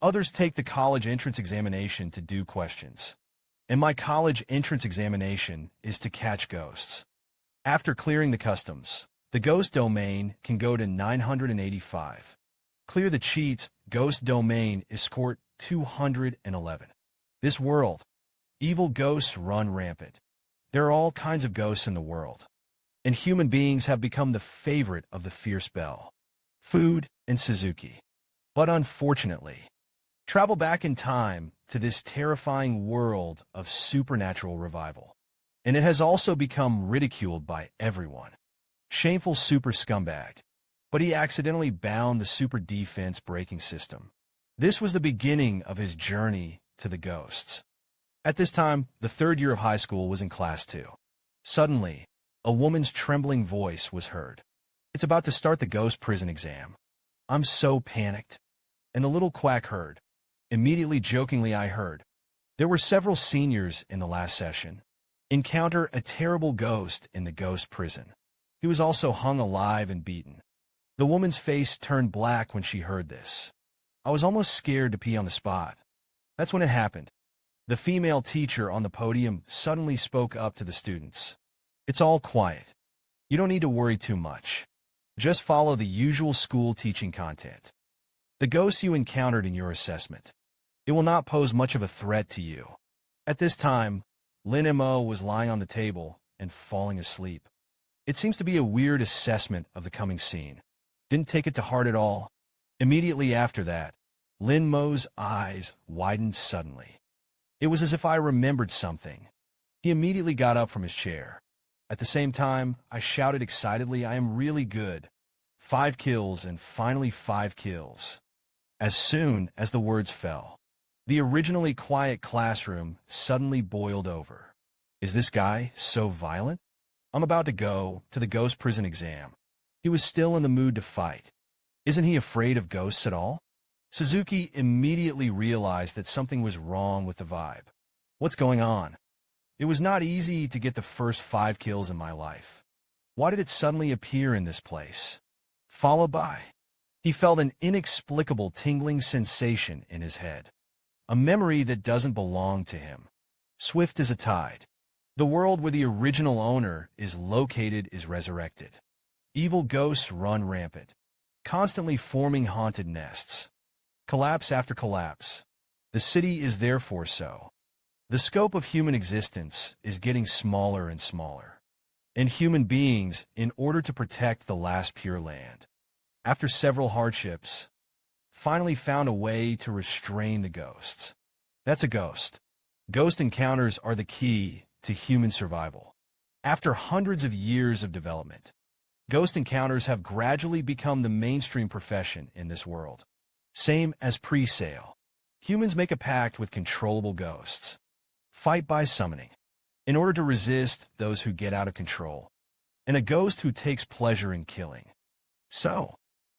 Others take the college entrance examination to do questions. And my college entrance examination is to catch ghosts. After clearing the customs, the ghost domain can go to 985. Clear the cheats, ghost domain is scored 211. This world, evil ghosts run rampant. There are all kinds of ghosts in the world, and human beings have become the favorite of the fierce belle, food, and Suzuki. But unfortunately, travel back in time to this terrifying world of supernatural revival, and it has also become ridiculed by everyone. Shameful super scumbag. But he accidentally bound the super defense braking system. This was the beginning of his journey to the ghosts. At this time, the third year of high school was in class 2. Suddenly, a woman's trembling voice was heard. It's about to start the ghost prison exam. I'm so panicked. And the little quack heard. Immediately jokingly I heard. There were several seniors in the last session. Encounter a terrible ghost in the ghost prison. He was also hung alive and beaten. The woman's face turned black when she heard this. I was almost scared to pee on the spot. That's when it happened. The female teacher on the podium suddenly spoke up to the students. It's all quiet. You don't need to worry too much. Just follow the usual school teaching content. The ghosts you encountered in your assessment. It will not pose much of a threat to you. At this time, Lin Mo was lying on the table and falling asleep. It seems to be a weird assessment of the coming scene. Didn't take it to heart at all. Immediately after that, Lin Mo's eyes widened suddenly. It was as if I remembered something. He immediately got up from his chair. At the same time, I shouted excitedly, I am really good. 5 kills and finally 5 kills. As soon as the words fell, the originally quiet classroom suddenly boiled over. Is this guy so violent? I'm about to go to the ghost prison exam. He was still in the mood to fight. Isn't he afraid of ghosts at all? Suzuki immediately realized that something was wrong with the vibe. What's going on? It was not easy to get the first 5 kills in my life. Why did it suddenly appear in this place? Followed by, he felt an inexplicable tingling sensation in his head. A memory that doesn't belong to him. Swift as a tide. The world where the original owner is located is resurrected. Evil ghosts run rampant, constantly forming haunted nests. Collapse after collapse. The city is therefore so. The scope of human existence is getting smaller and smaller. And human beings, in order to protect the last pure land, after several hardships, finally found a way to restrain the ghosts. That's a ghost. Ghost encounters are the key to human survival. After hundreds of years of development, ghost encounters have gradually become the mainstream profession in this world. Same as pre-sale. Humans make a pact with controllable ghosts. Fight by summoning, in order to resist those who get out of control, and a ghost who takes pleasure in killing. So,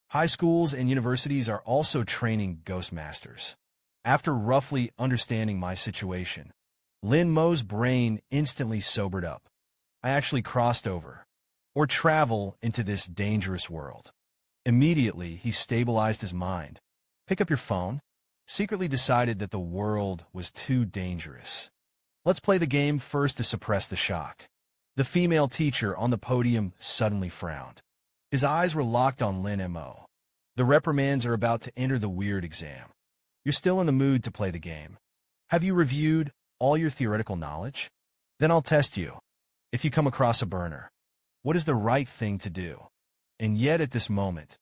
high schools and universities are also training ghost masters. After roughly understanding my situation, Lin Mo's brain instantly sobered up. I actually crossed over, or travel into this dangerous world. Immediately, he stabilized his mind. Pick up your phone. Secretly decided that the world was too dangerous. Let's play the game first to suppress the shock. The female teacher on the podium suddenly frowned. His eyes were locked on Lin Mo. The reprimands are about to enter the weird exam. You're still in the mood to play the game. Have you reviewed all your theoretical knowledge? Then I'll test you. If you come across a burner, what is the right thing to do? And yet at this moment,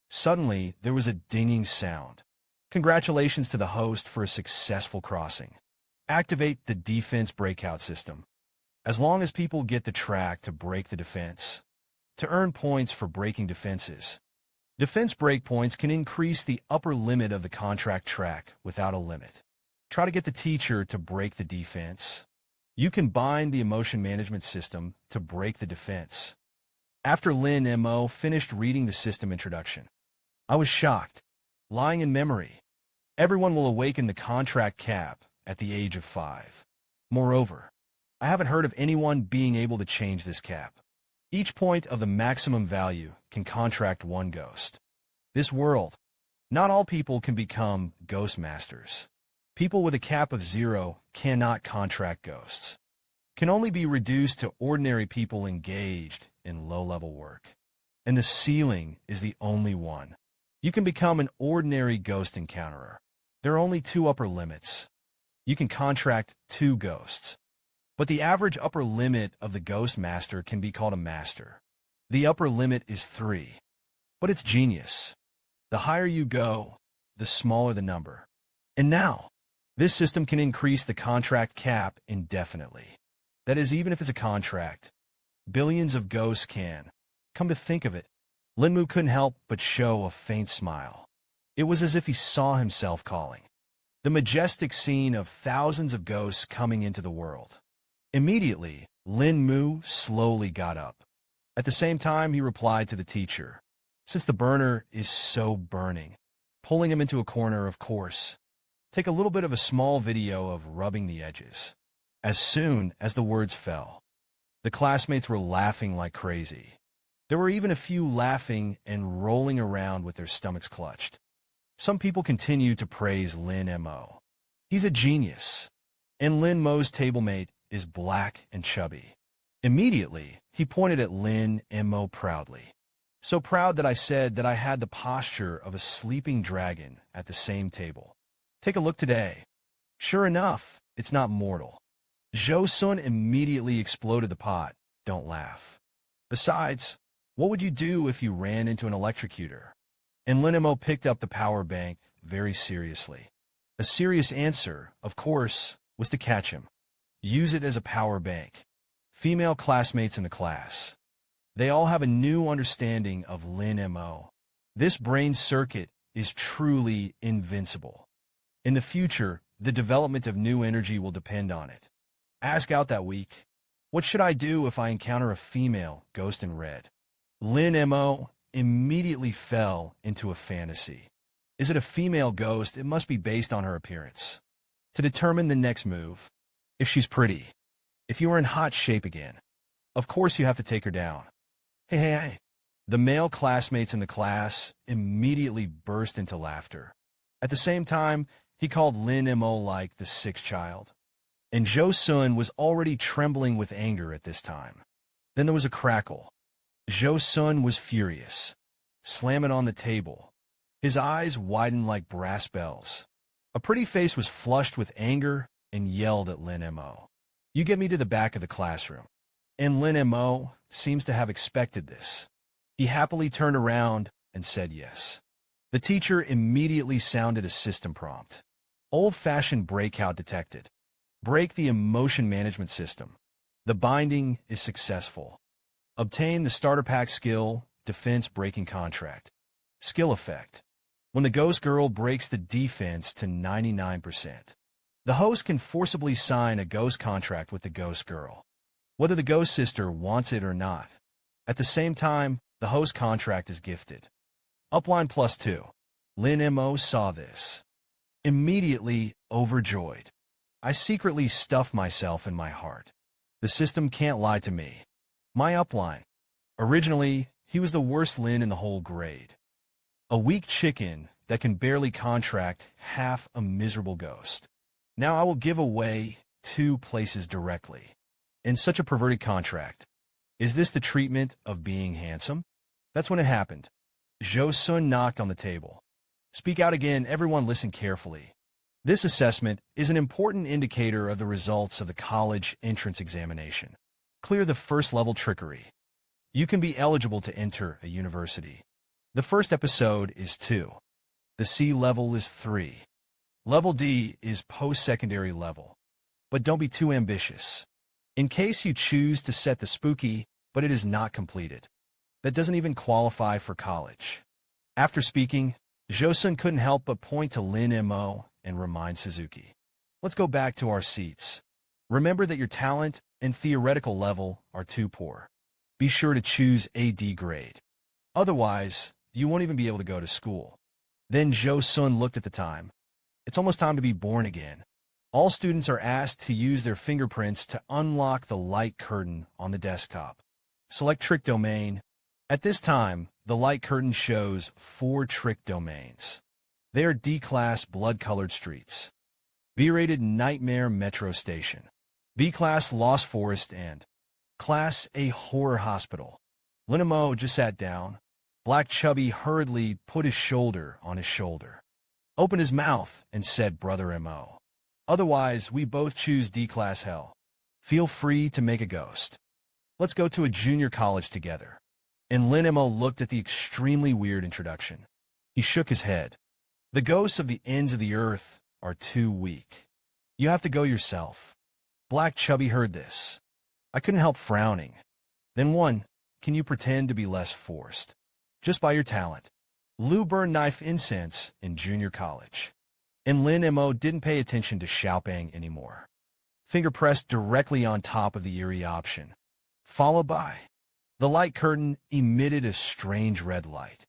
suddenly there was a dinging sound. Congratulations to the host for a successful crossing. Activate the defense breakout system. As long as people get the track to break the defense, to earn points for breaking defenses. Defense breakpoints can increase the upper limit of the contract track without a limit. Try to get the teacher to break the defense. You can bind the emotion management system to break the defense. After Lin Mo finished reading the system introduction, I was shocked. Lying in memory. Everyone will awaken the contract cap at the age of 5. Moreover, I haven't heard of anyone being able to change this cap. Each point of the maximum value can contract 1 ghost. This world, Not all people can become ghost masters. People with a cap of 0 cannot contract ghosts, can only be reduced to ordinary people engaged in low-level work. And the ceiling is the only one. You can become an ordinary ghost encounterer. There are only 2 upper limits. You can contract 2 ghosts. But the average upper limit of the ghost master can be called a master. The upper limit is 3. But it's genius. The higher you go, the smaller the number. And now, this system can increase the contract cap indefinitely. That is, even if it's a contract, billions of ghosts can. Come to think of it, Lin Mo couldn't help but show a faint smile. It was as if he saw himself calling. The majestic scene of thousands of ghosts coming into the world. Immediately, Lin Mo slowly got up. At the same time, he replied to the teacher, "Since the burner is so burning," pulling him into a corner, of course. Take a little bit of a small video of rubbing the edges. As soon as the words fell, the classmates were laughing like crazy. There were even a few laughing and rolling around with their stomachs clutched. Some people continued to praise Lin Mo. He's a genius. And Lin Mo's tablemate is black and chubby. Immediately, he pointed at Lin Mo proudly. So proud that I said that I had the posture of a sleeping dragon at the same table. Take a look today. Sure enough, it's not mortal. Jo Sun immediately exploded the pot. Don't laugh. Besides, what would you do if you ran into an electrocutor? And Lin Mo picked up the power bank very seriously. A serious answer, of course, was to catch him. Use it as a power bank. Female classmates in the class. They all have a new understanding of Lin Mo. This brain circuit is truly invincible. In the future, the development of new energy will depend on it. Ask out that week, what should I do if I encounter a female ghost in red? Lin Mo immediately fell into a fantasy. Is it a female ghost? It must be based on her appearance. To determine the next move, if she's pretty, if you are in hot shape again, of course you have to take her down. Hey. The male classmates in the class immediately burst into laughter. At the same time, he called Lin Mo like the 6th child. And Jo Sun was already trembling with anger at this time. Then there was a crackle. Jo Sun was furious, slamming on the table. His eyes widened like brass bells. A pretty face was flushed with anger and yelled at Lin Mo. You get me to the back of the classroom. And Lin Mo seems to have expected this. He happily turned around and said yes. The teacher immediately sounded a system prompt. Old-fashioned breakout detected. Break the emotion management system. The binding is successful. Obtain the starter pack skill, defense breaking contract. Skill effect. When the ghost girl breaks the defense to 99%, the host can forcibly sign a ghost contract with the ghost girl, whether the ghost sister wants it or not. At the same time, the host contract is gifted. Upline +2. Lin Mo saw this. Immediately overjoyed. I secretly stuffed myself in my heart. The system can't lie to me. My upline. Originally, he was the worst Lin in the whole grade. A weak chicken that can barely contract half a miserable ghost. Now I will give away 2 places directly. In such a perverted contract. Is this the treatment of being handsome? That's when it happened. Jo Sun knocked on the table. Speak out again, everyone listen carefully. This assessment is an important indicator of the results of the college entrance examination. Clear the first-level trickery. You can be eligible to enter a university. The first episode is 2. The C level is 3. Level D is post-secondary level. But don't be too ambitious. In case you choose to set the spooky, but it is not completed. That doesn't even qualify for college. After speaking, Jo Sun couldn't help but point to Lin Mo and remind Suzuki. Let's go back to our seats. Remember that your talent and theoretical level are too poor. Be sure to choose a D grade. Otherwise, you won't even be able to go to school. Then Jo Sun looked at the time. It's almost time to be born again. All students are asked to use their fingerprints to unlock the light curtain on the desktop. Select Trick Domain. At this time, the light curtain shows 4 trick domains. They are D-Class blood-colored streets, B-rated nightmare metro station, B-Class Lost Forest, and Class A horror hospital. Lin Mo just sat down. Black Chubby hurriedly put his shoulder on his shoulder, opened his mouth, and said, "Brother Mo. Otherwise, we both choose D-Class hell. Feel free to make a ghost. Let's go to a junior college together." And Lin Mo looked at the extremely weird introduction. He shook his head. "The ghosts of the ends of the earth are too weak. You have to go yourself." Black Chubby heard this. I couldn't help frowning. "Then one, can you pretend to be less forced? Just by your talent." Lou burned knife incense in junior college. And Lin Mo didn't pay attention to Xiaoping anymore. Finger pressed directly on top of the eerie option, followed by the light curtain emitted a strange red light.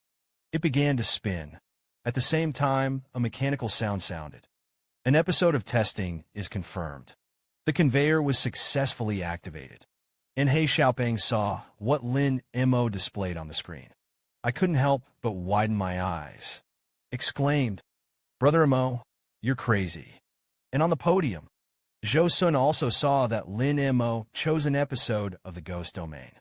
It began to spin. At the same time, a mechanical sound sounded. An episode of testing is confirmed. The conveyor was successfully activated. And He Xiaoping saw what Lin Mo displayed on the screen. I couldn't help but widen my eyes. Exclaimed, "Brother Mo, you're crazy." And on the podium, Zhou Sun also saw that Lin Mo chose an episode of the Ghost Domain.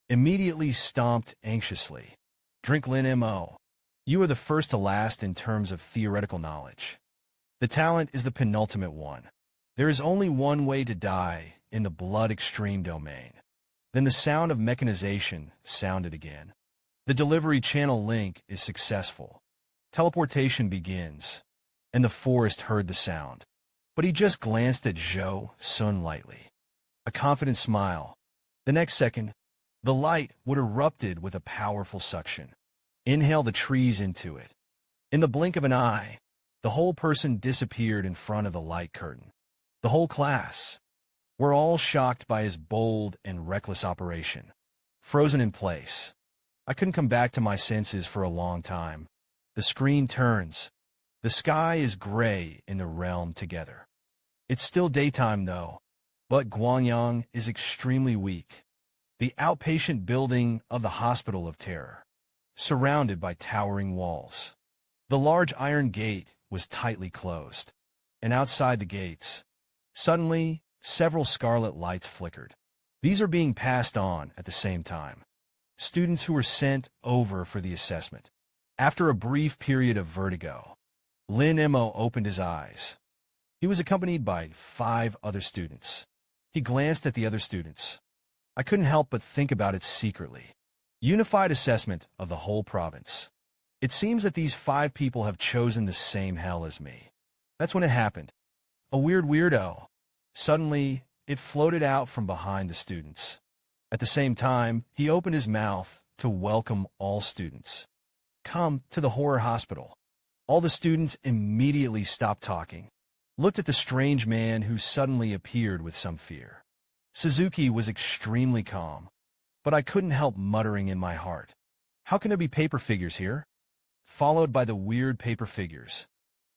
Immediately stomped anxiously. "Drink, Lin Mo. You are the first to last in terms of theoretical knowledge. The talent is the penultimate one. There is only one way to die in the blood extreme domain." Then the sound of mechanization sounded again. The delivery channel link is successful. Teleportation begins, and the forest heard the sound. But he just glanced at Zhou Sun lightly. A confident smile. The next second, the light would erupted with a powerful suction. Inhale the trees into it. In the blink of an eye, the whole person disappeared in front of the light curtain. The whole class were all shocked by his bold and reckless operation. Frozen in place. I couldn't come back to my senses for a long time. The screen turns. The sky is gray in the realm together. It's still daytime, though, but Guangyang is extremely weak. The outpatient building of the Hospital of Terror, surrounded by towering walls. The large iron gate was tightly closed, and outside the gates, suddenly, several scarlet lights flickered. These are being passed on at the same time. Students who were sent over for the assessment. After a brief period of vertigo, Lin Mo opened his eyes. He was accompanied by 5 other students. He glanced at the other students. I couldn't help but think about it secretly. Unified assessment of the whole province. It seems that these 5 people have chosen the same hell as me. That's when it happened. A weird weirdo. Suddenly, it floated out from behind the students. At the same time, he opened his mouth to welcome all students. Come to the horror hospital. All the students immediately stopped talking, looked at the strange man who suddenly appeared with some fear. Suzuki was extremely calm, but I couldn't help muttering in my heart, "How can there be paper figures here?" Followed by the weird paper figures.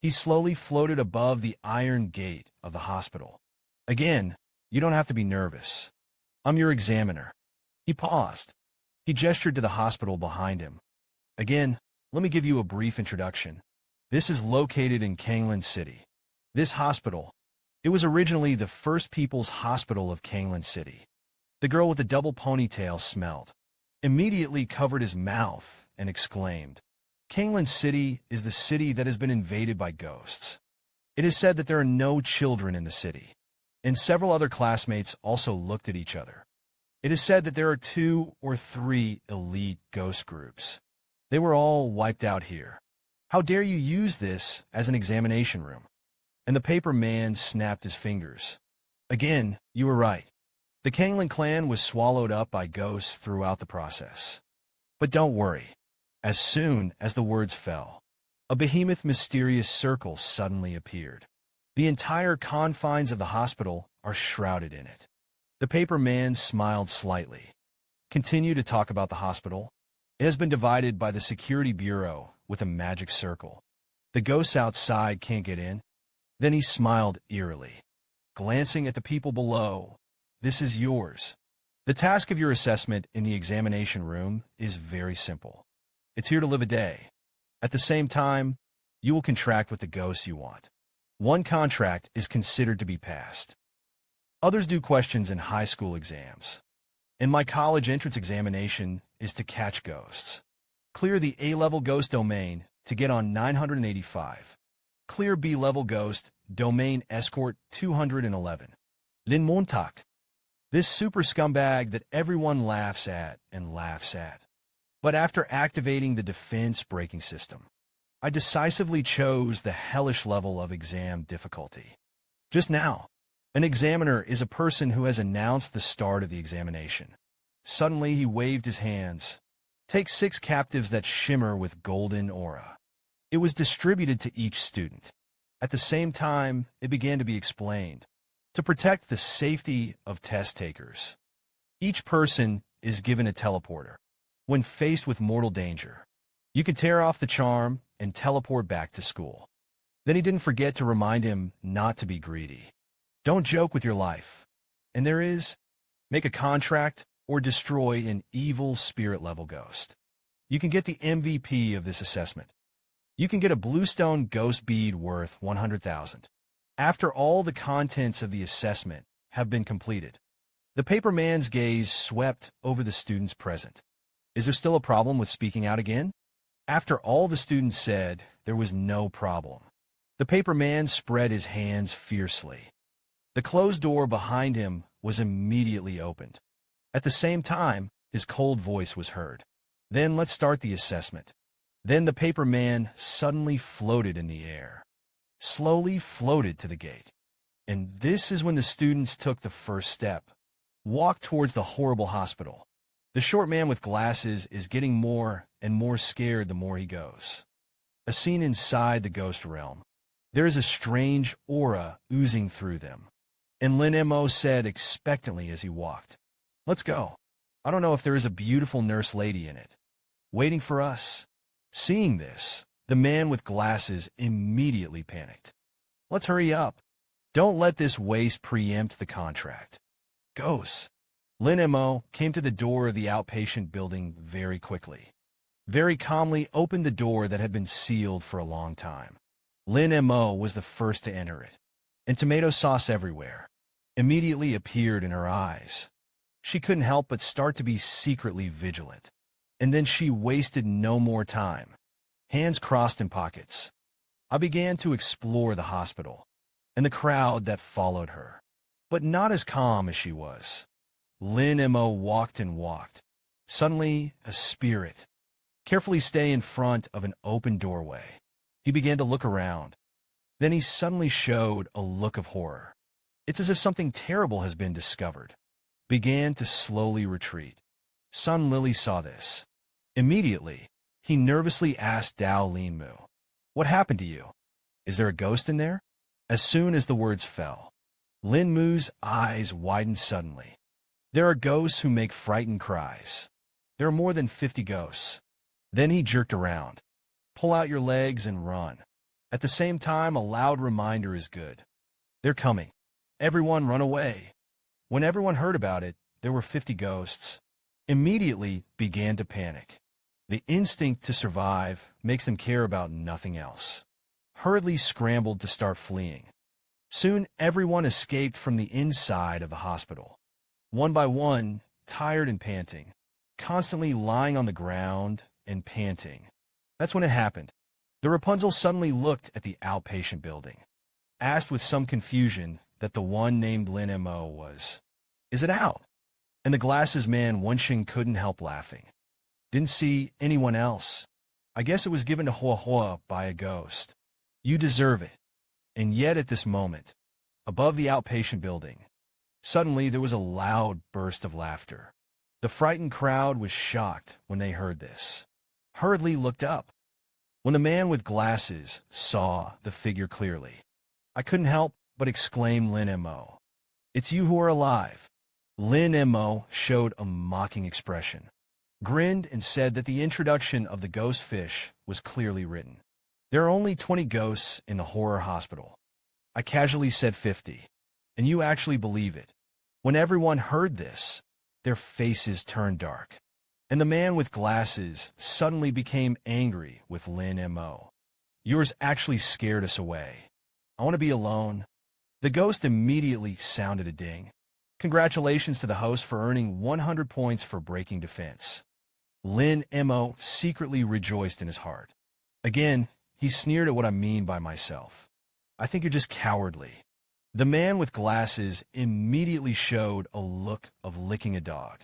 He slowly floated above the iron gate of the hospital. "Again, you don't have to be nervous. I'm your examiner." He paused. He gestured to the hospital behind him. "Again, let me give you a brief introduction. This is located in Kanglin City. This hospital, it was originally the First People's Hospital of Kanglin City." The girl with the double ponytail smelled, immediately covered his mouth, and exclaimed, "Kanglin City is the city that has been invaded by ghosts. It is said that there are no children in the city." And several other classmates also looked at each other. It is said that there are 2 or 3 elite ghost groups. They were all wiped out here. How dare you use this as an examination room? And the paper man snapped his fingers. "Again, you were right. The Kanglin clan was swallowed up by ghosts throughout the process. But don't worry. As soon as the words fell, a behemoth mysterious circle suddenly appeared. The entire confines of the hospital are shrouded in it." The paper man smiled slightly. "Continue to talk about the hospital. It has been divided by the security bureau with a magic circle. The ghosts outside can't get in." Then he smiled eerily, glancing at the people below. "This is yours. The task of your assessment in the examination room is very simple. It's here to live a day. At the same time, You will contract with the ghosts you want. One contract is considered to be passed. Others do questions in high school exams. And my college entrance examination is to catch ghosts. Clear the A-level ghost domain to get on 985. Clear B-level ghost domain escort 211. Lin Mo. This super scumbag that everyone laughs at and laughs at. But after activating the defense braking system, I decisively chose the hellish level of exam difficulty. Just now, an examiner is a person who has announced the start of the examination. Suddenly he waved his hands. Take 6 captives that shimmer with golden aura. It was distributed to each student. At the same time, it began to be explained. To protect the safety of test takers, each person is given a teleporter. When faced with mortal danger, you can tear off the charm and teleport back to school. Then he didn't forget to remind him not to be greedy. Don't joke with your life. And there is, make a contract or destroy an evil spirit-level ghost. You can get the MVP of this assessment. You can get a bluestone ghost bead worth 100,000. After all the contents of the assessment have been completed, the paperman's gaze swept over the students present. Is there still a problem with speaking out again? After all the students said, there was no problem. The paperman spread his hands fiercely. The closed door behind him was immediately opened. At the same time, his cold voice was heard. Then let's start the assessment. Then the paperman suddenly floated in the air. Slowly floated to the gate. And this is when the students took the first step. Walked towards the horrible hospital. The short man with glasses is getting more and more scared the more he goes. A scene inside the ghost realm. There is a strange aura oozing through them. And Lin Mo said expectantly as he walked, "Let's go. I don't know if there is a beautiful nurse lady in it, waiting for us." Seeing this, the man with glasses immediately panicked. "Let's hurry up. Don't let this waste preempt the contract." Ghosts. Lin Mo came to the door of the outpatient building very quickly. Very calmly opened the door that had been sealed for a long time. Lin Mo was the first to enter it, and tomato sauce everywhere immediately appeared in her eyes. She couldn't help but start to be secretly vigilant. And then she wasted no more time. Hands crossed in pockets. I began to explore the hospital and the crowd that followed her, but not as calm as she was. Lin Mo walked and walked. Suddenly, a spirit. Carefully stay in front of an open doorway. He began to look around. Then he suddenly showed a look of horror. It's as if something terrible has been discovered. Began to slowly retreat. Sun Lily saw this. Immediately, he nervously asked Dao Lin Mo, "What happened to you? Is there a ghost in there?" As soon as the words fell, Lin Mo's eyes widened suddenly. There are ghosts who make frightened cries. There are more than 50 ghosts. Then he jerked around. Pull out your legs and run. At the same time, a loud reminder is good. They're coming. Everyone run away. When everyone heard about it, there were 50 ghosts. Immediately began to panic. The instinct to survive makes them care about nothing else. Hurriedly scrambled to start fleeing. Soon everyone escaped from the inside of the hospital. One by one, tired and panting, constantly lying on the ground and panting. That's when it happened. The Rapunzel suddenly looked at the outpatient building, asked with some confusion that the one named Lin Mo was, "Is it out?" And the glasses man Wenxing couldn't help laughing. Didn't see anyone else. I guess it was given to Hua Hua by a ghost. You deserve it. And yet at this moment, above the outpatient building, suddenly there was a loud burst of laughter. The frightened crowd was shocked when they heard this. Hurriedly looked up. When the man with glasses saw the figure clearly, I couldn't help but exclaim, "Lin Mo. It's you who are alive." Lin Mo showed a mocking expression, grinned and said that the introduction of the ghost fish was clearly written. There are only 20 ghosts in the horror hospital. I casually said 50, and you actually believe it. When everyone heard this, their faces turned dark, and the man with glasses suddenly became angry with Lin Mo. Yours actually scared us away. I want to be alone. The ghost immediately sounded a ding. Congratulations to the host for earning 100 points for breaking defense. Lin Mo secretly rejoiced in his heart. Again, he sneered at what I mean by myself. I think you're just cowardly. The man with glasses immediately showed a look of licking a dog,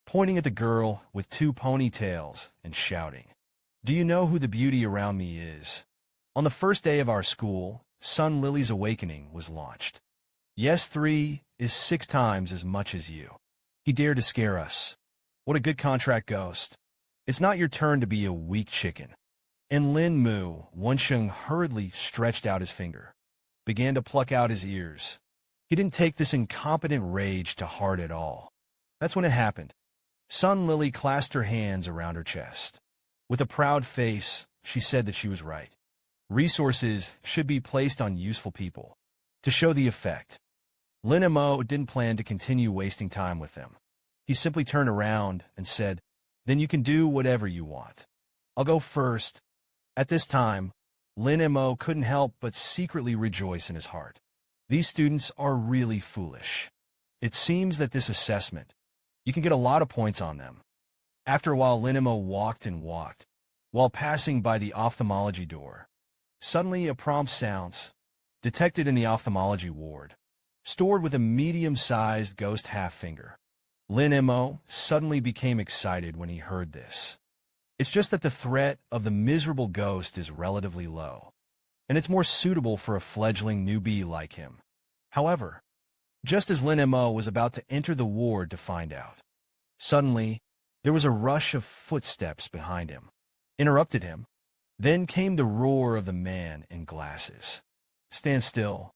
pointing at the girl with 2 ponytails and shouting, "Do you know who the beauty around me is?" On the first day of our school, Sun Lily's Awakening was launched. Yes, 3 is 6 times as much as you. He dared to scare us. What a good contract, ghost. It's not your turn to be a weak chicken. And Lin Mo, Wensheng hurriedly stretched out his finger, began to pluck out his ears. He didn't take this incompetent rage to heart at all. That's when it happened. Sun Lily clasped her hands around her chest. With a proud face, she said that she was right. Resources should be placed on useful people. To show the effect, Lin Mo didn't plan to continue wasting time with them. He simply turned around and said, "Then you can do whatever you want. I'll go first." At this time, Lin Mo couldn't help but secretly rejoice in his heart. These students are really foolish. It seems that this assessment, you can get a lot of points on them. After a while, Lin Mo walked and walked. While passing by the ophthalmology door, suddenly a prompt sounds, detected in the ophthalmology ward, stored with a medium-sized ghost half-finger. Lin Mo suddenly became excited when he heard this. It's just that the threat of the miserable ghost is relatively low, and it's more suitable for a fledgling newbie like him. However, just as Lin Mo was about to enter the ward to find out, suddenly, there was a rush of footsteps behind him, interrupted him. Then came the roar of the man in glasses. "Stand still.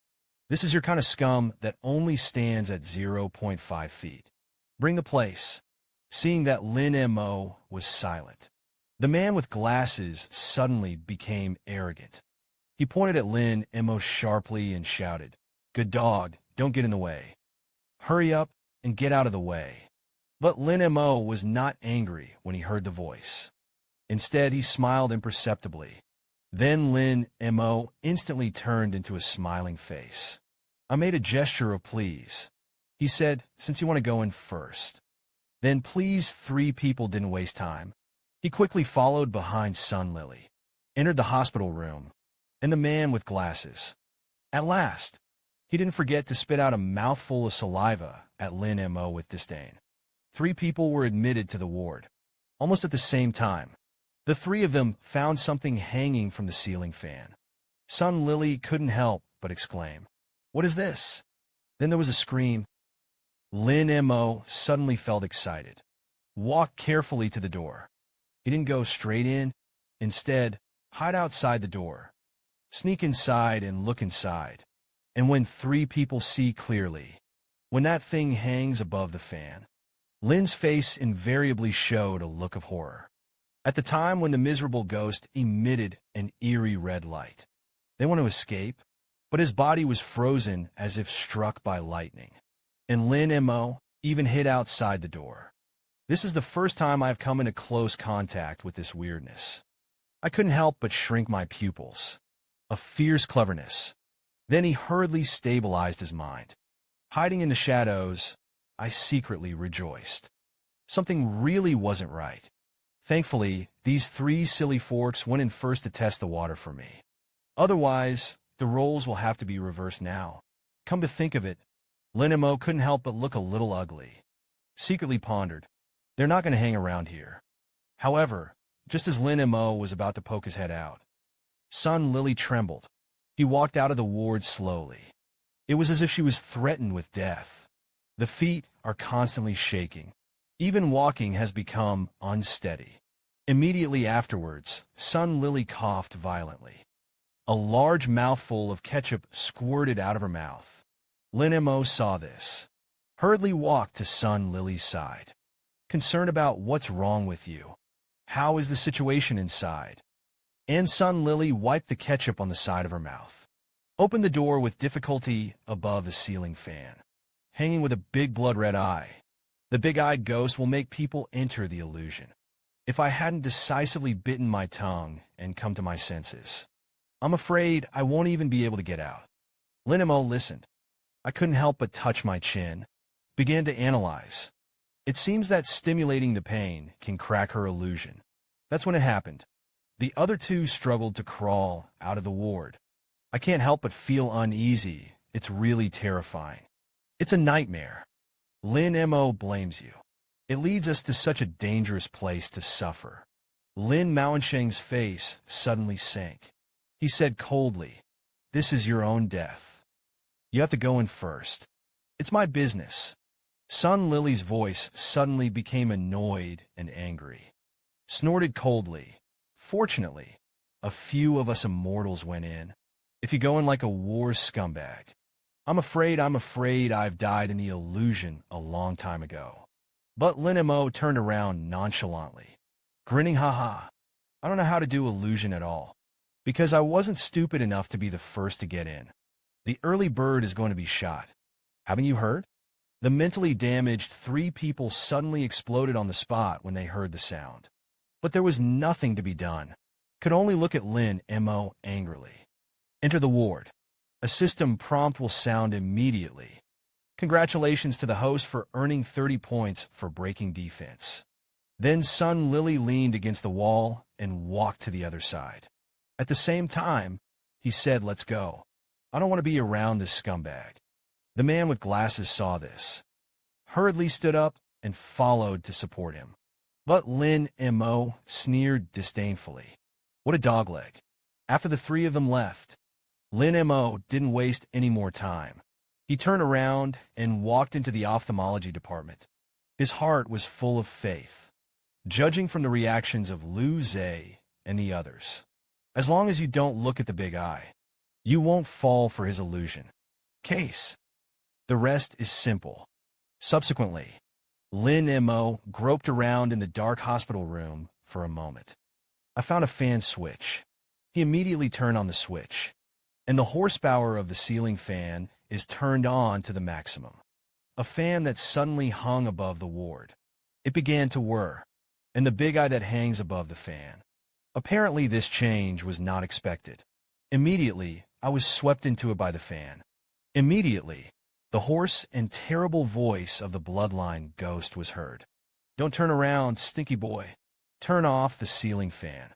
This is your kind of scum that only stands at 0.5 feet. Bring the place." Seeing that Lin Mo was silent, the man with glasses suddenly became arrogant. He pointed at Lin Mo sharply and shouted, "Good dog, don't get in the way. Hurry up and get out of the way." But Lin Mo was not angry when he heard the voice. Instead, he smiled imperceptibly. Then Lin Mo instantly turned into a smiling face. I made a gesture of please. He said, "Since you want to go in first." Then please 3 people didn't waste time. He quickly followed behind Sun Lily, entered the hospital room, and the man with glasses. At last, he didn't forget to spit out a mouthful of saliva at Lin Mo with disdain. 3 people were admitted to the ward. Almost at the same time, the 3 of them found something hanging from the ceiling fan. Sun Lily couldn't help but exclaim, "What is this?" Then there was a scream. Lin Mo suddenly felt excited. Walked carefully to the door. He didn't go straight in. Instead, hide outside the door. Sneak inside and look inside. And when 3 people see clearly, when that thing hangs above the fan, Lin's face invariably showed a look of horror. At the time when the miserable ghost emitted an eerie red light, they want to escape, but his body was frozen as if struck by lightning. And Lin Mo even hid outside the door. This is the first time I have come into close contact with this weirdness. I couldn't help but shrink my pupils. A fierce cleverness. Then he hurriedly stabilized his mind. Hiding in the shadows, I secretly rejoiced. Something really wasn't right. Thankfully, these 3 silly forks went in first to test the water for me. Otherwise, the roles will have to be reversed now. Come to think of it, Lin Mo couldn't help but look a little ugly. Secretly pondered, they're not going to hang around here. However, just as Lin Mo was about to poke his head out, Sun Lily trembled. He walked out of the ward slowly. It was as if she was threatened with death. The feet are constantly shaking. Even walking has become unsteady. Immediately afterwards, Sun Lily coughed violently. A large mouthful of ketchup squirted out of her mouth. Lin Mo saw this. Hurriedly walked to Sun Lily's side. Concerned about what's wrong with you. How is the situation inside? And Sun Lily wiped the ketchup on the side of her mouth. Opened the door with difficulty above a ceiling fan, hanging with a big blood-red eye. The big-eyed ghost will make people enter the illusion. If I hadn't decisively bitten my tongue and come to my senses. I'm afraid I won't even be able to get out. Lin Mo listened. I couldn't help but touch my chin. Began to analyze. It seems that stimulating the pain can crack her illusion. That's when it happened. The other two struggled to crawl out of the ward. I can't help but feel uneasy. It's really terrifying. It's a nightmare. Lin Mo blames you. It leads us to such a dangerous place to suffer. Lin Maosheng's face suddenly sank. He said coldly, "This is your own death. You have to go in first. It's my business." Sun Lily's voice suddenly became annoyed and angry. Snorted coldly. "Fortunately, a few of us immortals went in. If you go in like a war scumbag, I'm afraid I've died in the illusion a long time ago." But Lin Mo turned around nonchalantly, grinning, "Haha, I don't know how to do illusion at all, because I wasn't stupid enough to be the first to get in. The early bird is going to be shot. Haven't you heard?" The mentally damaged 3 people suddenly exploded on the spot when they heard the sound. But there was nothing to be done. Could only look at Lin Mo angrily. "Enter the ward. A system prompt will sound immediately. Congratulations to the host for earning 30 points for breaking defense." Then Sun Lily leaned against the wall and walked to the other side. At the same time, he said, "Let's go. I don't want to be around this scumbag." The man with glasses saw this, hurriedly stood up, and followed to support him. But Lin Mo sneered disdainfully. "What a dogleg." After the 3 of them left, Lin Mo didn't waste any more time. He turned around and walked into the ophthalmology department. His heart was full of faith, judging from the reactions of Lu Zhe and the others. As long as you don't look at the big eye, you won't fall for his illusion. Case. The rest is simple. Subsequently, Lin Mo groped around in the dark hospital room for a moment. I found a fan switch. He immediately turned on the switch, and the horsepower of the ceiling fan is turned on to the maximum. A fan that suddenly hung above the ward. It began to whir, and the big eye that hangs above the fan. Apparently this change was not expected. Immediately, I was swept into it by the fan. Immediately, the hoarse and terrible voice of the bloodline ghost was heard. "Don't turn around, stinky boy. Turn off the ceiling fan."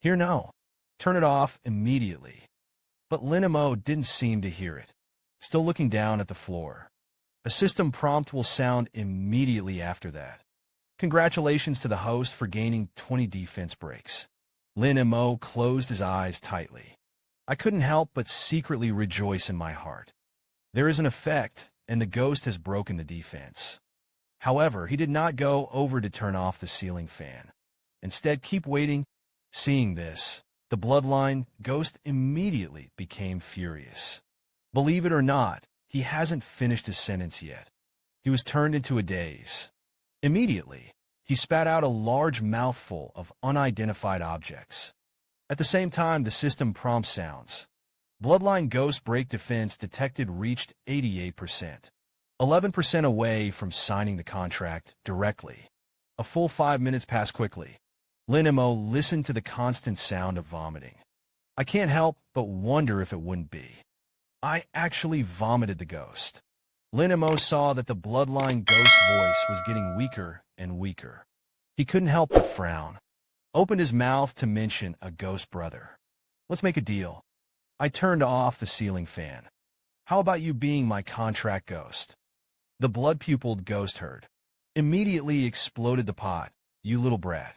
"Here, no. Turn it off immediately." But Lin Mo didn't seem to hear it, still looking down at the floor. "A system prompt will sound immediately after that. Congratulations to the host for gaining 20 defense breaks." Lin Mo closed his eyes tightly. I couldn't help but secretly rejoice in my heart. There is an effect, and the ghost has broken the defense. However, he did not go over to turn off the ceiling fan. Instead, keep waiting. Seeing this, the bloodline ghost immediately became furious. Believe it or not, he hasn't finished his sentence yet. He was turned into a daze. Immediately, he spat out a large mouthful of unidentified objects. At the same time, the system prompt sounds. Bloodline ghost break defense detected reached 88%. 11% away from signing the contract directly. A full 5 minutes passed quickly. Lin Mo listened to the constant sound of vomiting. I can't help but wonder if it wouldn't be. I actually vomited the ghost. Lin Mo saw that the bloodline ghost voice was getting weaker and weaker. He couldn't help but frown. Opened his mouth to mention a ghost brother. "Let's make a deal. I turned off the ceiling fan. How about you being my contract ghost?" The blood-pupiled ghost heard. Immediately exploded the pot. "You little brat.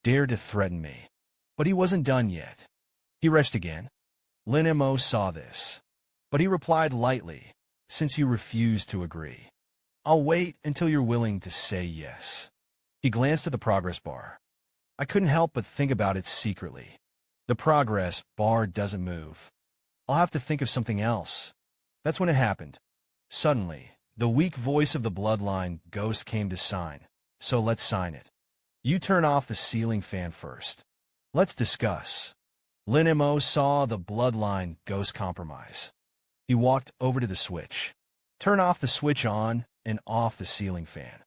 Dared to threaten me." But he wasn't done yet. He retched again. Lin Mo saw this, but he replied lightly, "Since you refuse to agree, I'll wait until you're willing to say yes." He glanced at the progress bar. I couldn't help but think about it secretly. The progress bar doesn't move. I'll have to think of something else. That's when it happened. Suddenly, the weak voice of the bloodline ghost came to sign. "So let's sign it. You turn off the ceiling fan first. Let's discuss." Lin Mo saw the bloodline ghost compromise. He walked over to the switch. Turn off the switch on and off the ceiling fan.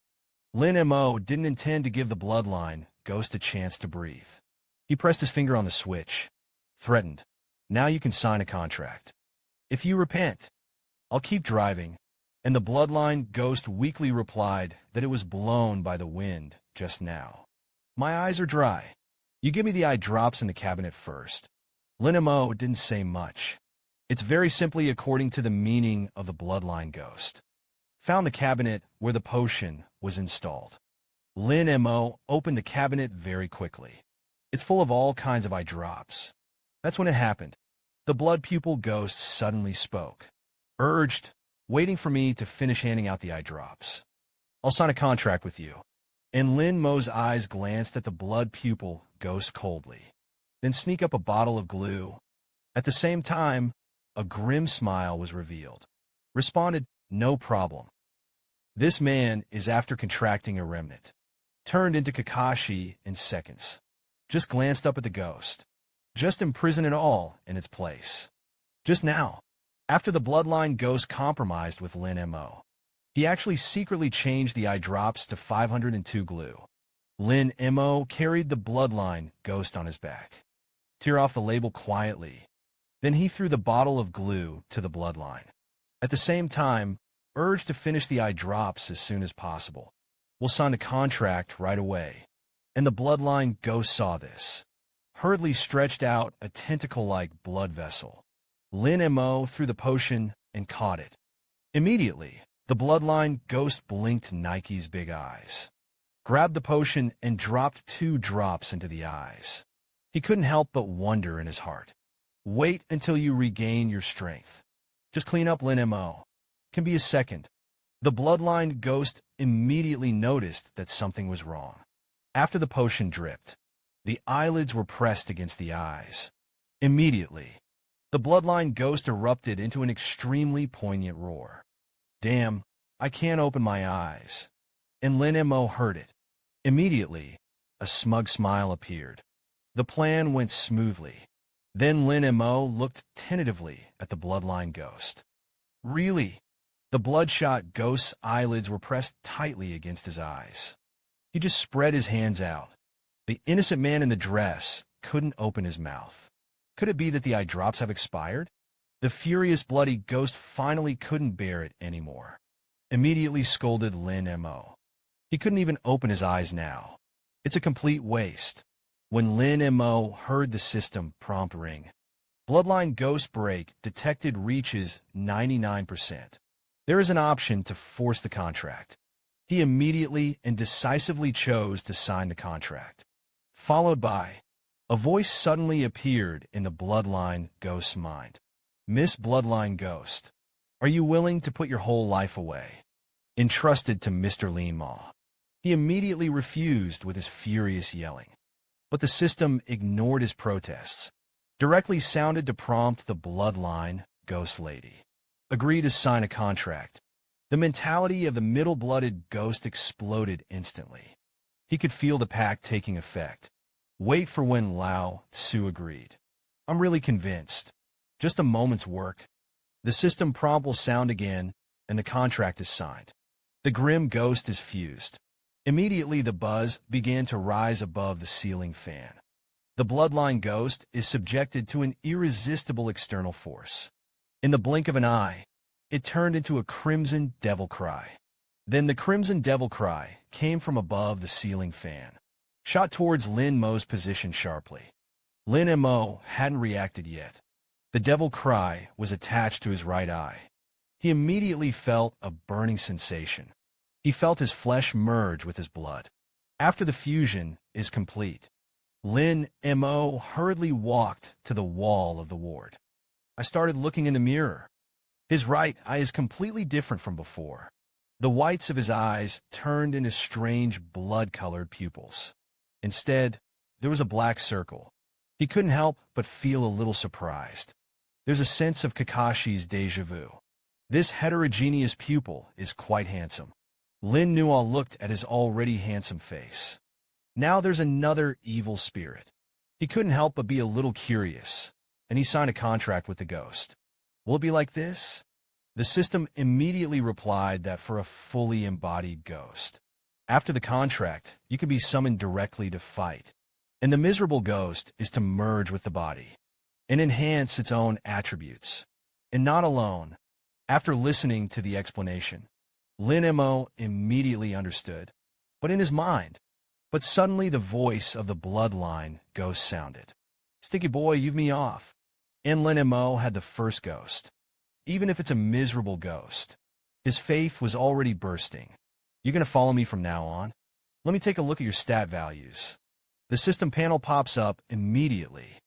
Lin Mo didn't intend to give the bloodline ghost a chance to breathe. He pressed his finger on the switch. Threatened. Now you can sign a contract. If you repent, I'll keep driving. And the bloodline ghost weakly replied that it was blown by the wind just now. My eyes are dry. You give me the eye drops in the cabinet first. Lin Mo didn't say much. It's very simply according to the meaning of the bloodline ghost. Found the cabinet where the potion was installed. Lin Mo opened the cabinet very quickly. It's full of all kinds of eye drops. That's when it happened. The blood pupil ghost suddenly spoke. Urged, waiting for me to finish handing out the eye drops. I'll sign a contract with you. And Lin Mo's eyes glanced at the blood pupil ghost coldly. Then sneak up a bottle of glue. At the same time, a grim smile was revealed. Responded, no problem. This man is after contracting a remnant. Turned into Kakashi in seconds. Just glanced up at the ghost. Just imprison it all in its place. Just now, after the bloodline ghost compromised with Lin Mo, he actually secretly changed the eye drops to 502 glue. Lin Mo carried the bloodline ghost on his back. Tear off the label quietly. Then he threw the bottle of glue to the bloodline. At the same time, urged to finish the eye drops as soon as possible. We'll sign the contract right away. And the bloodline ghost saw this. Hurriedly stretched out a tentacle-like blood vessel. Lin Mo threw the potion and caught it. Immediately, the bloodline ghost blinked Nike's big eyes. Grabbed the potion and dropped 2 drops into the eyes. He couldn't help but wonder in his heart. Wait until you regain your strength. Just clean up Lin Mo. Can be a second. The bloodline ghost immediately noticed that something was wrong. After the potion dripped, the eyelids were pressed against the eyes. Immediately, the bloodline ghost erupted into an extremely poignant roar. Damn, I can't open my eyes. And Lin Mo heard it. Immediately, a smug smile appeared. The plan went smoothly. Then Lin Mo looked tentatively at the bloodline ghost. Really? The bloodshot ghost's eyelids were pressed tightly against his eyes. He just spread his hands out. The innocent man in the dress couldn't open his mouth. Could it be that the eye drops have expired? The furious bloody ghost finally couldn't bear it anymore. Immediately scolded Lin Mo. He couldn't even open his eyes now. It's a complete waste. When Lin Mo heard the system prompt ring, bloodline ghost break detected reaches 99%. There is an option to force the contract. He immediately and decisively chose to sign the contract. Followed by, a voice suddenly appeared in the bloodline ghost's mind. Miss Bloodline Ghost, are you willing to put your whole life away? Entrusted to Mr. Lin Mo. He immediately refused with his furious yelling. But the system ignored his protests. Directly sounded to prompt the bloodline ghost lady. Agreed to sign a contract. The mentality of the middle-blooded ghost exploded instantly. He could feel the pact taking effect. Wait for when Lao Tzu agreed. I'm really convinced. Just a moment's work. The system prompt will sound again, and the contract is signed. The grim ghost is fused. Immediately the buzz began to rise above the ceiling fan. The bloodline ghost is subjected to an irresistible external force. In the blink of an eye, it turned into a crimson devil cry. Then the crimson devil cry came from above the ceiling fan. Shot towards Lin Mo's position sharply. Lin Mo hadn't reacted yet. The devil cry was attached to his right eye. He immediately felt a burning sensation. He felt his flesh merge with his blood. After the fusion is complete, Lin Mo hurriedly walked to the wall of the ward. I started looking in the mirror. His right eye is completely different from before. The whites of his eyes turned into strange blood-colored pupils. Instead, there was a black circle. He couldn't help but feel a little surprised. There's a sense of Kakashi's déjà vu. This heterogeneous pupil is quite handsome. Lin Mo looked at his already handsome face. Now there's another evil spirit. He couldn't help but be a little curious, and he signed a contract with the ghost. Will it be like this? The system immediately replied that for a fully embodied ghost. After the contract, you can be summoned directly to fight, and the miserable ghost is to merge with the body. and enhance its own attributes. And not alone. After listening to the explanation, Lin Mo immediately understood, but in his mind. But suddenly the voice of the bloodline ghost sounded. Sticky boy, you've me off. And Lin Mo had the first ghost. Even if it's a miserable ghost. His faith was already bursting. You're going to follow me from now on? Let me take a look at your stat values. The system panel pops up immediately.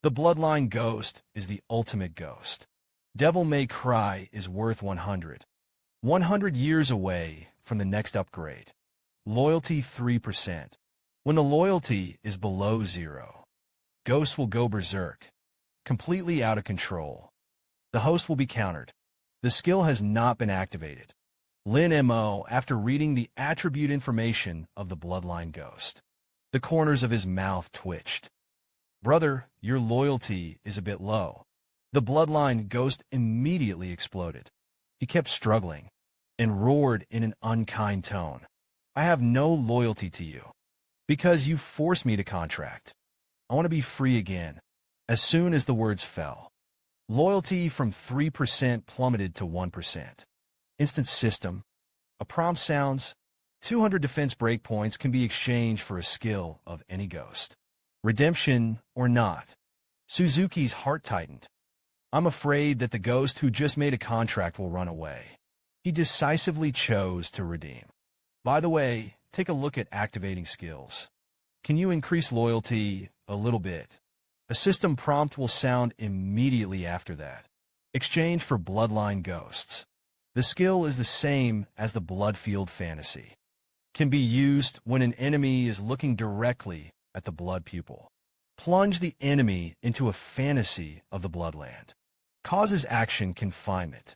The bloodline ghost is the ultimate ghost. Devil May Cry is worth 100. 100 years away from the next upgrade. Loyalty 3%. When the loyalty is below 0, ghosts will go berserk, completely out of control. The host will be countered. The skill has not been activated. Lin Mo, after reading the attribute information of the bloodline ghost, the corners of his mouth twitched. Brother, your loyalty is a bit low. The bloodline ghost immediately exploded. He kept struggling and roared in an unkind tone. I have no loyalty to you, because you forced me to contract. I want to be free again. As soon as the words fell, loyalty from 3% plummeted to 1%. Instant system. A prompt sounds, 200 defense breakpoints can be exchanged for a skill of any ghost. Redemption or not. Suzuki's heart tightened. I'm afraid that the ghost who just made a contract will run away. He decisively chose to redeem. By the way, take a look at activating skills. Can you increase loyalty a little bit? A system prompt will sound immediately after that. Exchange for bloodline ghosts. The skill is the same as the Bloodfield fantasy. Can be used when an enemy is looking directly at the blood pupil. Plunge the enemy into a fantasy of the bloodland. Causes action confinement.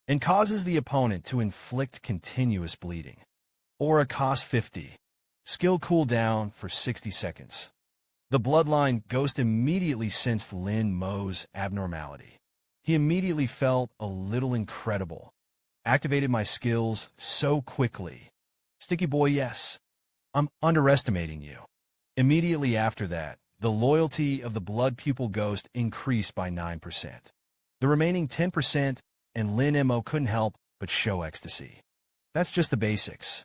And causes the opponent to inflict continuous bleeding. Aura cost 50. Skill cooldown for 60 seconds. The bloodline ghost immediately sensed Lin Mo's abnormality. He immediately felt a little incredible. Activated my skills so quickly. Sticky boy, yes. I'm underestimating you. Immediately after that, the loyalty of the blood pupil ghost increased by 9%. The remaining 10%, and Lin Mo couldn't help but show ecstasy. That's just the basics.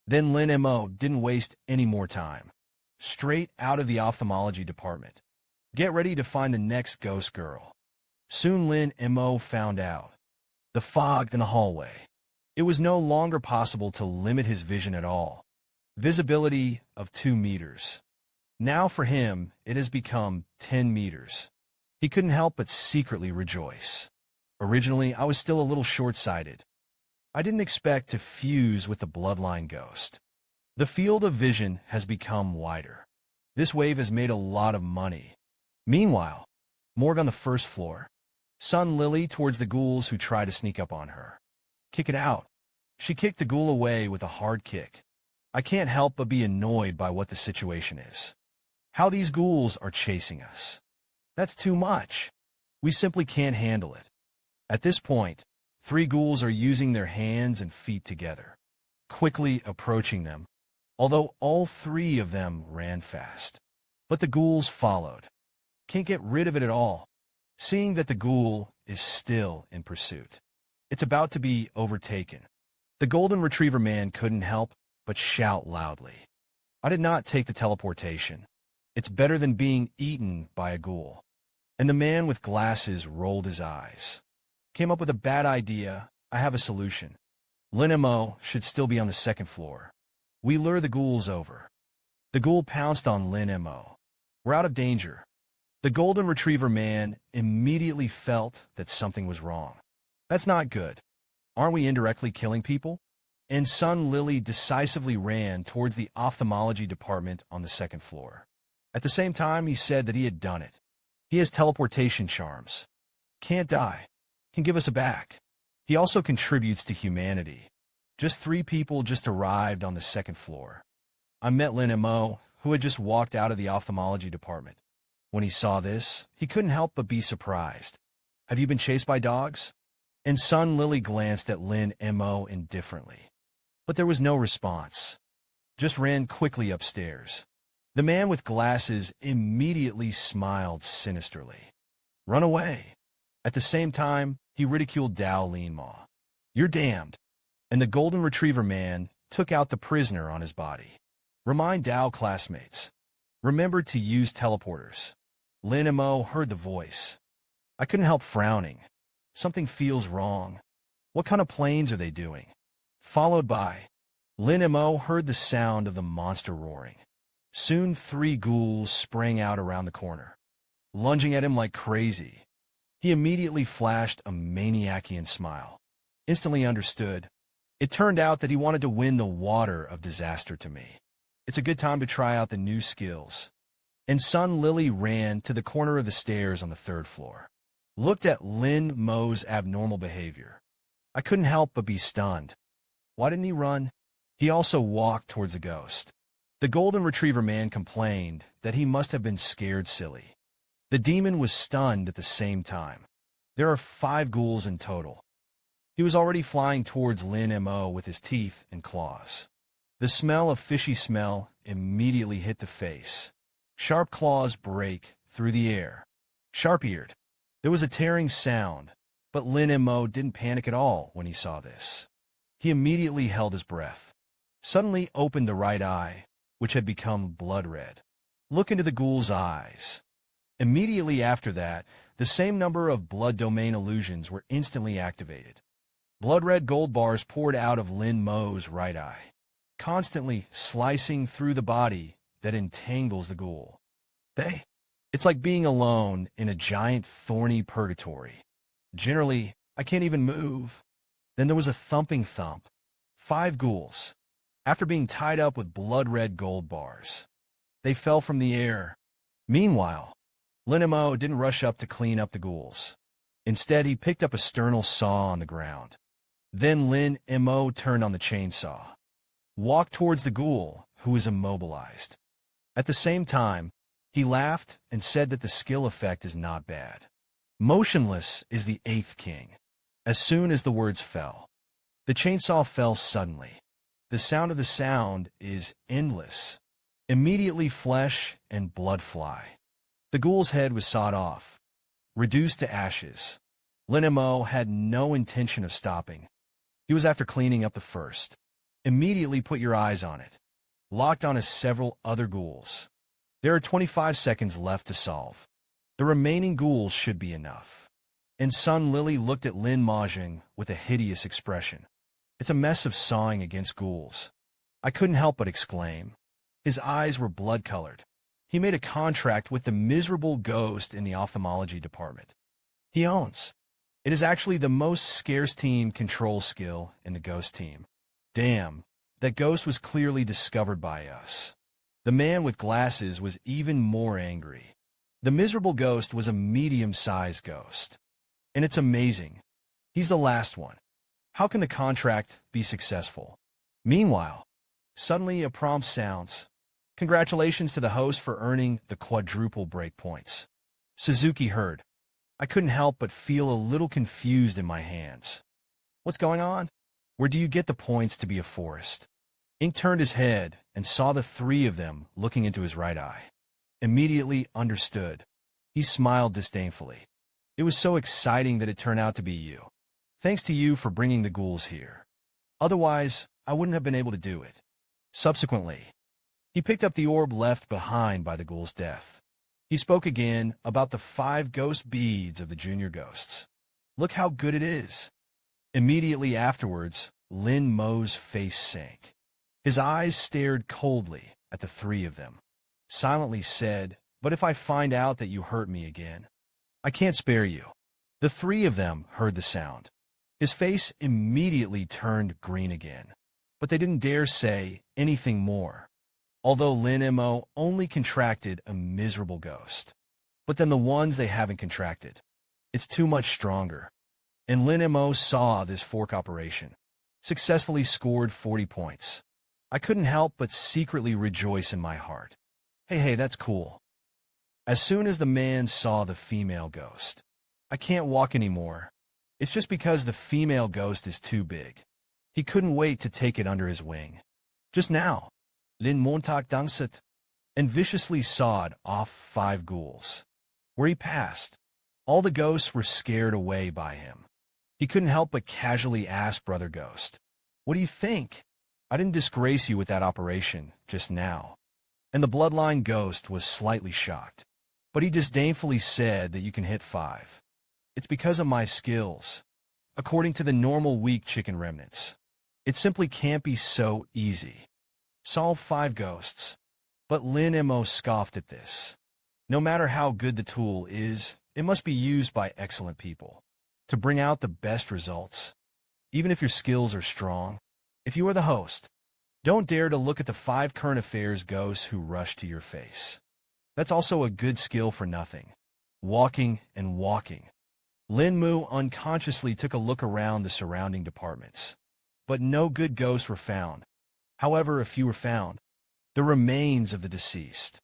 Then Lin Mo didn't waste any more time. Straight out of the ophthalmology department. Get ready to find the next ghost girl. Soon Lin Mo found out. The fog in the hallway. It was no longer possible to limit his vision at all. Visibility of 2 meters. Now for him, it has become 10 meters. He couldn't help but secretly rejoice. Originally, I was still a little short-sighted. I didn't expect to fuse with the bloodline ghost. The field of vision has become wider. This wave has made a lot of money. Meanwhile, morgue on the first floor. Sun Lily towards the ghouls who try to sneak up on her. Kick it out. She kicked the ghoul away with a hard kick. I can't help but be annoyed by what the situation is. How these ghouls are chasing us. That's too much. We simply can't handle it. At this point, 3 ghouls are using their hands and feet together, quickly approaching them, although all 3 of them ran fast. But the ghouls followed. Can't get rid of it at all, seeing that the ghoul is still in pursuit. It's about to be overtaken. The golden retriever man couldn't help but shout loudly. I did not take the teleportation. It's better than being eaten by a ghoul. And the man with glasses rolled his eyes. Came up with a bad idea. I have a solution. Lin Mo should still be on the 2nd floor. We lure the ghouls over. The ghoul pounced on Lin Mo. We're out of danger. The golden retriever man immediately felt that something was wrong. That's not good. Aren't we indirectly killing people? And Sun Lily decisively ran towards the ophthalmology department on the 2nd floor. At the same time, he said that he had done it. He has teleportation charms. Can't die. Can give us a back. He also contributes to humanity. Just 3 people just arrived on the 2nd floor. I met Lin Mo, who had just walked out of the ophthalmology department. When he saw this, he couldn't help but be surprised. Have you been chased by dogs? And Sun Lily glanced at Lin Mo indifferently. But there was no response. Just ran quickly upstairs. The man with glasses immediately smiled sinisterly. Run away. At the same time, he ridiculed Lin Mo. You're damned. And the golden retriever man took out the prisoner on his body. Remind Dao classmates. Remember to use teleporters. Lin Mo heard the voice. I couldn't help frowning. Something feels wrong. What kind of planes are they doing? Followed by, Lin Mo heard the sound of the monster roaring. Soon 3 ghouls sprang out around the corner, lunging at him like crazy. He immediately flashed a maniacian smile. Instantly understood. It turned out that he wanted to win the water of disaster to me. It's a good time to try out the new skills. And Sun Lily ran to the corner of the stairs on the 3rd floor. Looked at Lin Mo's abnormal behavior. I couldn't help but be stunned. Why didn't he run? He also walked towards the ghost. The golden retriever man complained that he must have been scared silly. The demon was stunned at the same time. There are 5 ghouls in total. He was already flying towards Lin Mo with his teeth and claws. The smell of fishy smell immediately hit the face. Sharp claws break through the air. Sharp-eared. There was a tearing sound, but Lin Mo didn't panic at all when he saw this. He immediately held his breath. Suddenly opened the right eye, which had become blood red. Look into the ghoul's eyes. Immediately after that, the same number of blood domain illusions were instantly activated. Blood-red gold bars poured out of Lin Mo's right eye, constantly slicing through the body that entangles the ghoul. It's like being alone in a giant thorny purgatory. Generally, I can't even move. Then there was a thumping thump. 5 ghouls. After being tied up with blood-red gold bars, they fell from the air. Meanwhile, Lin Mo didn't rush up to clean up the ghouls. Instead, he picked up a sternal saw on the ground. Then Lin Mo turned on the chainsaw, walked towards the ghoul, who was immobilized. At the same time, he laughed and said that the skill effect is not bad. Motionless is the 8th king. As soon as the words fell, the chainsaw fell suddenly. The sound of the sound is endless. Immediately flesh and blood fly. The ghoul's head was sawed off, reduced to ashes. Lin Mo had no intention of stopping. He was after cleaning up the first. Immediately put your eyes on it. Locked on as several other ghouls. There are 25 seconds left to solve. The remaining ghouls should be enough. And Sun Lily looked at Lin Mahjong with a hideous expression. It's a mess of sawing against ghouls. I couldn't help but exclaim. His eyes were blood-colored. He made a contract with the miserable ghost in the ophthalmology department. He owns. It is actually the most scarce team control skill in the ghost team. Damn, that ghost was clearly discovered by us. The man with glasses was even more angry. The miserable ghost was a medium-sized ghost. And it's amazing. He's the last one. How can the contract be successful? Meanwhile, suddenly a prompt sounds. Congratulations to the host for earning the quadruple break points. Suzuki heard. I couldn't help but feel a little confused in my hands. What's going on? Where do you get the points to be a forest? Ink turned his head and saw the 3 of them looking into his right eye. Immediately understood. He smiled disdainfully. It was so exciting that it turned out to be you. Thanks to you for bringing the ghouls here. Otherwise, I wouldn't have been able to do it. Subsequently, he picked up the orb left behind by the ghoul's death. He spoke again about the 5 ghost beads of the junior ghosts. Look how good it is. Immediately afterwards, Lin Mo's face sank. His eyes stared coldly at the 3 of them. Silently said, "But if I find out that you hurt me again, I can't spare you." The 3 of them heard the sound. His face immediately turned green again, but they didn't dare say anything more. Although Lin Mo only contracted a miserable ghost. But then the ones they haven't contracted. It's too much stronger. And Lin Mo saw this fork operation. Successfully scored 40 points. I couldn't help but secretly rejoice in my heart. Hey, that's cool. As soon as the man saw the female ghost, I can't walk anymore. It's just because the female ghost is too big. He couldn't wait to take it under his wing. Just now, Lin Montak Dangsit, and viciously sawed off 5 ghouls. Where he passed, All the ghosts were scared away by him. He couldn't help but casually ask Brother Ghost, "What do you think? I didn't disgrace you with that operation just now." And the bloodline ghost was slightly shocked. But he disdainfully said that you can hit 5. It's because of my skills. According to the normal weak chicken remnants, it simply can't be so easy. Solve 5 ghosts. But Lin Mo scoffed at this. No matter how good the tool is, it must be used by excellent people to bring out the best results. Even if your skills are strong, if you are the host, don't dare to look at the 5 current affairs ghosts who rush to your face. That's also a good skill for nothing. Walking and walking. Lin Mo unconsciously took a look around the surrounding departments. But no good ghosts were found. However, a few were found. The remains of the deceased.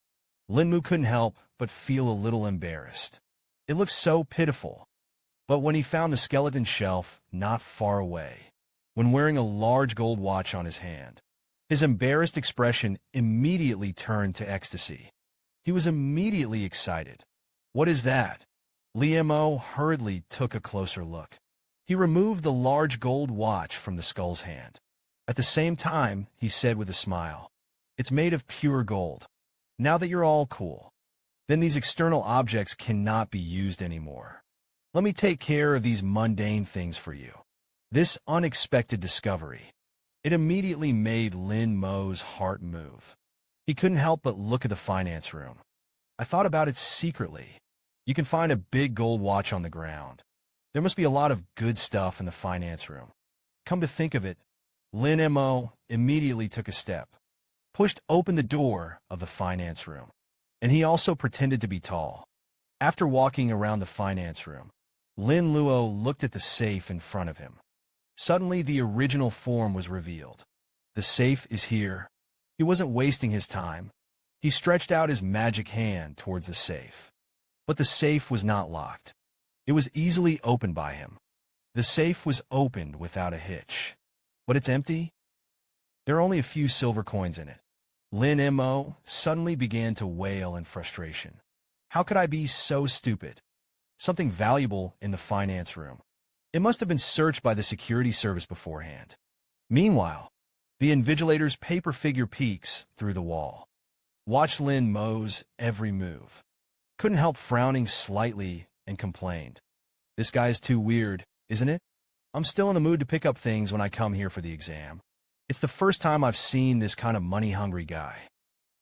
Lin Mo couldn't help but feel a little embarrassed. It looked so pitiful. But when he found the skeleton shelf not far away, when wearing a large gold watch on his hand, his embarrassed expression immediately turned to ecstasy. He was immediately excited. "What is that?" Lin Mo hurriedly took a closer look. He removed the large gold watch from the skull's hand. At the same time, he said with a smile, "It's made of pure gold. Now that you're all cool, then these external objects cannot be used anymore. Let me take care of these mundane things for you." This unexpected discovery, it immediately made Lin Mo's heart move. He couldn't help but look at the finance room. "I thought about it secretly. You can find a big gold watch on the ground. There must be a lot of good stuff in the finance room. Come to think of it," Lin Mo immediately took a step, pushed open the door of the finance room, and he also pretended to be tall. After walking around the finance room, Lin Luo looked at the safe in front of him. Suddenly, the original form was revealed. The safe is here. He wasn't wasting his time. He stretched out his magic hand towards the safe. But the safe was not locked. It was easily opened by him. The safe was opened without a hitch. But it's empty. There are only a few silver coins in it. Lin Mo suddenly began to wail in frustration. How could I be so stupid? Something valuable in the finance room. It must have been searched by the security service beforehand. Meanwhile, the invigilator's paper figure peeks through the wall. Watched Lin Mo's every move. Couldn't help frowning slightly and complained. "This guy is too weird, isn't it? I'm still in the mood to pick up things when I come here for the exam. It's the first time I've seen this kind of money-hungry guy."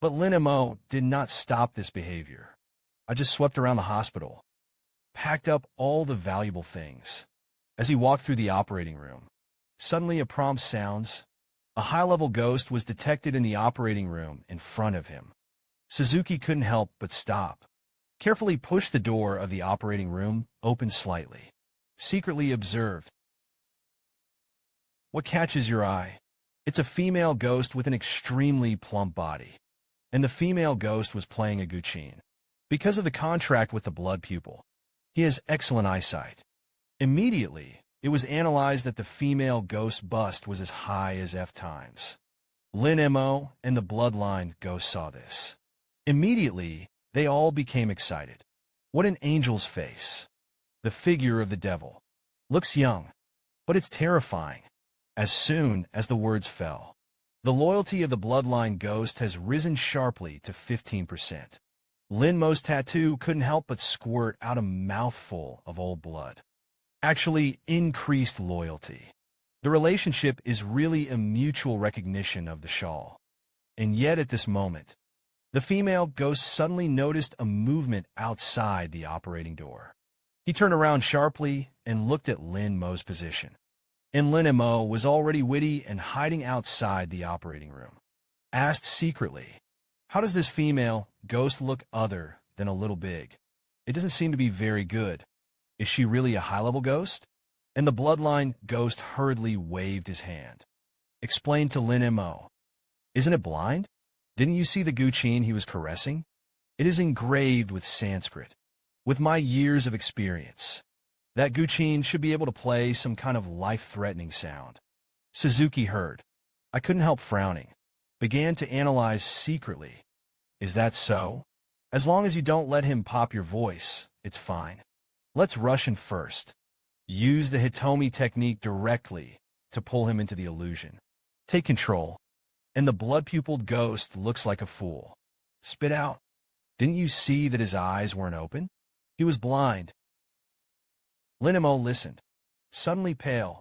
But Lin Mo did not stop this behavior. "I just swept around the hospital, packed up all the valuable things." As he walked through the operating room, suddenly a prompt sounds. A high-level ghost was detected in the operating room in front of him. Suzuki couldn't help but stop. Carefully pushed the door of the operating room open slightly. Secretly observed. What catches your eye? It's a female ghost with an extremely plump body. And the female ghost was playing a guqin. Because of the contract with the blood pupil, he has excellent eyesight. Immediately, it was analyzed that the female ghost bust was as high as F times. Lin Mo and the bloodline ghost saw this. Immediately, they all became excited. What an angel's face. The figure of the devil. Looks young, but it's terrifying. As soon as the words fell, the loyalty of the bloodline ghost has risen sharply to 15%. Lin Mo's tattoo couldn't help but squirt out a mouthful of old blood. Actually, increased loyalty. The relationship is really a mutual recognition of the shawl. And yet at this moment, the female ghost suddenly noticed a movement outside the operating door. He turned around sharply and looked at Lin Mo's position. And Lin Mo was already witty and hiding outside the operating room. Asked secretly, "How does this female ghost look other than a little big? It doesn't seem to be very good. Is she really a high-level ghost?" And the bloodline ghost hurriedly waved his hand. Explained to Lin Mo, "Isn't it blind? Didn't you see the guqin he was caressing? It is engraved with Sanskrit. With my years of experience, that guqin should be able to play some kind of life-threatening sound." Suzuki heard. I couldn't help frowning. Began to analyze secretly. "Is that so? As long as you don't let him pop your voice, it's fine." Let's rush in first. Use the Hitomi technique directly to pull him into the illusion. Take control. And the blood-pupiled ghost looks like a fool. Spit out. Didn't you see that his eyes weren't open? He was blind. Lin Mo listened, suddenly pale.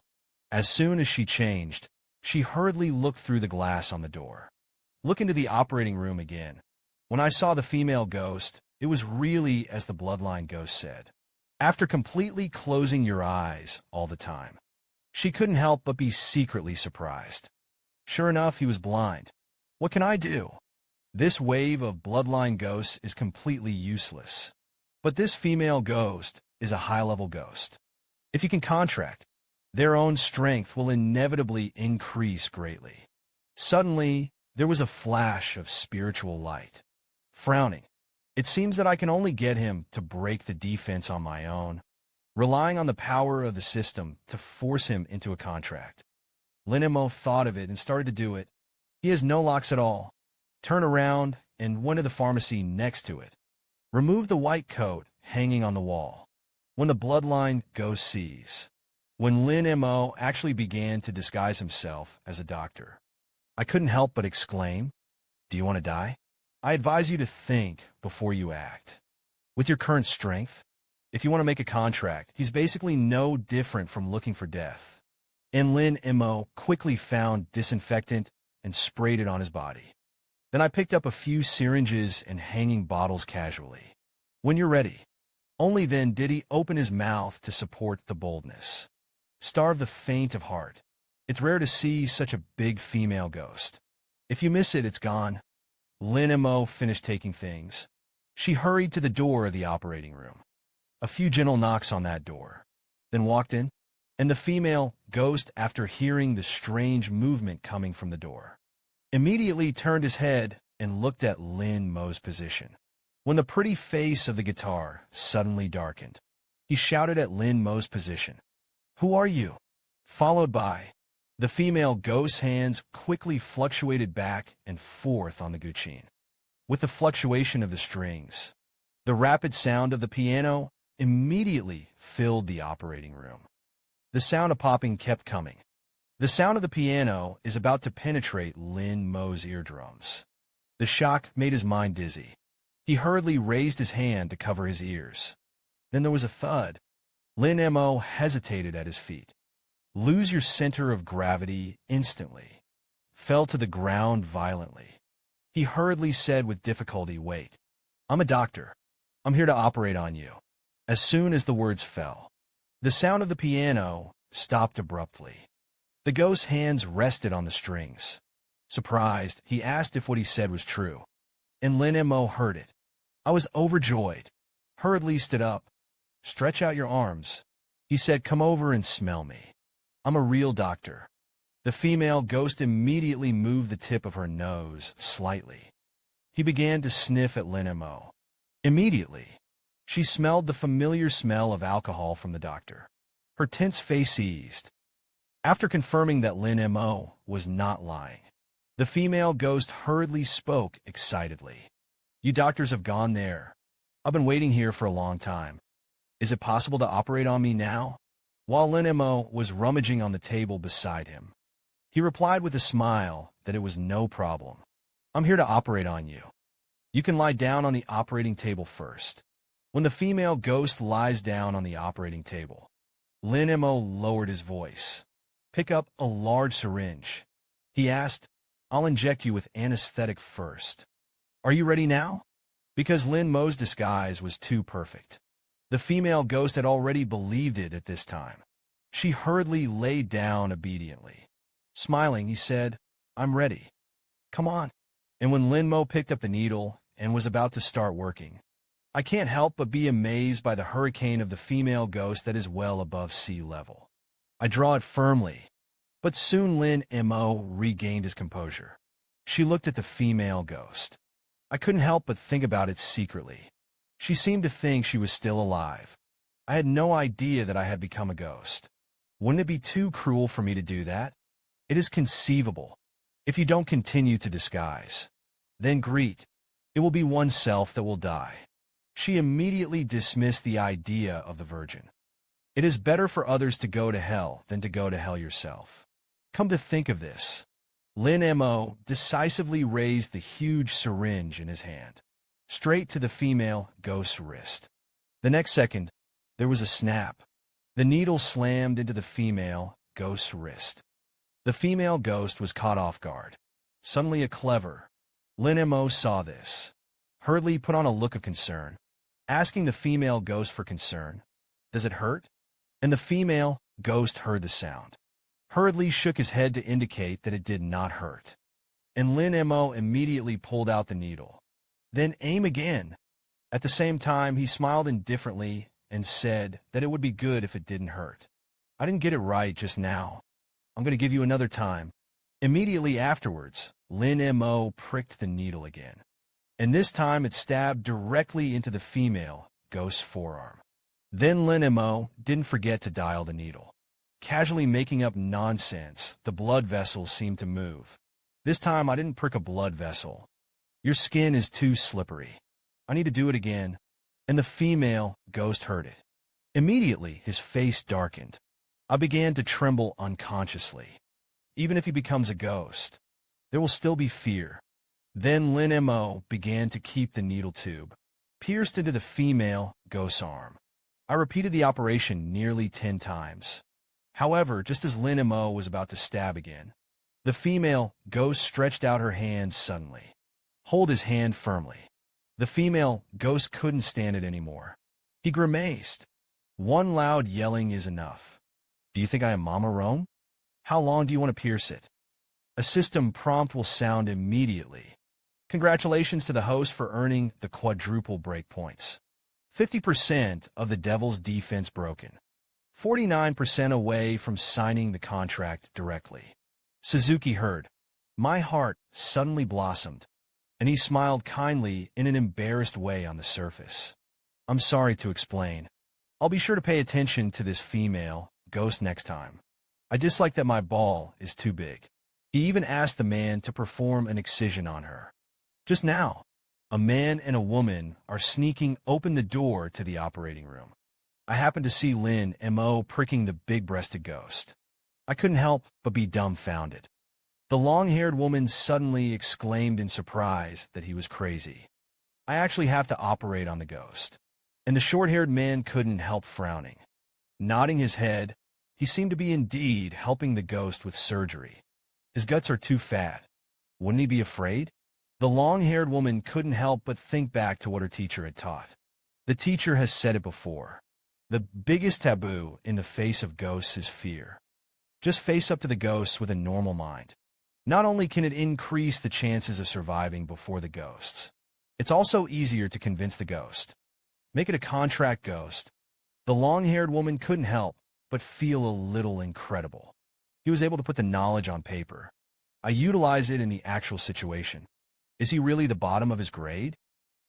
As soon as she changed, she hurriedly looked through the glass on the door. Look into the operating room again. When I saw the female ghost, it was really as the bloodline ghost said. After completely closing your eyes all the time, she couldn't help but be secretly surprised. Sure enough, he was blind. What can I do? This wave of bloodline ghosts is completely useless. But this female ghost is a high-level ghost. If you can contract, their own strength will inevitably increase greatly. Suddenly, there was a flash of spiritual light. Frowning, it seems that I can only get him to break the defense on my own, relying on the power of the system to force him into a contract. Lin Mo thought of it and started to do it. He has no locks at all. Turn around and went to the pharmacy next to it. Remove the white coat hanging on the wall. When the bloodline ghost sees. When Lin Mo actually began to disguise himself as a doctor, I couldn't help but exclaim, "Do you want to die? I advise you to think before you act. With your current strength, if you want to make a contract, he's basically no different from looking for death." And Lin Mo quickly found disinfectant and sprayed it on his body. Then I picked up a few syringes and hanging bottles casually. "When you're ready." Only then did he open his mouth to support the boldness. Starve the faint of heart. It's rare to see such a big female ghost. If you miss it, it's gone. Lin Mo finished taking things. She hurried to the door of the operating room. A few gentle knocks on that door. Then walked in, and the female ghost, after hearing the strange movement coming from the door, immediately turned his head and looked at Lin Mo's position. When the pretty face of the guitar suddenly darkened, he shouted at Lin Mo's position, "Who are you?" Followed by, the female ghost's hands quickly fluctuated back and forth on the guitar. With the fluctuation of the strings, the rapid sound of the piano immediately filled the operating room. The sound of popping kept coming. The sound of the piano is about to penetrate Lin Mo's eardrums. The shock made his mind dizzy. He hurriedly raised his hand to cover his ears. Then there was a thud. Lin Mo hesitated at his feet. Lose your center of gravity instantly. Fell to the ground violently. He hurriedly said with difficulty, "Wait. I'm a doctor. I'm here to operate on you." As soon as the words fell, the sound of the piano stopped abruptly. The ghost's hands rested on the strings. Surprised, he asked if what he said was true. And Lin Mo heard it. I was overjoyed. Hurriedly stood up. "Stretch out your arms." He said, "Come over and smell me. I'm a real doctor." The female ghost immediately moved the tip of her nose slightly. He began to sniff at Lin Mo. Immediately, she smelled the familiar smell of alcohol from the doctor. Her tense face eased. After confirming that Lin Mo was not lying, the female ghost hurriedly spoke excitedly. "You doctors have gone there. I've been waiting here for a long time. Is it possible to operate on me now?" While Lin Mo was rummaging on the table beside him, he replied with a smile that it was no problem. "I'm here to operate on you. You can lie down on the operating table first." When the female ghost lies down on the operating table, Lin Mo lowered his voice. "Pick up a large syringe." He asked, "I'll inject you with anesthetic first. Are you ready now?" Because Lin Mo's disguise was too perfect, the female ghost had already believed it at this time. She hurriedly lay down obediently. Smiling, he said, "I'm ready. Come on." And when Lin Mo picked up the needle and was about to start working, I can't help but be amazed by the hurricane of the female ghost that is well above sea level. I draw it firmly, but soon Lin Mo regained his composure. She looked at the female ghost. I couldn't help but think about it secretly. She seemed to think she was still alive. I had no idea that I had become a ghost. Wouldn't it be too cruel for me to do that? It is conceivable. If you don't continue to disguise, then greet. It will be oneself that will die. She immediately dismissed the idea of the virgin. It is better for others to go to hell than to go to hell yourself. Come to think of this, Lin Mo decisively raised the huge syringe in his hand, straight to the female ghost's wrist. The next second, there was a snap. The needle slammed into the female ghost's wrist. The female ghost was caught off guard. Suddenly a clever Lin Mo saw this. Hurriedly put on a look of concern, asking the female ghost for concern. Does it hurt? And the female ghost heard the sound. Hurriedly shook his head to indicate that it did not hurt. And Lin Mo immediately pulled out the needle. Then aim again. At the same time, he smiled indifferently and said that it would be good if it didn't hurt. I didn't get it right just now. I'm going to give you another time. Immediately afterwards, Lin Mo pricked the needle again. And this time it stabbed directly into the female ghost's forearm. Then Lin Mo didn't forget to dial the needle. Casually making up nonsense, the blood vessels seemed to move. This time I didn't prick a blood vessel. Your skin is too slippery. I need to do it again. And the female ghost heard it. Immediately his face darkened. I began to tremble unconsciously. Even if he becomes a ghost, there will still be fear. Then Lin Mo began to keep the needle tube pierced into the female ghost's arm. I repeated the operation nearly 10 times. However, just as Lin Mo was about to stab again, the female ghost stretched out her hand suddenly. Hold his hand firmly. The female ghost couldn't stand it anymore. He grimaced. One loud yelling is enough. Do you think I am Mama Rome? How long do you want to pierce it? A system prompt will sound immediately. Congratulations to the host for earning the quadruple breakpoints. 50% of the devil's defense broken. 49% away from signing the contract directly. Suzuki heard. My heart suddenly blossomed, and he smiled kindly in an embarrassed way on the surface. I'm sorry to explain. I'll be sure to pay attention to this female ghost next time. I dislike that my ball is too big. He even asked the man to perform an excision on her. Just now, a man and a woman are sneaking open the door to the operating room. I happened to see Lin Mo pricking the big-breasted ghost. I couldn't help but be dumbfounded. The long-haired woman suddenly exclaimed in surprise that he was crazy. I actually have to operate on the ghost. And the short-haired man couldn't help frowning. Nodding his head, he seemed to be indeed helping the ghost with surgery. His guts are too fat. Wouldn't he be afraid? The long-haired woman couldn't help but think back to what her teacher had taught. The teacher has said it before. The biggest taboo in the face of ghosts is fear. Just face up to the ghosts with a normal mind. Not only can it increase the chances of surviving before the ghosts, it's also easier to convince the ghost. Make it a contract ghost. The long-haired woman couldn't help but feel a little incredible. He was able to put the knowledge on paper. I utilize it in the actual situation. Is he really the bottom of his grade?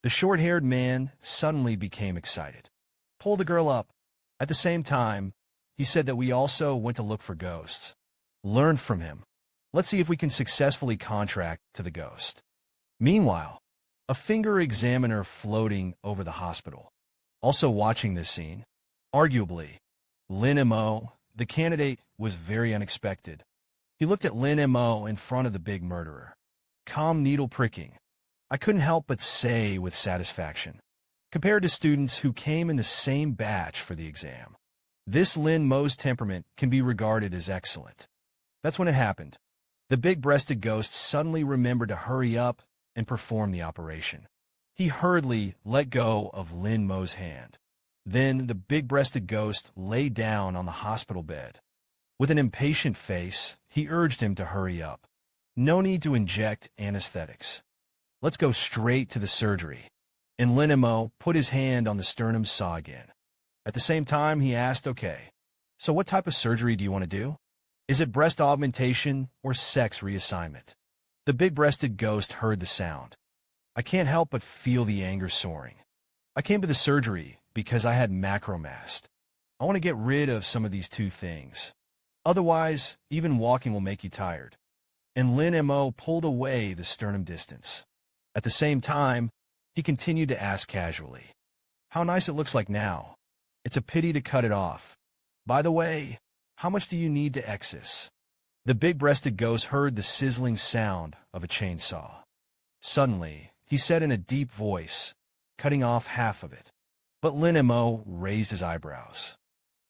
The short-haired man suddenly became excited. Pull the girl up. At the same time, he said that we also went to look for ghosts. Learn from him. Let's see if we can successfully contract to the ghost. Meanwhile, a finger examiner floating over the hospital. Also watching this scene, arguably, Lin Mo, the candidate, was very unexpected. He looked at Lin Mo in front of the big murderer. Calm needle pricking. I couldn't help but say with satisfaction. Compared to students who came in the same batch for the exam, this Lin Mo's temperament can be regarded as excellent. That's when it happened. The big-breasted ghost suddenly remembered to hurry up and perform the operation. He hurriedly let go of Lin Mo's hand. Then the big-breasted ghost lay down on the hospital bed. With an impatient face, he urged him to hurry up. No need to inject anesthetics. Let's go straight to the surgery. And Lin Mo put his hand on the sternum saw again. At the same time, he asked, okay, so what type of surgery do you want to do? Is it breast augmentation or sex reassignment? The big-breasted ghost heard the sound. I can't help but feel the anger soaring. I came to the surgery because I had macromast. I want to get rid of some of these two things. Otherwise, even walking will make you tired. And Lin Mo pulled away the sternum distance. At the same time, he continued to ask casually, How nice it looks like now. It's a pity to cut it off. By the way, how much do you need to exis? The big-breasted ghost heard the sizzling sound of a chainsaw. Suddenly, he said in a deep voice, cutting off half of it. But Lin Mo raised his eyebrows.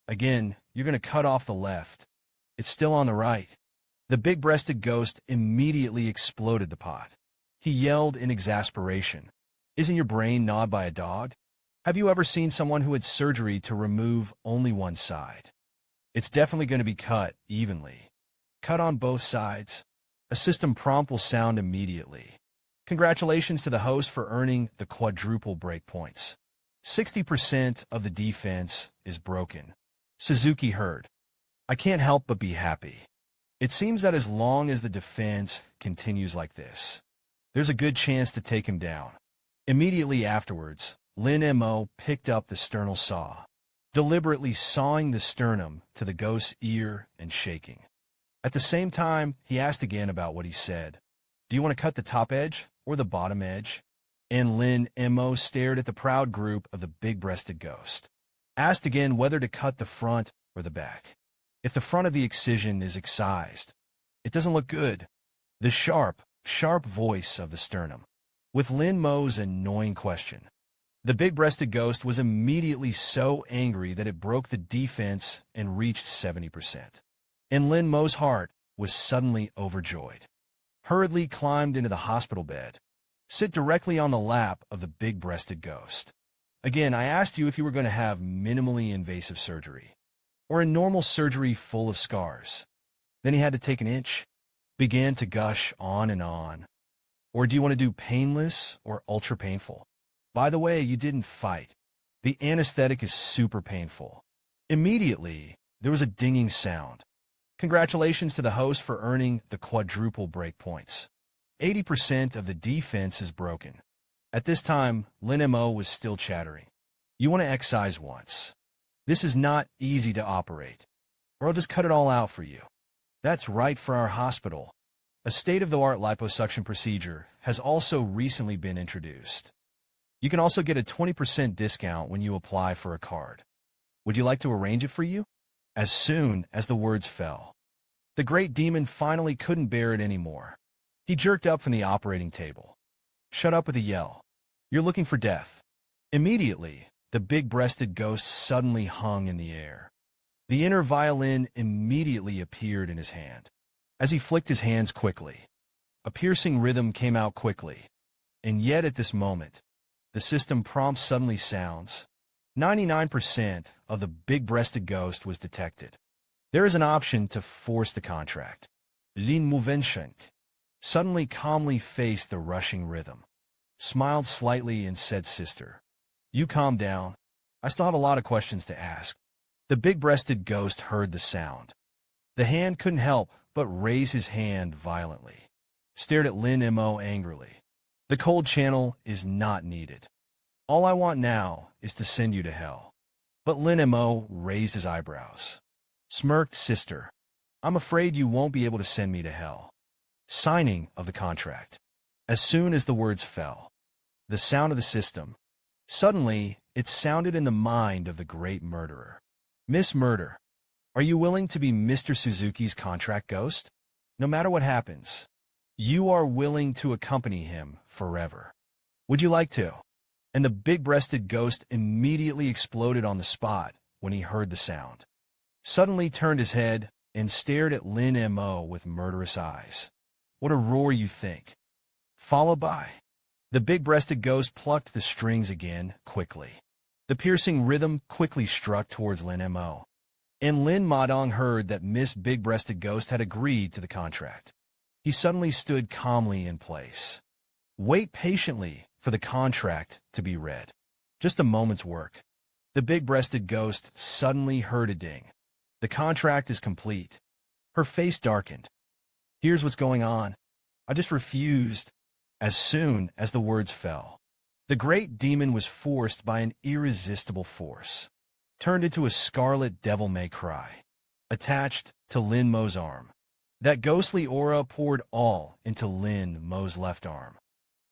Again, you're going to cut off the left. It's still on the right. The big-breasted ghost immediately exploded the pot. He yelled in exasperation. Isn't your brain gnawed by a dog? Have you ever seen someone who had surgery to remove only one side? It's definitely going to be cut evenly. Cut on both sides. A system prompt will sound immediately. Congratulations to the host for earning the quadruple breakpoints. 60% of the defense is broken. Suzuki heard. I can't help but be happy. It seems that as long as the defense continues like this, there's a good chance to take him down. Immediately afterwards, Lin Mo picked up the sternal saw, deliberately sawing the sternum to the ghost's ear and shaking. At the same time, he asked again about what he said. Do you want to cut the top edge or the bottom edge? And Lin Mo stared at the proud group of the big-breasted ghost. Asked again whether to cut the front or the back. If the front of the excision is excised, it doesn't look good. The sharp voice of the sternum. With Lin Mo's annoying question, the big-breasted ghost was immediately so angry that it broke the defense and reached 70%. And Lin Mo's heart was suddenly overjoyed. Hurriedly climbed into the hospital bed, sit directly on the lap of the big-breasted ghost. Again, I asked you if you were going to have minimally invasive surgery, or a normal surgery full of scars. Then he had to take an inch, began to gush on and on. Or do you want to do painless or ultra painful? By the way, you didn't fight. The anesthetic is super painful. Immediately, there was a dinging sound. Congratulations to the host for earning the quadruple breakpoints. 80% of the defense is broken. At this time, Lin Mo was still chattering. You want to excise once. This is not easy to operate, or I'll just cut it all out for you. That's right for our hospital. A state-of-the-art liposuction procedure has also recently been introduced. You can also get a 20% discount when you apply for a card. Would you like to arrange it for you? As soon as the words fell, the great demon finally couldn't bear it anymore. He jerked up from the operating table. Shut up with a yell. You're looking for death. Immediately, the big-breasted ghost suddenly hung in the air. The inner violin immediately appeared in his hand. As he flicked his hands quickly, a piercing rhythm came out quickly. And yet at this moment, the system prompt suddenly sounds. 99% of the big-breasted ghost was detected. There is an option to force the contract. Lin Mo suddenly calmly faced the rushing rhythm, smiled slightly and said, Sister, you calm down. I still have a lot of questions to ask. The big-breasted ghost heard the sound. The hand couldn't help but raise his hand violently, stared at Lin Mo angrily. The cold channel is not needed. All I want now is to send you to hell. But Lin Mo raised his eyebrows. Smirked, Sister, I'm afraid you won't be able to send me to hell. Signing of the contract. As soon as the words fell, the sound of the system, suddenly it sounded in the mind of the great murderer. Miss Murder, are you willing to be Mr. Suzuki's contract ghost? No matter what happens, you are willing to accompany him forever. Would you like to? And the big-breasted ghost immediately exploded on the spot when he heard the sound. Suddenly turned his head and stared at Lin Mo with murderous eyes. What a roar, you think. Followed by. The big-breasted ghost plucked the strings again, quickly. The piercing rhythm quickly struck towards Lin Mo. And Lin Modong heard that Miss Big-Breasted Ghost had agreed to the contract. He suddenly stood calmly in place. Wait patiently for the contract to be read. Just a moment's work. The big-breasted ghost suddenly heard a ding. The contract is complete. Her face darkened. Here's what's going on. I just refused. As soon as the words fell, the great demon was forced by an irresistible force, turned into a scarlet devil-may-cry, attached to Lin Mo's arm. That ghostly aura poured all into Lin Mo's left arm.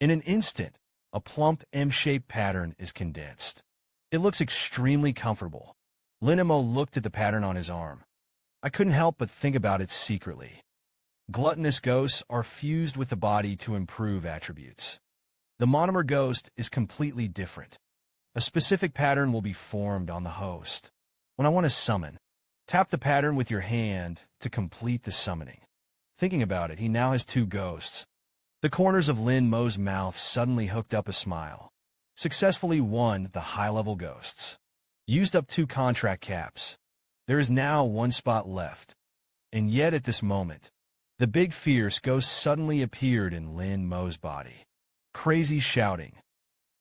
In an instant, a plump M-shaped pattern is condensed. It looks extremely comfortable. Lin Mo looked at the pattern on his arm. I couldn't help but think about it secretly. Gluttonous ghosts are fused with the body to improve attributes. The monomer ghost is completely different. A specific pattern will be formed on the host. When I want to summon, tap the pattern with your hand to complete the summoning. Thinking about it, he now has 2 ghosts. The corners of Lin Mo's mouth suddenly hooked up a smile. Successfully won the high-level ghosts. Used up 2 contract caps. There is now 1 spot left. And yet at this moment, the big fierce ghost suddenly appeared in Lin Mo's body. Crazy shouting.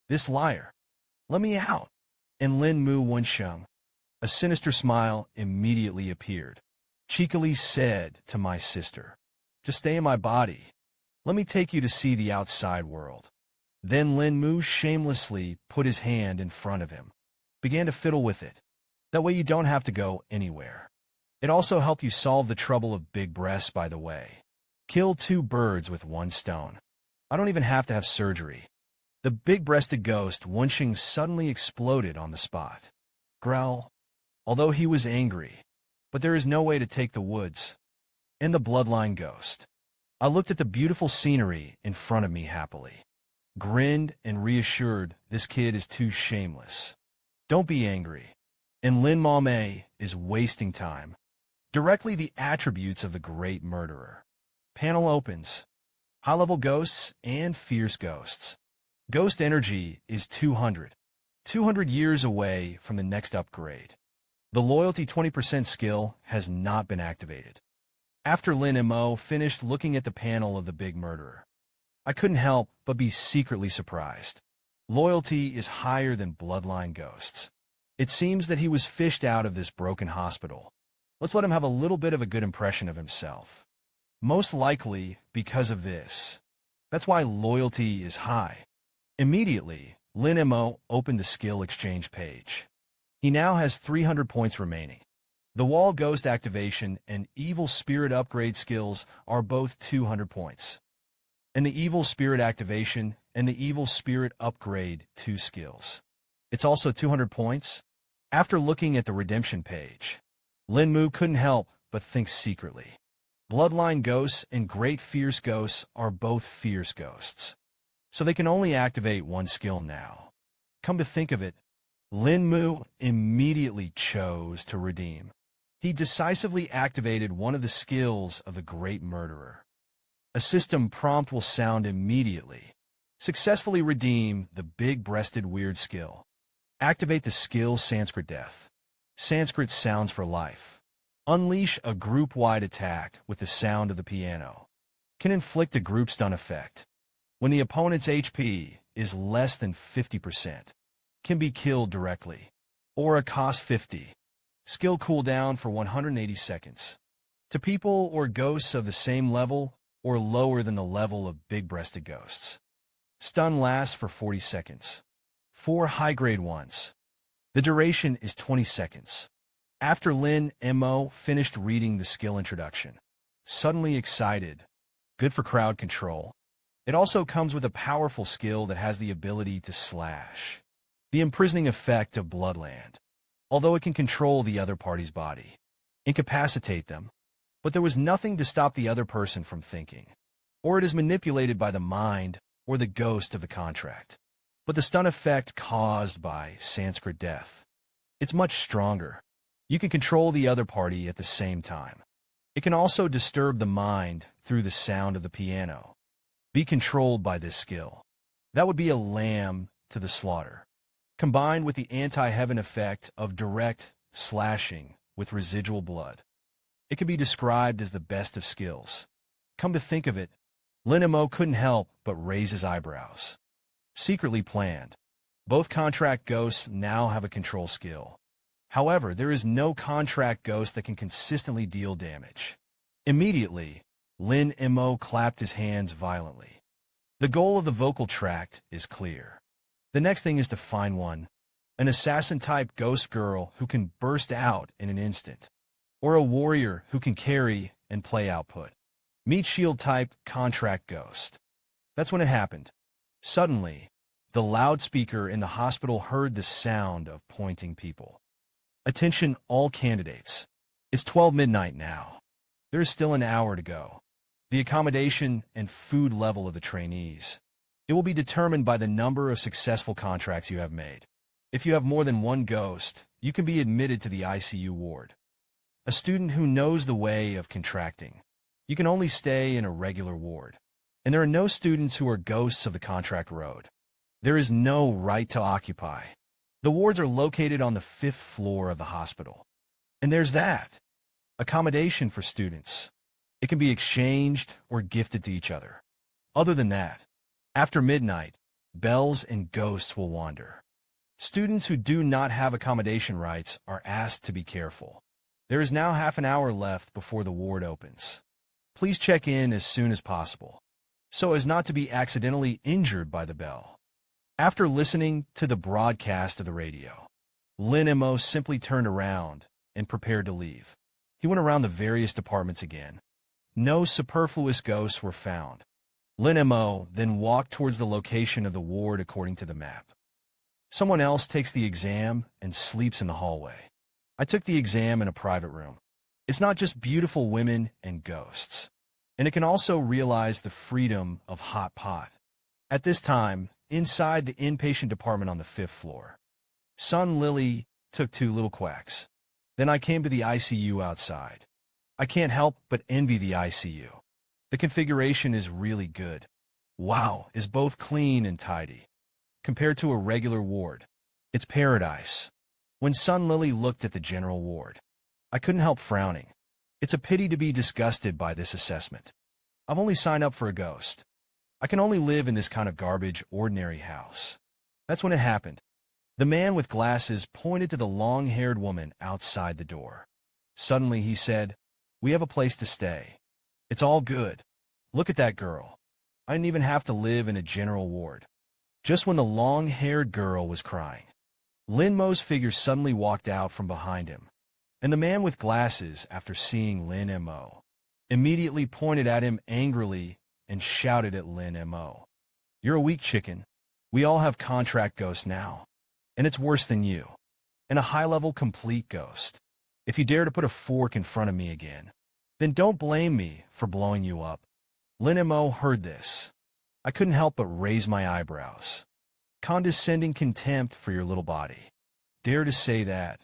This liar. Let me out. And Lin Mo Wensheng. A sinister smile immediately appeared. Cheekily said to my sister, just stay in my body. Let me take you to see the outside world. Then Lin Mo shamelessly put his hand in front of him. Began to fiddle with it. That way you don't have to go anywhere. It also helped you solve the trouble of big breasts, by the way. Kill 2 birds with 1 stone. I don't even have to have surgery. The big-breasted ghost Wensheng suddenly exploded on the spot. Growl. Although he was angry. But there is no way to take the woods. And the bloodline ghost. I looked at the beautiful scenery in front of me happily. Grinned and reassured this kid is too shameless. Don't be angry. And Lin Mo is wasting time. Directly the attributes of the great murderer. Panel opens. High-level ghosts and fierce ghosts. Ghost energy is 200. 200 years away from the next upgrade. The loyalty 20% skill has not been activated. After Lin Mo finished looking at the panel of the big murderer, I couldn't help but be secretly surprised. Loyalty is higher than bloodline ghosts. It seems that he was fished out of this broken hospital. Let's let him have a little bit of a good impression of himself. Most likely because of this. That's why loyalty is high. Immediately, Lin Mo opened the skill exchange page. He now has 300 points remaining. The wall ghost activation and evil spirit upgrade skills are both 200 points. And the evil spirit activation and the evil spirit upgrade 2 skills. It's also 200 points. After looking at the redemption page, Lin Mo couldn't help but think secretly. Bloodline ghosts and great fierce ghosts are both fierce ghosts. So they can only activate 1 skill now. Come to think of it, Lin Mo immediately chose to redeem. He decisively activated one of the skills of the great murderer. A system prompt will sound immediately. Successfully redeem the big-breasted weird skill. Activate the skill Sanskrit Death. Sanskrit sounds for life. Unleash a group-wide attack with the sound of the piano. Can inflict a group stun effect. When the opponent's HP is less than 50%. Can be killed directly. Aura cost 50. Skill cooldown for 180 seconds. To people or ghosts of the same level or lower than the level of big-breasted ghosts. Stun lasts for 40 seconds. 4 high-grade ones. The duration is 20 seconds. After Lin Mo finished reading the skill introduction, suddenly excited, good for crowd control. It also comes with a powerful skill that has the ability to slash. The imprisoning effect of Bloodland. Although it can control the other party's body, incapacitate them, but there was nothing to stop the other person from thinking. Or it is manipulated by the mind or the ghost of the contract. But the stun effect caused by Sanskrit Death, it's much stronger. You can control the other party at the same time. It can also disturb the mind through the sound of the piano. Be controlled by this skill. That would be a lamb to the slaughter. Combined with the anti-heaven effect of direct slashing with residual blood. It can be described as the best of skills. Come to think of it, Lin Mo couldn't help but raise his eyebrows. Secretly planned. Both contract ghosts now have a control skill. However, there is no contract ghost that can consistently deal damage. Immediately, Lin Mo clapped his hands violently. The goal of the vocal tract is clear. The next thing is to find one, an assassin-type ghost girl who can burst out in an instant, or a warrior who can carry and play output. Meet shield-type contract ghost. That's when it happened. Suddenly, The loudspeaker in the hospital heard the sound of pointing people. Attention all candidates. It's 12 midnight now. There is still an hour to go. The accommodation and food level of the trainees. It will be determined by the number of successful contracts you have made. If you have more than one ghost, you can be admitted to the ICU ward. A student who knows the way of contracting. You can only stay in a regular ward. And there are no students who are ghosts of the contract road. There is no right to occupy. The wards are located on the 5th floor of the hospital. And there's that. Accommodation for students. It can be exchanged or gifted to each other. Other than that, after midnight, bells and ghosts will wander. Students who do not have accommodation rights are asked to be careful. There is now half an hour left before the ward opens. Please check in as soon as possible, so as not to be accidentally injured by the bell. After listening to the broadcast of the radio, Lin Mo simply turned around and prepared to leave. He went around the various departments again. No superfluous ghosts were found. Lin Mo then walked towards the location of the ward according to the map. Someone else takes the exam and sleeps in the hallway. I took the exam in a private room. It's not just beautiful women and ghosts. And it can also realize the freedom of hot pot. At this time, inside the inpatient department on the 5th floor, Sun Lily took 2 little quacks. Then I came to the ICU outside. I can't help but envy the ICU. The configuration is really good. Wow, is both clean and tidy. Compared to a regular ward, it's paradise. When Sun Lily looked at the general ward, I couldn't help frowning. It's a pity to be disgusted by this assessment. I've only signed up for a ghost. I can only live in this kind of garbage, ordinary house. That's when it happened. The man with glasses pointed to the long-haired woman outside the door. Suddenly he said, "We have a place to stay. It's all good. Look at that girl. I didn't even have to live in a general ward." Just when the long-haired girl was crying, Lin Mo's figure suddenly walked out from behind him, and the man with glasses, after seeing Lin Mo, immediately pointed at him angrily and shouted at Lin Mo, "You're a weak chicken. We all have contract ghosts now, and it's worse than you, and a high-level complete ghost. If you dare to put a fork in front of me again, then don't blame me for blowing you up." Lin Mo heard this. I couldn't help but raise my eyebrows. Condescending contempt for your little body. Dare to say that.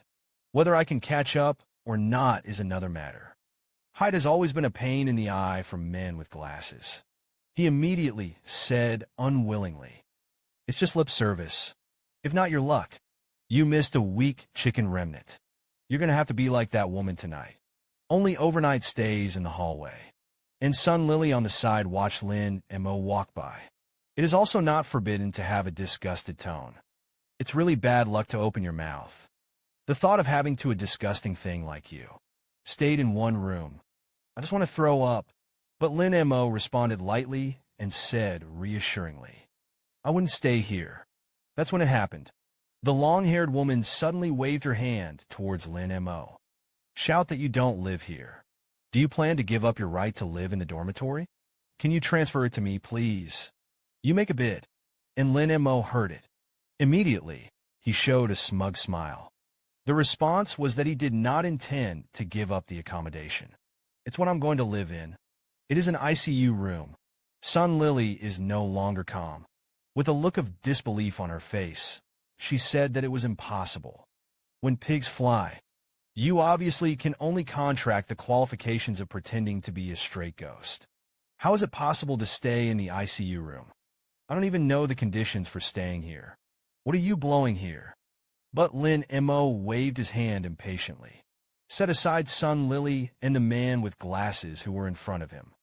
Whether I can catch up or not is another matter. Height has always been a pain in the eye for men with glasses. He immediately said unwillingly, "It's just lip service. If not your luck, you missed a weak chicken remnant. You're going to have to be like that woman tonight. Only overnight stays in the hallway." And Sun Lily on the side watched Lin Mo walk by. It is also not forbidden to have a disgusted tone. It's really bad luck to open your mouth. The thought of having to a disgusting thing like you stayed in one room. I just want to throw up. But Lin Mo responded lightly and said reassuringly, "I wouldn't stay here." That's when it happened. The long-haired woman suddenly waved her hand towards Lin Mo. "Shout that you don't live here. Do you plan to give up your right to live in the dormitory? Can you transfer it to me, please? You make a bid." And Lin Mo heard it. Immediately, he showed a smug smile. The response was that he did not intend to give up the accommodation. "It's what I'm going to live in. It is an ICU room." Sun Lily is no longer calm. With a look of disbelief on her face, she said that it was impossible. "When pigs fly, you obviously can only contract the qualifications of pretending to be a straight ghost. How is it possible to stay in the ICU room? I don't even know the conditions for staying here. What are you blowing here?" But Lin Mo waved his hand impatiently. Set aside Sun Lily and the man with glasses who were in front of him.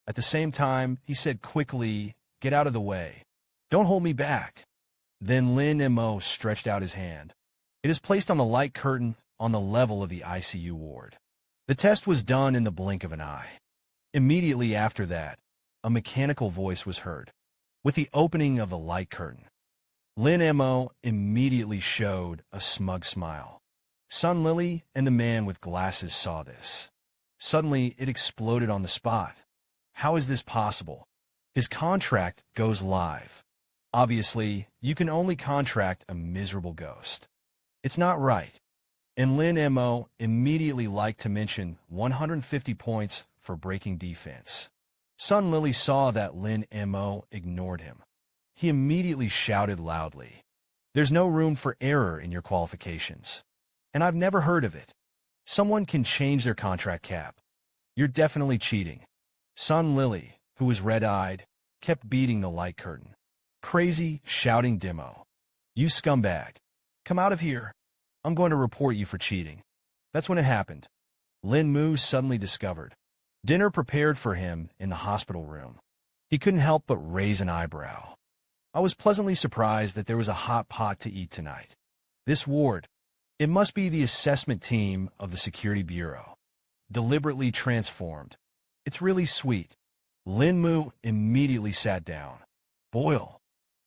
At the same time, he said quickly, "Get out of the way. Don't hold me back." Then Lin Mo stretched out his hand. It is placed on the light curtain on the level of the ICU ward. The test was done in the blink of an eye. Immediately after that, a mechanical voice was heard. With the opening of the light curtain, Lin Mo immediately showed a smug smile. Sun Lily and the man with glasses saw this. Suddenly, it exploded on the spot. How is this possible? His contract goes live. Obviously, you can only contract a miserable ghost. It's not right. And Lin Mo immediately liked to mention 150 points for breaking defense. Sun Lily saw that Lin Mo ignored him. He immediately shouted loudly, "There's no room for error in your qualifications. And I've never heard of it. Someone can change their contract cap. You're definitely cheating." Sun Lily, who was red-eyed, kept beating the light curtain. Crazy, shouting Demo. "You scumbag. Come out of here. I'm going to report you for cheating." That's when it happened. Lin Mo suddenly discovered dinner prepared for him in the hospital room. He couldn't help but raise an eyebrow. "I was pleasantly surprised that there was a hot pot to eat tonight. This ward, it must be the assessment team of the Security Bureau. Deliberately transformed. It's really sweet." Lin Mo immediately sat down. Boil.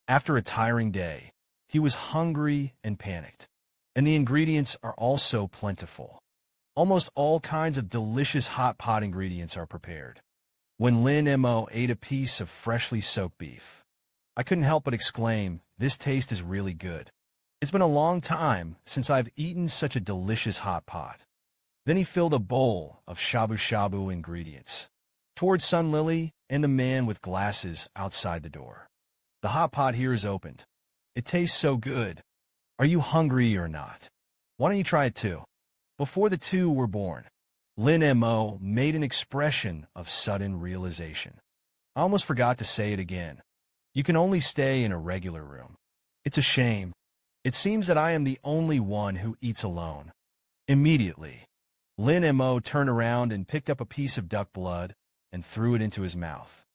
After a tiring day, he was hungry and panicked. And the ingredients are also plentiful. Almost all kinds of delicious hot pot ingredients are prepared. When Lin Mo ate a piece of freshly soaked beef, I couldn't help but exclaim, "This taste is really good. It's been a long time since I've eaten such a delicious hot pot." Then he filled a bowl of shabu-shabu ingredients towards Sun Lily and the man with glasses outside the door. "The hot pot here is opened. It tastes so good. Are you hungry or not? Why don't you try it too?" Before the two were born, Lin Mo made an expression of sudden realization. "I almost forgot to say it again. You can only stay in a regular room. It's a shame. It seems that I am the only one who eats alone." Immediately, Lin Mo turned around and picked up a piece of duck blood and threw it into his mouth.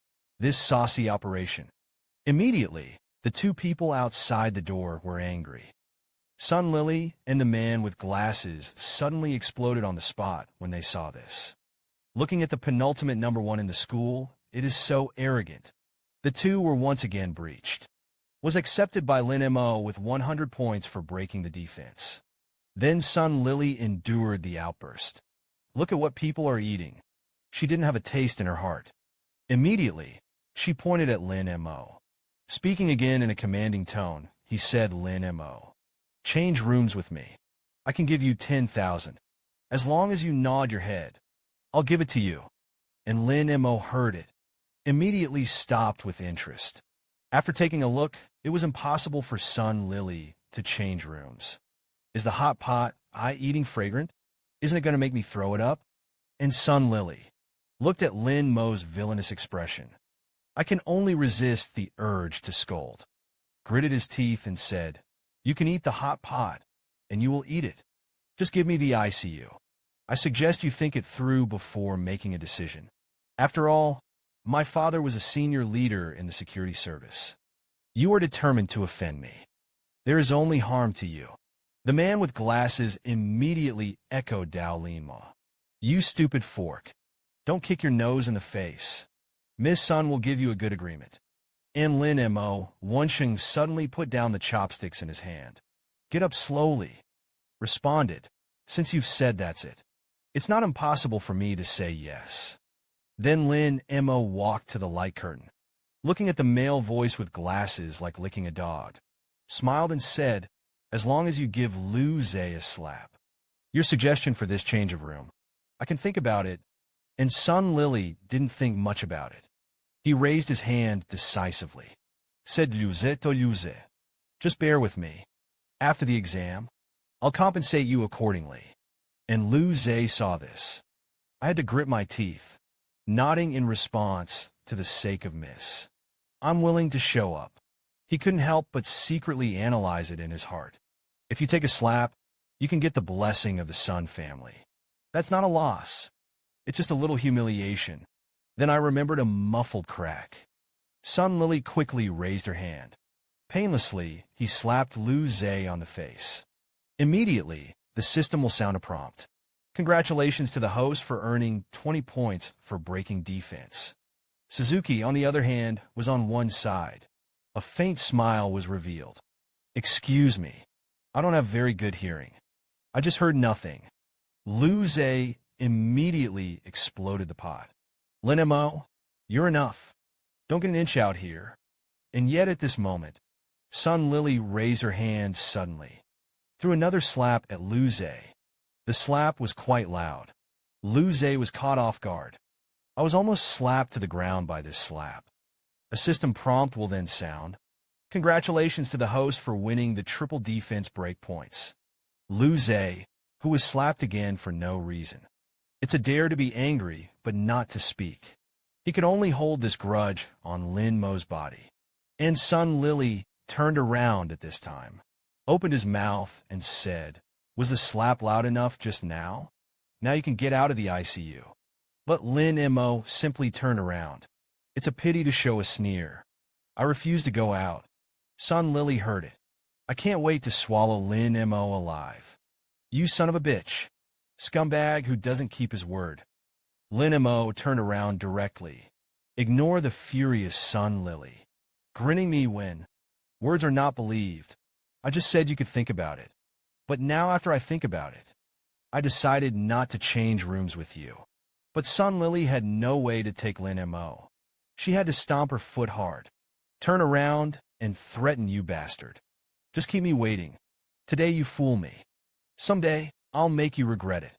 This saucy operation. Immediately, the two people outside the door were angry. Sun Lily and the man with glasses suddenly exploded on the spot when they saw this. Looking at the penultimate number one in the school, it is so arrogant. The two were once again breached. Was accepted by Lin Mo with 100 points for breaking the defense. Then Sun Lily endured the outburst. "Look at what people are eating." She didn't have a taste in her heart. Immediately, she pointed at Lin Mo. Speaking again in a commanding tone, he said, "Lin Mo, change rooms with me. I can give you 10,000. As long as you nod your head, I'll give it to you." And Lin Mo heard it. Immediately stopped with interest. After taking a look, it was impossible for Sun Lily to change rooms. "Is the hot pot I eating fragrant? Isn't it going to make me throw it up?" And Sun Lily looked at Lin Mo's villainous expression. I can only resist the urge to scold. Gritted his teeth and said, "You can eat the hot pot, and you will eat it. Just give me the ICU. I suggest you think it through before making a decision. After all, my father was a senior leader in the security service. You are determined to offend me. There is only harm to you." The man with glasses immediately echoed Dao Lin Mo. "You stupid fork. Don't kick your nose in the face. Miss Sun will give you a good agreement." And Lin Mo, Wunsheng suddenly put down the chopsticks in his hand. "Get up slowly." Responded, "Since you've said that's it. It's not impossible for me to say yes." Then Lin Mo walked to the light curtain, looking at the male voice with glasses like licking a dog, smiled and said, "As long as you give Lu Zhe a slap. Your suggestion for this change of room. I can think about it." And Sun Lily didn't think much about it. He raised his hand decisively. Said Lu Zhe to Lu Zhe, "Just bear with me. After the exam, I'll compensate you accordingly." And Lu Zhe saw this. I had to grit my teeth, nodding in response to the sake of Miss. I'm willing to show up. He couldn't help but secretly analyze it in his heart. If you take a slap, you can get the blessing of the Sun family. That's not a loss. It's just a little humiliation. Then I remembered a muffled crack. Sun Lily quickly raised her hand. Painlessly, he slapped Lu Zhe on the face. Immediately, the system will sound a prompt. Congratulations to the host for earning 20 points for breaking defense. Suzuki, on the other hand, was on one side. A faint smile was revealed. Excuse me. I don't have very good hearing. I just heard nothing. Lu Zhe immediately exploded the pot. Lin Mo, you're enough. Don't get an inch out here. And yet at this moment, Sun Lily raised her hand suddenly, threw another slap at Lu Zhe. The slap was quite loud. Lu Zhe was caught off guard. I was almost slapped to the ground by this slap. A system prompt will then sound. Congratulations to the host for winning the triple defense break points. Lu Zhe, who was slapped again for no reason. It's a dare to be angry, but not to speak. He could only hold this grudge on Lin Mo's body. And Sun Lily turned around at this time, opened his mouth, and said, "Was the slap loud enough just now? Now you can get out of the ICU." But Lin Mo simply turned around. It's a pity to show a sneer. I refuse to go out. Sun Lily heard it. I can't wait to swallow Lin Mo alive. You son of a bitch. Scumbag who doesn't keep his word. Lin Mo turned around directly. Ignore the furious Sun Lily. Grinning me when words are not believed. I just said you could think about it. But now after I think about it, I decided not to change rooms with you. But Sun Lily had no way to take Lin Mo. She had to stomp her foot hard, turn around, and threaten you bastard. Just keep me waiting. Today you fool me. Someday, I'll make you regret it.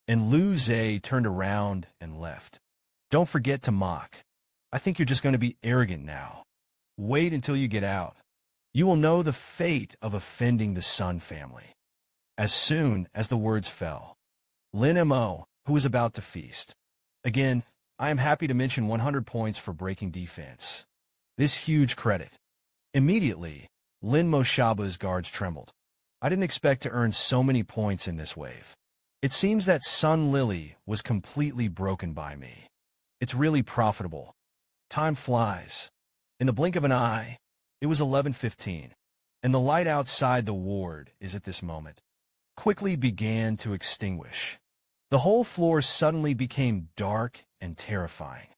And Lu Zhe turned around and left. Don't forget to mock. I think you're just going to be arrogant now. Wait until you get out. You will know the fate of offending the Sun family. As soon as the words fell, Lin Mo, who was about to feast. Again, I am happy to mention 100 points for breaking defense. This huge credit. Immediately, Lin Mo Shaba's guards trembled. I didn't expect to earn so many points in this wave. It seems that Sun Lily was completely broken by me. It's really profitable. Time flies. In the blink of an eye, it was 11:15, and the light outside the ward is at this moment quickly began to extinguish. The whole floor suddenly became dark and terrifying.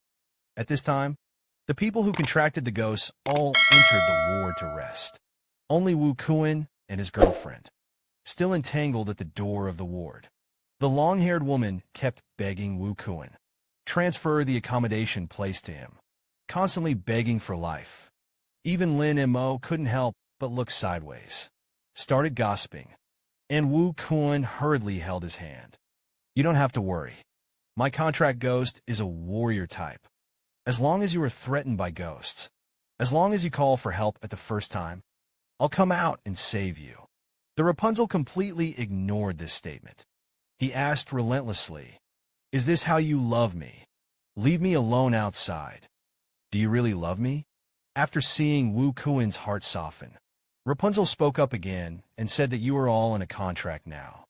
At this time, the people who contracted the ghosts all entered the ward to rest. Only Wu Kuan and his girlfriend, still entangled at the door of the ward. The long-haired woman kept begging Wu Kuan, transfer the accommodation placed to him, constantly begging for life. Even Lin Mo couldn't help but look sideways, started gossiping, and Wu Kuan hurriedly held his hand. You don't have to worry. My contract ghost is a warrior type. As long as you are threatened by ghosts, as long as you call for help at the first time, I'll come out and save you. The Rapunzel completely ignored this statement. He asked relentlessly, "Is this how you love me? Leave me alone outside. Do you really love me?" After seeing Wu Kuan's heart soften, Rapunzel spoke up again and said that you are all in a contract now.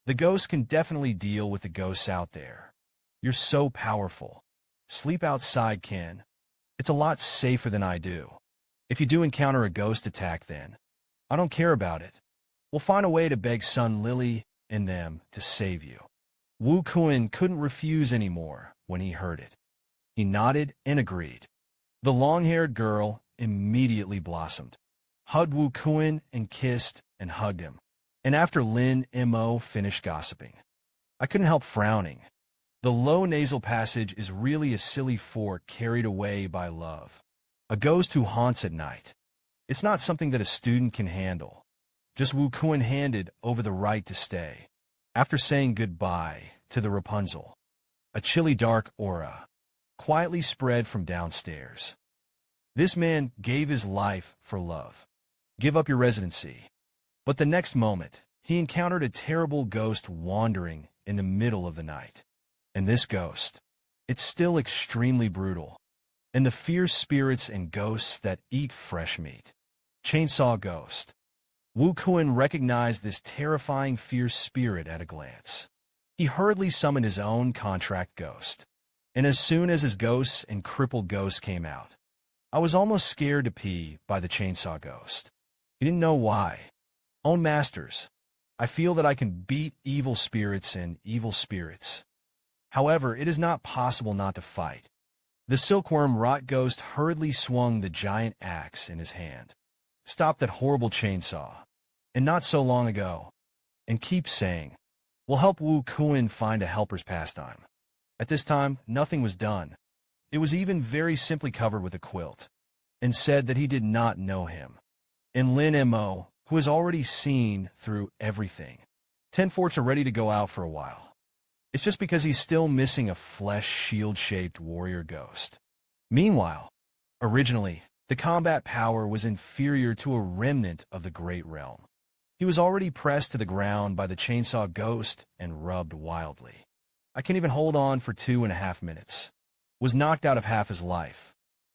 The ghosts can definitely deal with the ghosts out there. You're so powerful. Sleep outside, Ken. It's a lot safer than I do. If you do encounter a ghost attack then, I don't care about it. We'll find a way to beg Sun Lily and them to save you. Wu Kuan couldn't refuse anymore when he heard it. He nodded and agreed. The long-haired girl immediately blossomed, hugged Wu Kuan and kissed and hugged him. And after Lin Mo finished gossiping, I couldn't help frowning. The low nasal passage is really a silly fork carried away by love. A ghost who haunts at night. It's not something that a student can handle. Just Wu Kuan handed over the right to stay. After saying goodbye to the Rapunzel, a chilly dark aura quietly spread from downstairs. This man gave his life for love. Give up your residency. But the next moment, he encountered a terrible ghost wandering in the middle of the night. And this ghost, it's still extremely brutal. And the fierce spirits and ghosts that eat fresh meat. Chainsaw Ghost. Wu Kuan recognized this terrifying fierce spirit at a glance. He hurriedly summoned his own contract ghost. And as soon as his ghosts and crippled ghosts came out, I was almost scared to pee by the Chainsaw Ghost. He didn't know why. Own masters, I feel that I can beat evil spirits and evil spirits. However, it is not possible not to fight. The silkworm rot ghost hurriedly swung the giant axe in his hand. Stop that horrible chainsaw. And not so long ago. And keep saying, we'll help Wu Kuan find a helper's pastime. At this time, nothing was done. It was even very simply covered with a quilt, and said that he did not know him. and Lin Mo, who has already seen through everything. 10 forts are ready to go out for a while. It's just because he's still missing a flesh shield-shaped warrior ghost. Meanwhile, originally, the combat power was inferior to a remnant of the Great Realm. He was already pressed to the ground by the chainsaw ghost and rubbed wildly. I can't even hold on for 2.5 minutes. Was knocked out of half his life.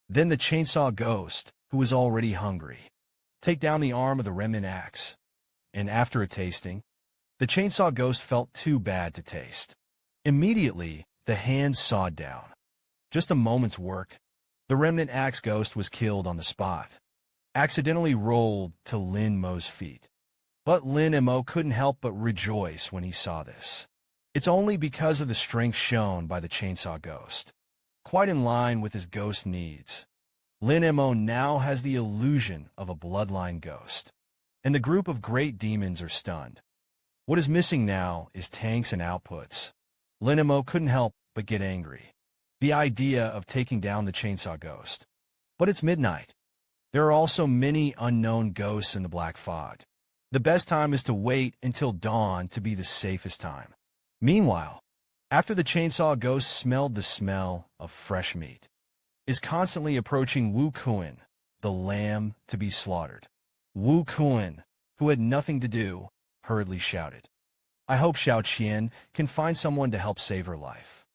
Then the chainsaw ghost, who was already hungry, take down the arm of the remnant axe. And after a tasting, the chainsaw ghost felt too bad to taste. Immediately, the hand sawed down. Just a moment's work, the remnant axe ghost was killed on the spot. Accidentally rolled to Lin Mo's feet. But Lin Mo couldn't help but rejoice when he saw this. It's only because of the strength shown by the chainsaw ghost. Quite in line with his ghost needs, Lin Mo now has the illusion of a bloodline ghost, and the group of great demons are stunned. What is missing now is tanks and outputs. Lin Mo couldn't help but get angry. The idea of taking down the chainsaw ghost. But it's midnight. There are also many unknown ghosts in the black fog. The best time is to wait until dawn to be the safest time. Meanwhile, after the chainsaw ghost smelled the smell of fresh meat, is constantly approaching Wu Kun, the lamb to be slaughtered. Wu Kun, who had nothing to do, hurriedly shouted, "I hope Xiao Qian can find someone to help save her life."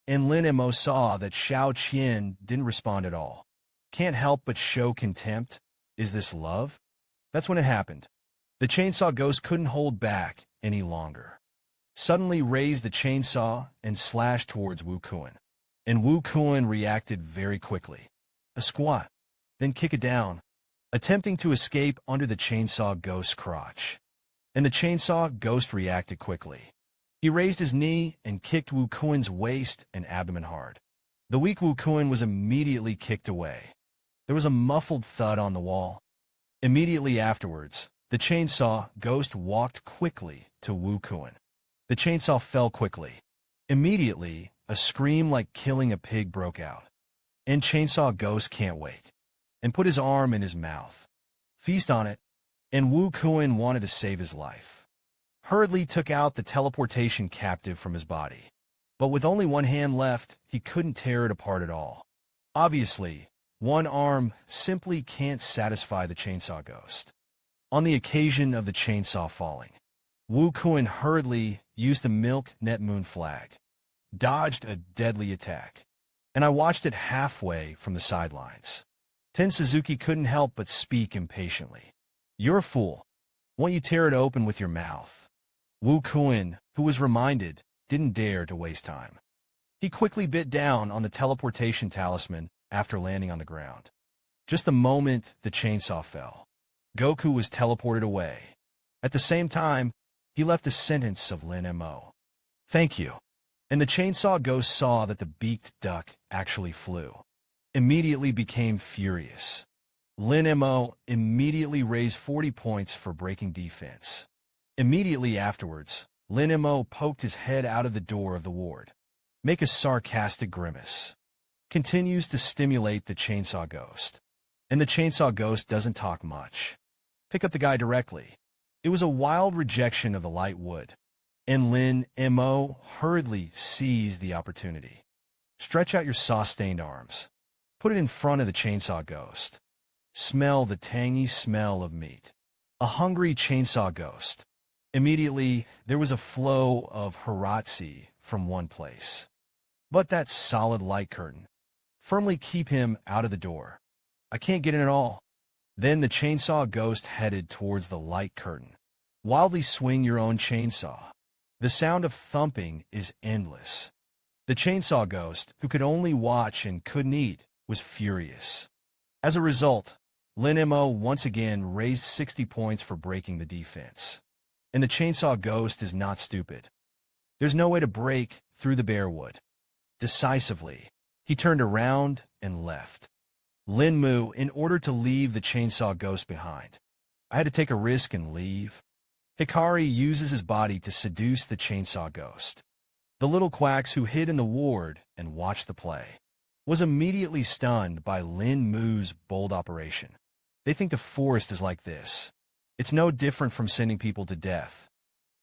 And Lin Mo saw that Xiao Qian didn't respond at all. Can't help but show contempt. Is this love? That's when it happened. The chainsaw ghost couldn't hold back any longer. Suddenly raised the chainsaw and slashed towards Wu Kun. And Wu Kun reacted very quickly. A squat, then kick it down, attempting to escape under the chainsaw ghost's crotch. And the chainsaw ghost reacted quickly. He raised his knee and kicked Wu Kun's waist and abdomen hard. The weak Wu Kun was immediately kicked away. There was a muffled thud on the wall. Immediately afterwards, the chainsaw ghost walked quickly to Wu Kun. The chainsaw fell quickly. Immediately, a scream like killing a pig broke out. And chainsaw ghost can't wait. And put his arm in his mouth. Feast on it. And Wu Kun wanted to save his life. Hurriedly took out the teleportation captive from his body. But with only one hand left, he couldn't tear it apart at all. Obviously, one arm simply can't satisfy the chainsaw ghost. On the occasion of the chainsaw falling, Wu Kun hurriedly used the milk net moon flag, dodged a deadly attack, and I watched it halfway from the sidelines. Ten Suzuki couldn't help but speak impatiently. "You're a fool. Won't you tear it open with your mouth?" Wu Kun, who was reminded, didn't dare to waste time. He quickly bit down on the teleportation talisman after landing on the ground. Just the moment the chainsaw fell, Goku was teleported away. At the same time, he left a sentence of Lin Mo. "Thank you." And the chainsaw ghost saw that the beaked duck actually flew. Immediately became furious. Lin Mo immediately raised 40 points for breaking defense. Immediately afterwards, Lin Mo poked his head out of the door of the ward. Make a sarcastic grimace. Continues to stimulate the chainsaw ghost. And the chainsaw ghost doesn't talk much. Pick up the guy directly. It was a wild rejection of the light wood. And Lin Mo hurriedly seized the opportunity. Stretch out your sauce-stained arms. Put it in front of the chainsaw ghost. Smell the tangy smell of meat. A hungry chainsaw ghost. Immediately, there was a flow of haratsi from one place. But that solid light curtain. Firmly keep him out of the door. I can't get in at all. Then the chainsaw ghost headed towards the light curtain. Wildly swing your own chainsaw. The sound of thumping is endless. The chainsaw ghost, who could only watch and couldn't eat, was furious. As a result, Lin Mo once again raised 60 points for breaking the defense. And the chainsaw ghost is not stupid. There's no way to break through the bare wood. Decisively, he turned around and left. Lin Mo, in order to leave the chainsaw ghost behind. I had to take a risk and leave. Hikari uses his body to seduce the chainsaw ghost. The little quacks who hid in the ward and watched the play was immediately stunned by Lin Mo's bold operation. They think the forest is like this. It's no different from sending people to death.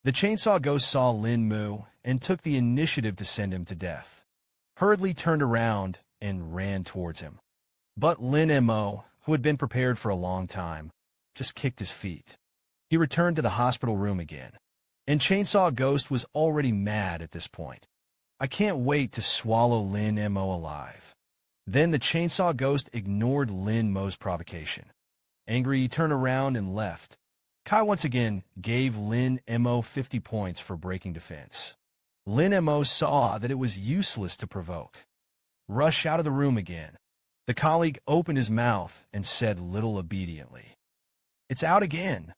The chainsaw ghost saw Lin Mo and took the initiative to send him to death. Hurriedly turned around and ran towards him. But Lin Mo, who had been prepared for a long time, just kicked his feet. He returned to the hospital room again. And Chainsaw Ghost was already mad at this point. I can't wait to swallow Lin Mo alive. Then the Chainsaw Ghost ignored Lin Mo's provocation. Angry, he turned around and left. Kai once again gave Lin Mo 50 points for breaking defense. Lin Mo saw that it was useless to provoke. Rush out of the room again. The colleague opened his mouth and said little obediently. It's out again.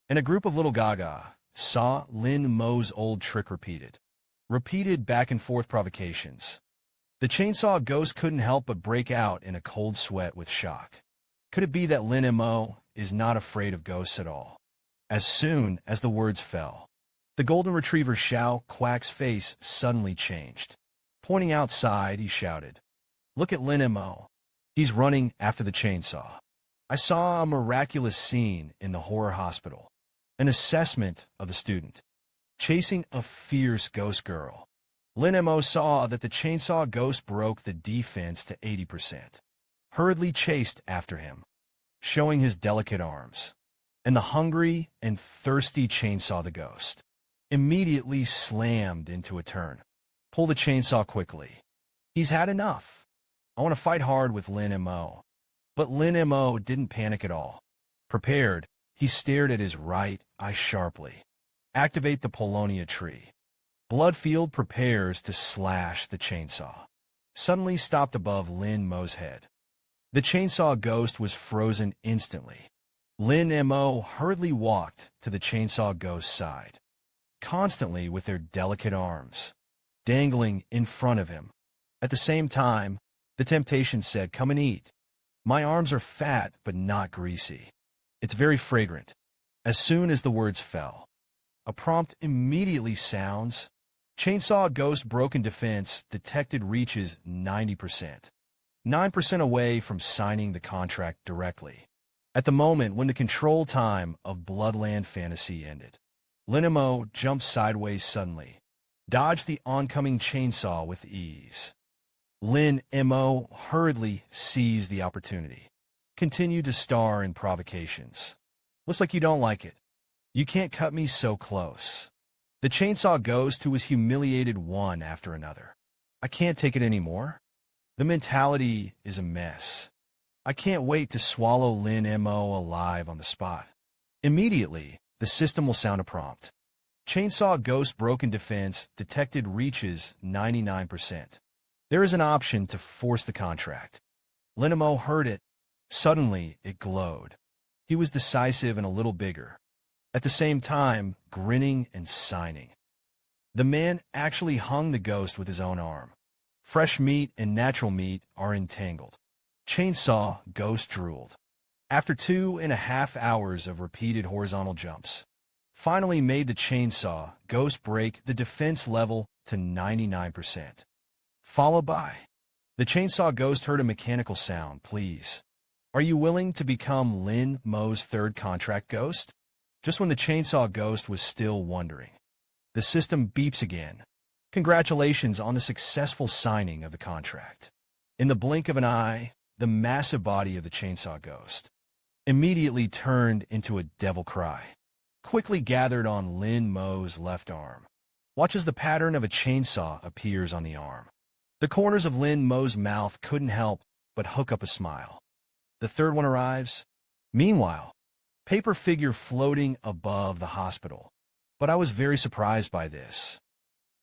And a group of little gaga saw Lin Mo's old trick repeated. Repeated back-and-forth provocations. The Chainsaw Ghost couldn't help but break out in a cold sweat with shock. Could it be that Lin Mo is not afraid of ghosts at all? As soon as the words fell, the golden retriever Xiao Quack's face suddenly changed. Pointing outside, he shouted, "Look at Lin Mo. He's running after the chainsaw." I saw a miraculous scene in the horror hospital. An assessment of the student. Chasing a fierce ghost girl. Lin Mo saw that the chainsaw ghost broke the defense to 80%. Hurriedly chased after him, showing his delicate arms. And the hungry and thirsty chainsaw the ghost immediately slammed into a turn. Pull the chainsaw quickly. He's had enough. I want to fight hard with Lin Mo. But Lin Mo didn't panic at all. Prepared, he stared at his right eye sharply. Activate the Polonia tree. Bloodfield prepares to slash the chainsaw. Suddenly stopped above Lin Mo's head. The chainsaw ghost was frozen instantly. Lin Mo hurriedly walked to the chainsaw ghost's side, constantly with their delicate arms dangling in front of him. At the same time, the temptation said, "Come and eat. My arms are fat but not greasy. It's very fragrant." As soon as the words fell, a prompt immediately sounds. Chainsaw Ghost broken defense detected reaches 90%. 9% away from signing the contract directly. At the moment when the control time of Bloodland Fantasy ended, Lin Mo jumped sideways suddenly, dodged the oncoming chainsaw with ease. Lin Mo hurriedly seized the opportunity. Continued to star in provocations. "Looks like you don't like it. You can't cut me so close." The chainsaw ghost, who was humiliated one after another. "I can't take it anymore. The mentality is a mess. I can't wait to swallow Lin Mo alive on the spot." Immediately, the system will sound a prompt. Chainsaw Ghost broken defense detected reaches 99%. There is an option to force the contract. Lin Mo heard it. Suddenly, it glowed. He was decisive and a little bigger. At the same time, grinning and signing. The man actually hung the ghost with his own arm. Fresh meat and natural meat are entangled. Chainsaw Ghost drooled. After 2.5 hours of repeated horizontal jumps, finally made the chainsaw ghost break the defense level to 99%. Followed by, the chainsaw ghost heard a mechanical sound. "Please, are you willing to become Lin Mo's third contract ghost?" Just when the chainsaw ghost was still wondering, the system beeps again. "Congratulations on the successful signing of the contract." In the blink of an eye, the massive body of the chainsaw ghost immediately turned into a devil cry. Quickly gathered on Lin Mo's left arm. Watch as the pattern of a chainsaw appears on the arm. The corners of Lin Mo's mouth couldn't help but hook up a smile. The third one arrives. Meanwhile, paper figure floating above the hospital. But I was very surprised by this.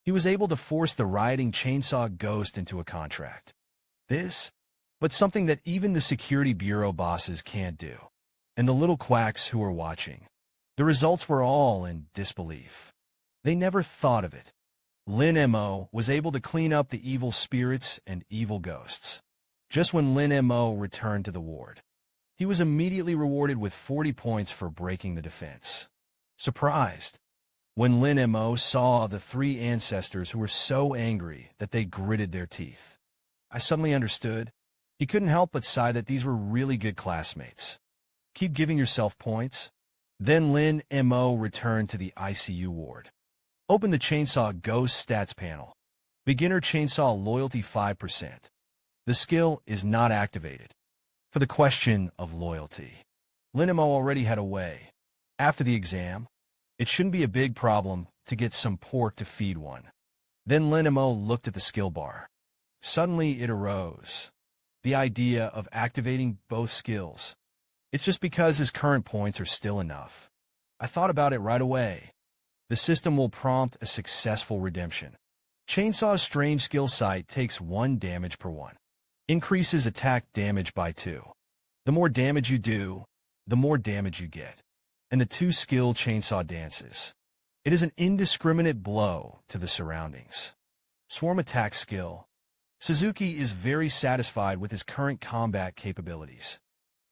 He was able to force the rioting chainsaw ghost into a contract. But something that even the security bureau bosses can't do. And the little quacks who were watching. The results were all in disbelief. They never thought of it. Lin Mo was able to clean up the evil spirits and evil ghosts. Just when Lin Mo returned to the ward, he was immediately rewarded with 40 points for breaking the defense. Surprised when Lin Mo saw the 3 ancestors who were so angry that they gritted their teeth. I suddenly understood. He couldn't help but sigh that these were really good classmates. Keep giving yourself points. Then Lin Mo returned to the ICU ward. Open the Chainsaw Ghost Stats panel. Beginner Chainsaw Loyalty 5%. The skill is not activated. For the question of loyalty, Lin Mo already had a way. After the exam, it shouldn't be a big problem to get some pork to feed one. Then Lin Mo looked at the skill bar. Suddenly it arose. The idea of activating both skills. It's just because his current points are still enough. I thought about it right away. The system will prompt a successful redemption. Chainsaw's strange skill site takes 1 damage per 1. Increases attack damage by 2. The more damage you do, the more damage you get. And the 2-skill chainsaw dances. It is an indiscriminate blow to the surroundings. Swarm attack skill. Suzuki is very satisfied with his current combat capabilities.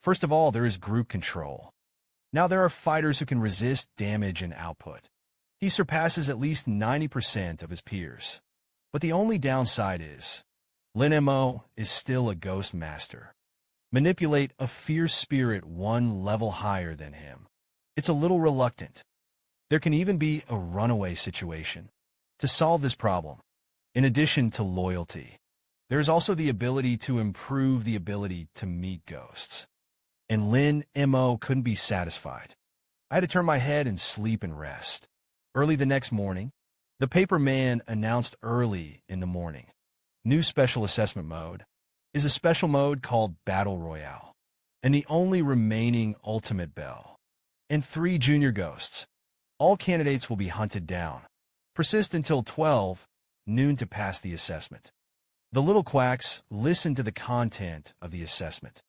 First of all, there is group control. Now there are fighters who can resist damage and output. He surpasses at least 90% of his peers. But the only downside is, Lin Mo is still a ghost master. Manipulate a fierce spirit 1 level higher than him. It's a little reluctant. There can even be a runaway situation. To solve this problem, in addition to loyalty, there is also the ability to improve the ability to meet ghosts. And Lin Mo couldn't be satisfied. I had to turn my head and sleep and rest. Early the next morning, the paper man announced early in the morning. New special assessment mode is a special mode called Battle Royale, and the only remaining ultimate bell. And 3 junior ghosts. All candidates will be hunted down. Persist until 12 noon to pass the assessment. The little quacks listened to the content of the assessment.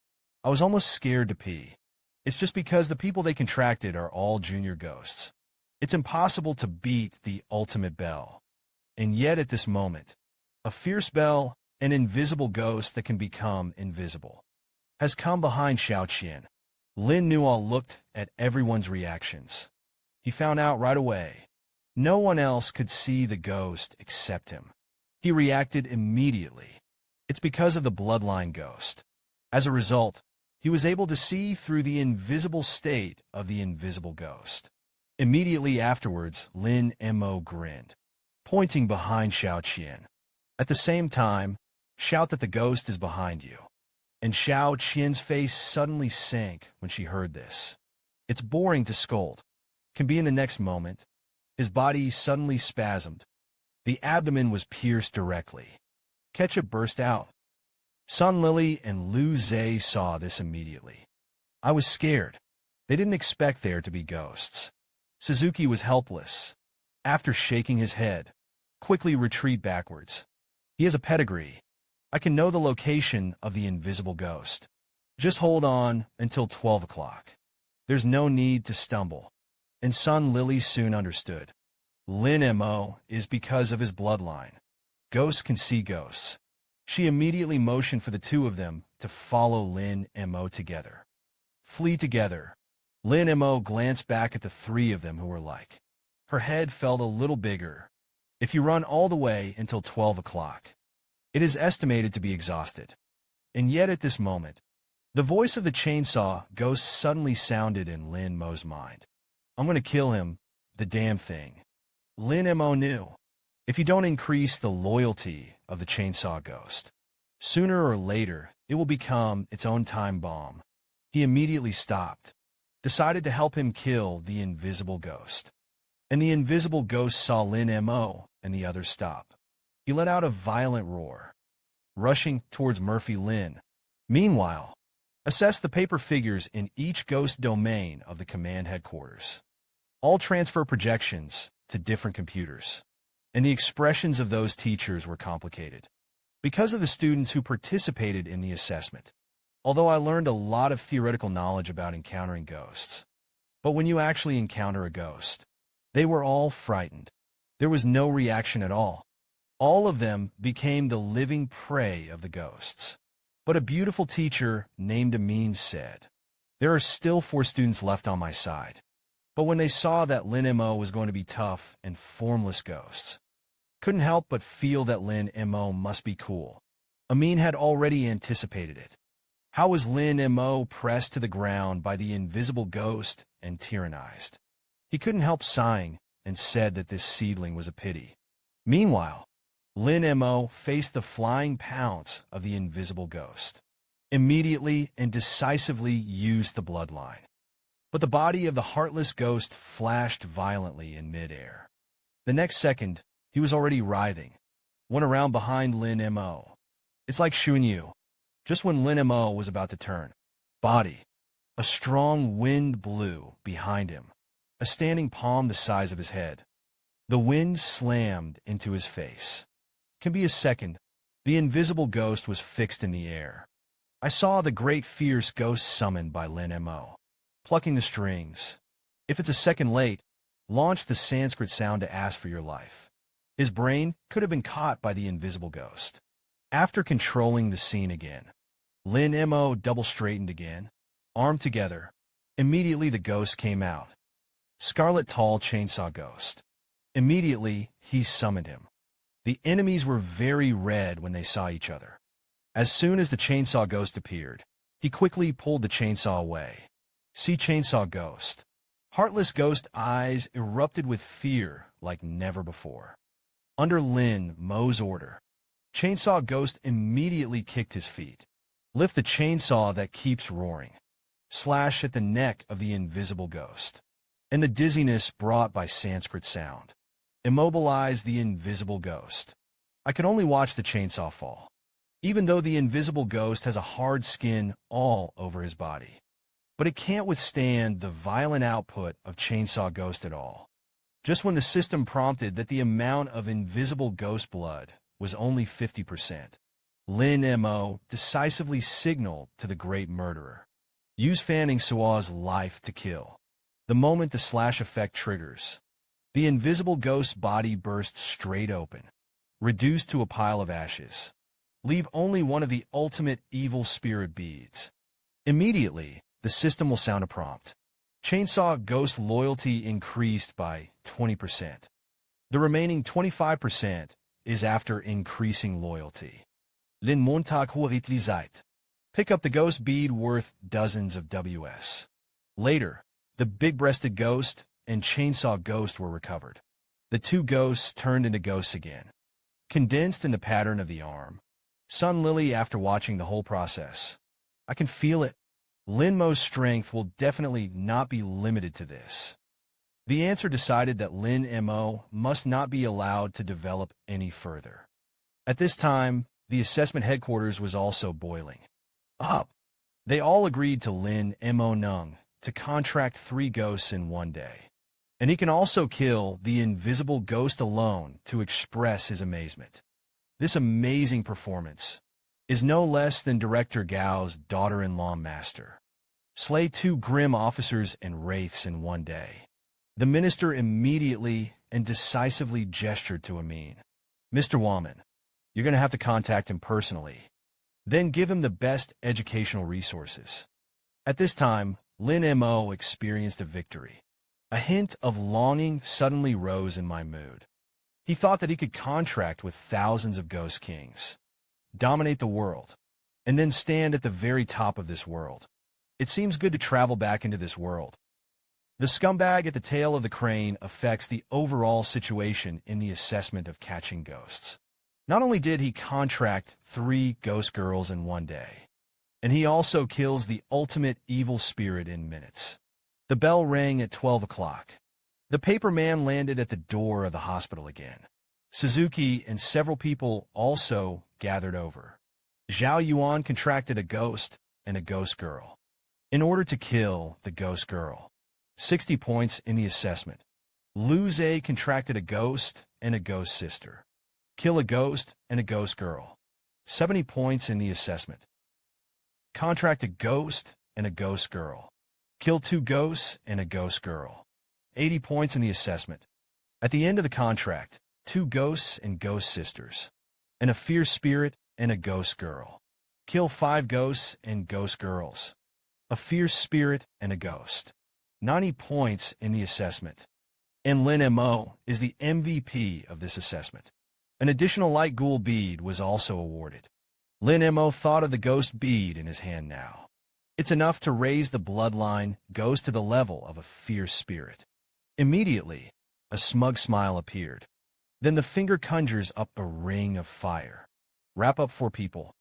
I was almost scared to pee. It's just because the people they contracted are all junior ghosts. It's impossible to beat the ultimate bell. And yet at this moment, a fierce bell, an invisible ghost that can become invisible, has come behind Xiaoqian. Lin Mo looked at everyone's reactions. He found out right away. No one else could see the ghost except him. He reacted immediately. It's because of the bloodline ghost. As a result, he was able to see through the invisible state of the invisible ghost. Immediately afterwards, Lin Mo grinned, pointing behind Xiaoqian. At the same time, shout that the ghost is behind you. And Xiaoqian's face suddenly sank when she heard this. It's boring to scold. Can be in the next moment. His body suddenly spasmed. The abdomen was pierced directly. Ketchup burst out. Sun Lily and Lu Zhe saw this immediately. I was scared. They didn't expect there to be ghosts. Suzuki was helpless. After shaking his head, quickly retreat backwards. He has a pedigree. I can know the location of the invisible ghost. Just hold on until 12 o'clock. There's no need to stumble. And Sun Lily soon understood. Lin Mo is because of his bloodline. Ghosts can see ghosts. She immediately motioned for the 2 of them to follow Lin Mo together. Flee together. Lin Mo glanced back at the 3 of them who were like. Her head felt a little bigger. If you run all the way until 12 o'clock, it is estimated to be exhausted. And yet at this moment, the voice of the chainsaw ghost suddenly sounded in Lin Mo's mind. I'm going to kill him, the damn thing. Lin Mo knew. If you don't increase the loyalty of the chainsaw ghost, sooner or later, it will become its own time bomb. He immediately stopped, decided to help him kill the invisible ghost. And the invisible ghost saw Lin Mo and the others stop. He let out a violent roar, rushing towards Murphy Lin. Meanwhile, assess the paper figures in each ghost domain of the command headquarters. All transfer projections to different computers. And the expressions of those teachers were complicated because of the students who participated in the assessment. Although I learned a lot of theoretical knowledge about encountering ghosts. But when you actually encounter a ghost, they were all frightened. There was no reaction at all. All of them became the living prey of the ghosts. But a beautiful teacher named Amin said, there are still 4 students left on my side. But when they saw that Lin Mo was going to be tough and formless ghosts, couldn't help but feel that Lin Mo must be cool. Amin had already anticipated it. How was Lin Mo pressed to the ground by the invisible ghost and tyrannized? He couldn't help sighing and said that this seedling was a pity. Meanwhile, Lin Mo faced the flying pounce of the invisible ghost. Immediately and decisively used the bloodline. But the body of the heartless ghost flashed violently in midair. The next second, he was already writhing, went around behind Lin Mo. It's like Shuan Yu. Just when Lin Mo was about to turn, body, a strong wind blew behind him, a standing palm the size of his head. The wind slammed into his face. Can be a second. The invisible ghost was fixed in the air. I saw the great fierce ghost summoned by Lin Mo, plucking the strings. If it's a second late, launch the Sanskrit sound to ask for your life. His brain could have been caught by the invisible ghost. After controlling the scene again, Lin Mo double-straightened again, armed together. Immediately the ghost came out. Scarlet Tall Chainsaw Ghost. Immediately, he summoned him. The enemies were very red when they saw each other. As soon as the Chainsaw Ghost appeared, he quickly pulled the chainsaw away. See Chainsaw Ghost. Heartless Ghost eyes erupted with fear like never before. Under Lin Mo's order, Chainsaw Ghost immediately kicked his feet. Lift the chainsaw that keeps roaring. Slash at the neck of the invisible ghost. And the dizziness brought by Sanskrit sound. Immobilize the invisible ghost. I could only watch the chainsaw fall, even though the invisible ghost has a hard skin all over his body. But it can't withstand the violent output of Chainsaw Ghost at all. Just when the system prompted that the amount of invisible ghost blood was only 50%, Lin Mo decisively signaled to the great murderer. Use Fanning Sua's life to kill. The moment the slash effect triggers, the invisible ghost's body bursts straight open, reduced to a pile of ashes. Leave only one of the ultimate evil spirit beads. Immediately, the system will sound a prompt. Chainsaw Ghost loyalty increased by 20%. The remaining 25% is after increasing loyalty. Lin Montag Huitlizite. Pick up the ghost bead worth dozens of WS. Later, the big-breasted ghost and Chainsaw Ghost were recovered. The two ghosts turned into ghosts again, condensed in the pattern of the arm. Sun Lily after watching the whole process. I can feel it. Lin Mo's strength will definitely not be limited to this. The answer decided that Lin Mo must not be allowed to develop any further. At this time, the assessment headquarters was also boiling up. They all agreed to Lin Mo Nung to contract 3 ghosts in one day. And he can also kill the invisible ghost alone to express his amazement. This amazing performance is no less than Director Gao's daughter-in-law master. Slay 2 grim officers and wraiths in one day. The minister immediately and decisively gestured to Amin. Mr. Waman, you're going to have to contact him personally. Then give him the best educational resources. At this time, Lin Mo experienced a victory. A hint of longing suddenly rose in my mood. He thought that he could contract with thousands of ghost kings, dominate the world, and then stand at the very top of this world. It seems good to travel back into this world. The scumbag at the tail of the crane affects the overall situation in the assessment of catching ghosts. Not only did he contract 3 ghost girls in one day, and he also kills the ultimate evil spirit in minutes. The bell rang at 12 o'clock. The paper man landed at the door of the hospital again. Suzuki and several people also gathered over. Zhao Yuan contracted a ghost and a ghost girl. In order to kill the ghost girl, 60 points in the assessment. Lu Zhe contracted a ghost and a ghost sister. Kill a ghost and a ghost girl. 70 points in the assessment. Contract a ghost and a ghost girl. Kill 2 ghosts and a ghost girl. 80 points in the assessment. At the end of the contract, 2 ghosts and ghost sisters. And a fierce spirit and a ghost girl. Kill 5 ghosts and ghost girls. A fierce spirit and a ghost. 90 points in the assessment. And Lin Mo is the MVP of this assessment. An additional light ghoul bead was also awarded. Lin Mo thought of the ghost bead in his hand now. It's enough to raise the bloodline ghost to the level of a fierce spirit. Immediately, a smug smile appeared. Then the finger conjures up a ring of fire. Wrap up 4 people.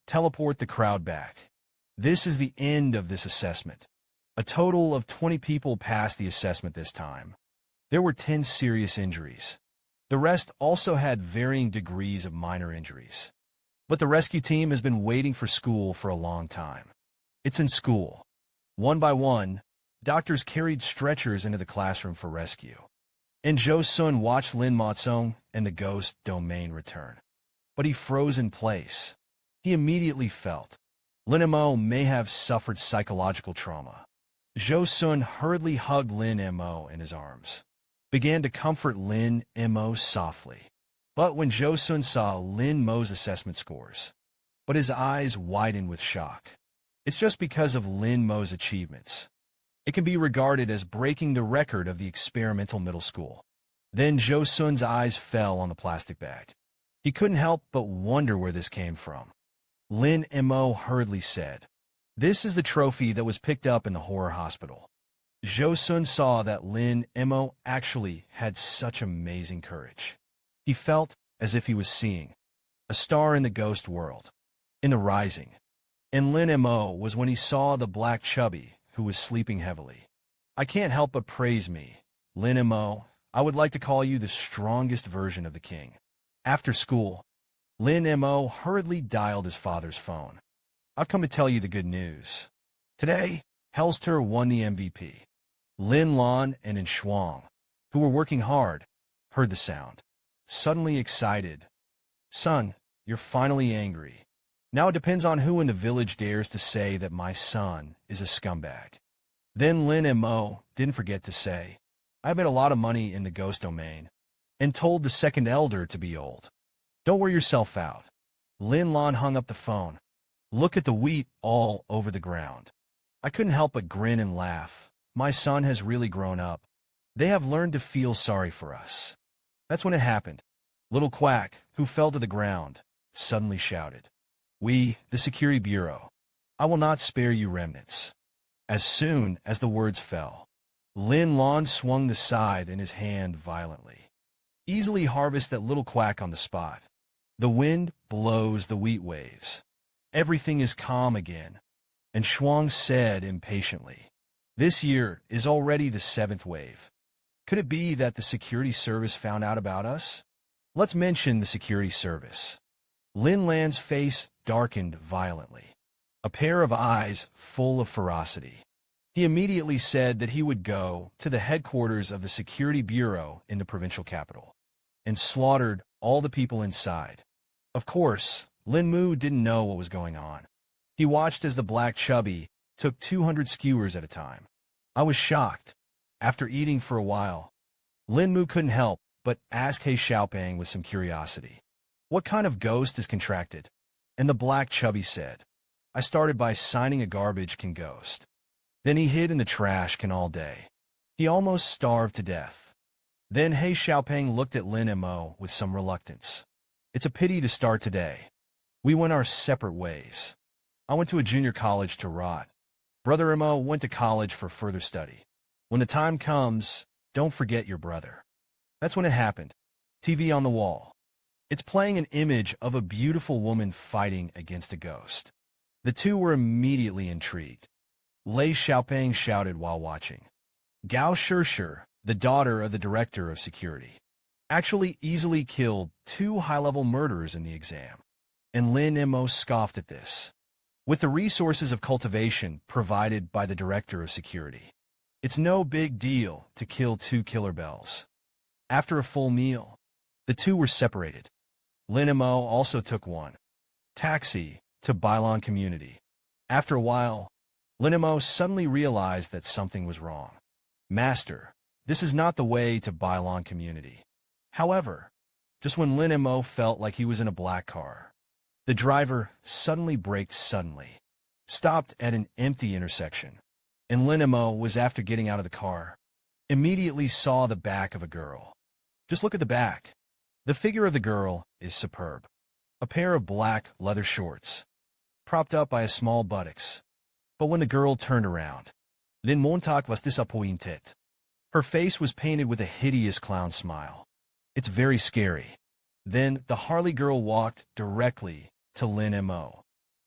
Teleport the crowd back. This is the end of this assessment. A total of 20 people passed the assessment this time. There were 10 serious injuries. The rest also had varying degrees of minor injuries. But the rescue team has been waiting for school for a long time. It's in school. One by one, doctors carried stretchers into the classroom for rescue. And Jo Sun watched Lin Mo and the ghost domain return. But he froze in place. He immediately felt Lin Mo may have suffered psychological trauma. Jo Sun hurriedly hugged Lin Mo in his arms, began to comfort Lin Mo softly. But when Jo Sun saw Lin Mo's assessment scores, but his eyes widened with shock. It's just because of Lin Mo's achievements. It can be regarded as breaking the record of the experimental middle school. Then Jo Sun's eyes fell on the plastic bag. He couldn't help but wonder where this came from. Lin Mo hurriedly said, "This is the trophy that was picked up in the horror hospital." Jo Sun saw that Lin Mo actually had such amazing courage. He felt as if he was seeing a star in the ghost world, in the rising. And Lin Mo was when he saw the black chubby who was sleeping heavily. "I can't help but praise me, Lin Mo. I would like to call you the strongest version of the king." After school, Lin Mo hurriedly dialed his father's phone. "I've come to tell you the good news. Today, Helster won the MVP. Lin Lan and In Shuang, who were working hard, heard the sound. Suddenly excited. Son, you're finally angry. Now it depends on who in the village dares to say that my son is a scumbag." Then Lin Mo didn't forget to say, "I made a lot of money in the ghost domain," and told the second elder to be old. "Don't wear yourself out." Lin Lan hung up the phone. "Look at the wheat all over the ground." I couldn't help but grin and laugh. My son has really grown up. They have learned to feel sorry for us. That's when it happened. Little Quack, who fell to the ground, suddenly shouted, "We, the Security Bureau, I will not spare you remnants." As soon as the words fell, Lin Lan swung the scythe in his hand violently. "Easily harvest that little Quack on the spot." The wind blows the wheat waves. Everything is calm again. And Shuang said impatiently, "This year is already the 7th wave. Could it be that the security service found out about us?" Let's mention the security service. Lin Lan's face darkened violently, a pair of eyes full of ferocity. He immediately said that he would go to the headquarters of the Security Bureau in the provincial capital and slaughtered all the people inside. Of course, Lin Mo didn't know what was going on. He watched as the black chubby took 200 skewers at a time. I was shocked. After eating for a while, Lin Mo couldn't help but ask He Xiaoping with some curiosity, "What kind of ghost is contracted?" And the black chubby said, "I started by signing a garbage can ghost. Then he hid in the trash can all day. He almost starved to death." Then He Xiaoping looked at Lin Mo with some reluctance. "It's a pity to start today. We went our separate ways. I went to a junior college to rot. Brother Mo went to college for further study. When the time comes, don't forget your brother." That's when it happened. TV on the wall. It's playing an image of a beautiful woman fighting against a ghost. The two were immediately intrigued. Lei Xiaoping shouted while watching. Gao Shishir, the daughter of the director of security, actually easily killed 2 high-level murderers in the exam. And Lin Mo scoffed at this. With the resources of cultivation provided by the director of security, it's no big deal to kill 2 killer bells. After a full meal, the two were separated. Lin Mo also took one taxi to Bailon community. After a while, Lin Mo suddenly realized that something was wrong. "Master, this is not the way to Bailon community." However, just when Lin Mo felt like he was in a black car, the driver suddenly braked suddenly, stopped at an empty intersection, and Lin Mo was after getting out of the car, immediately saw the back of a girl. Just look at the back. The figure of the girl is superb. a pair of black leather shorts, propped up by a small buttocks. But when the girl turned around, Lin Mo was disappointed. Her face was painted with a hideous clown smile. It's very scary. Then the Harley girl walked directly to Lin Mo.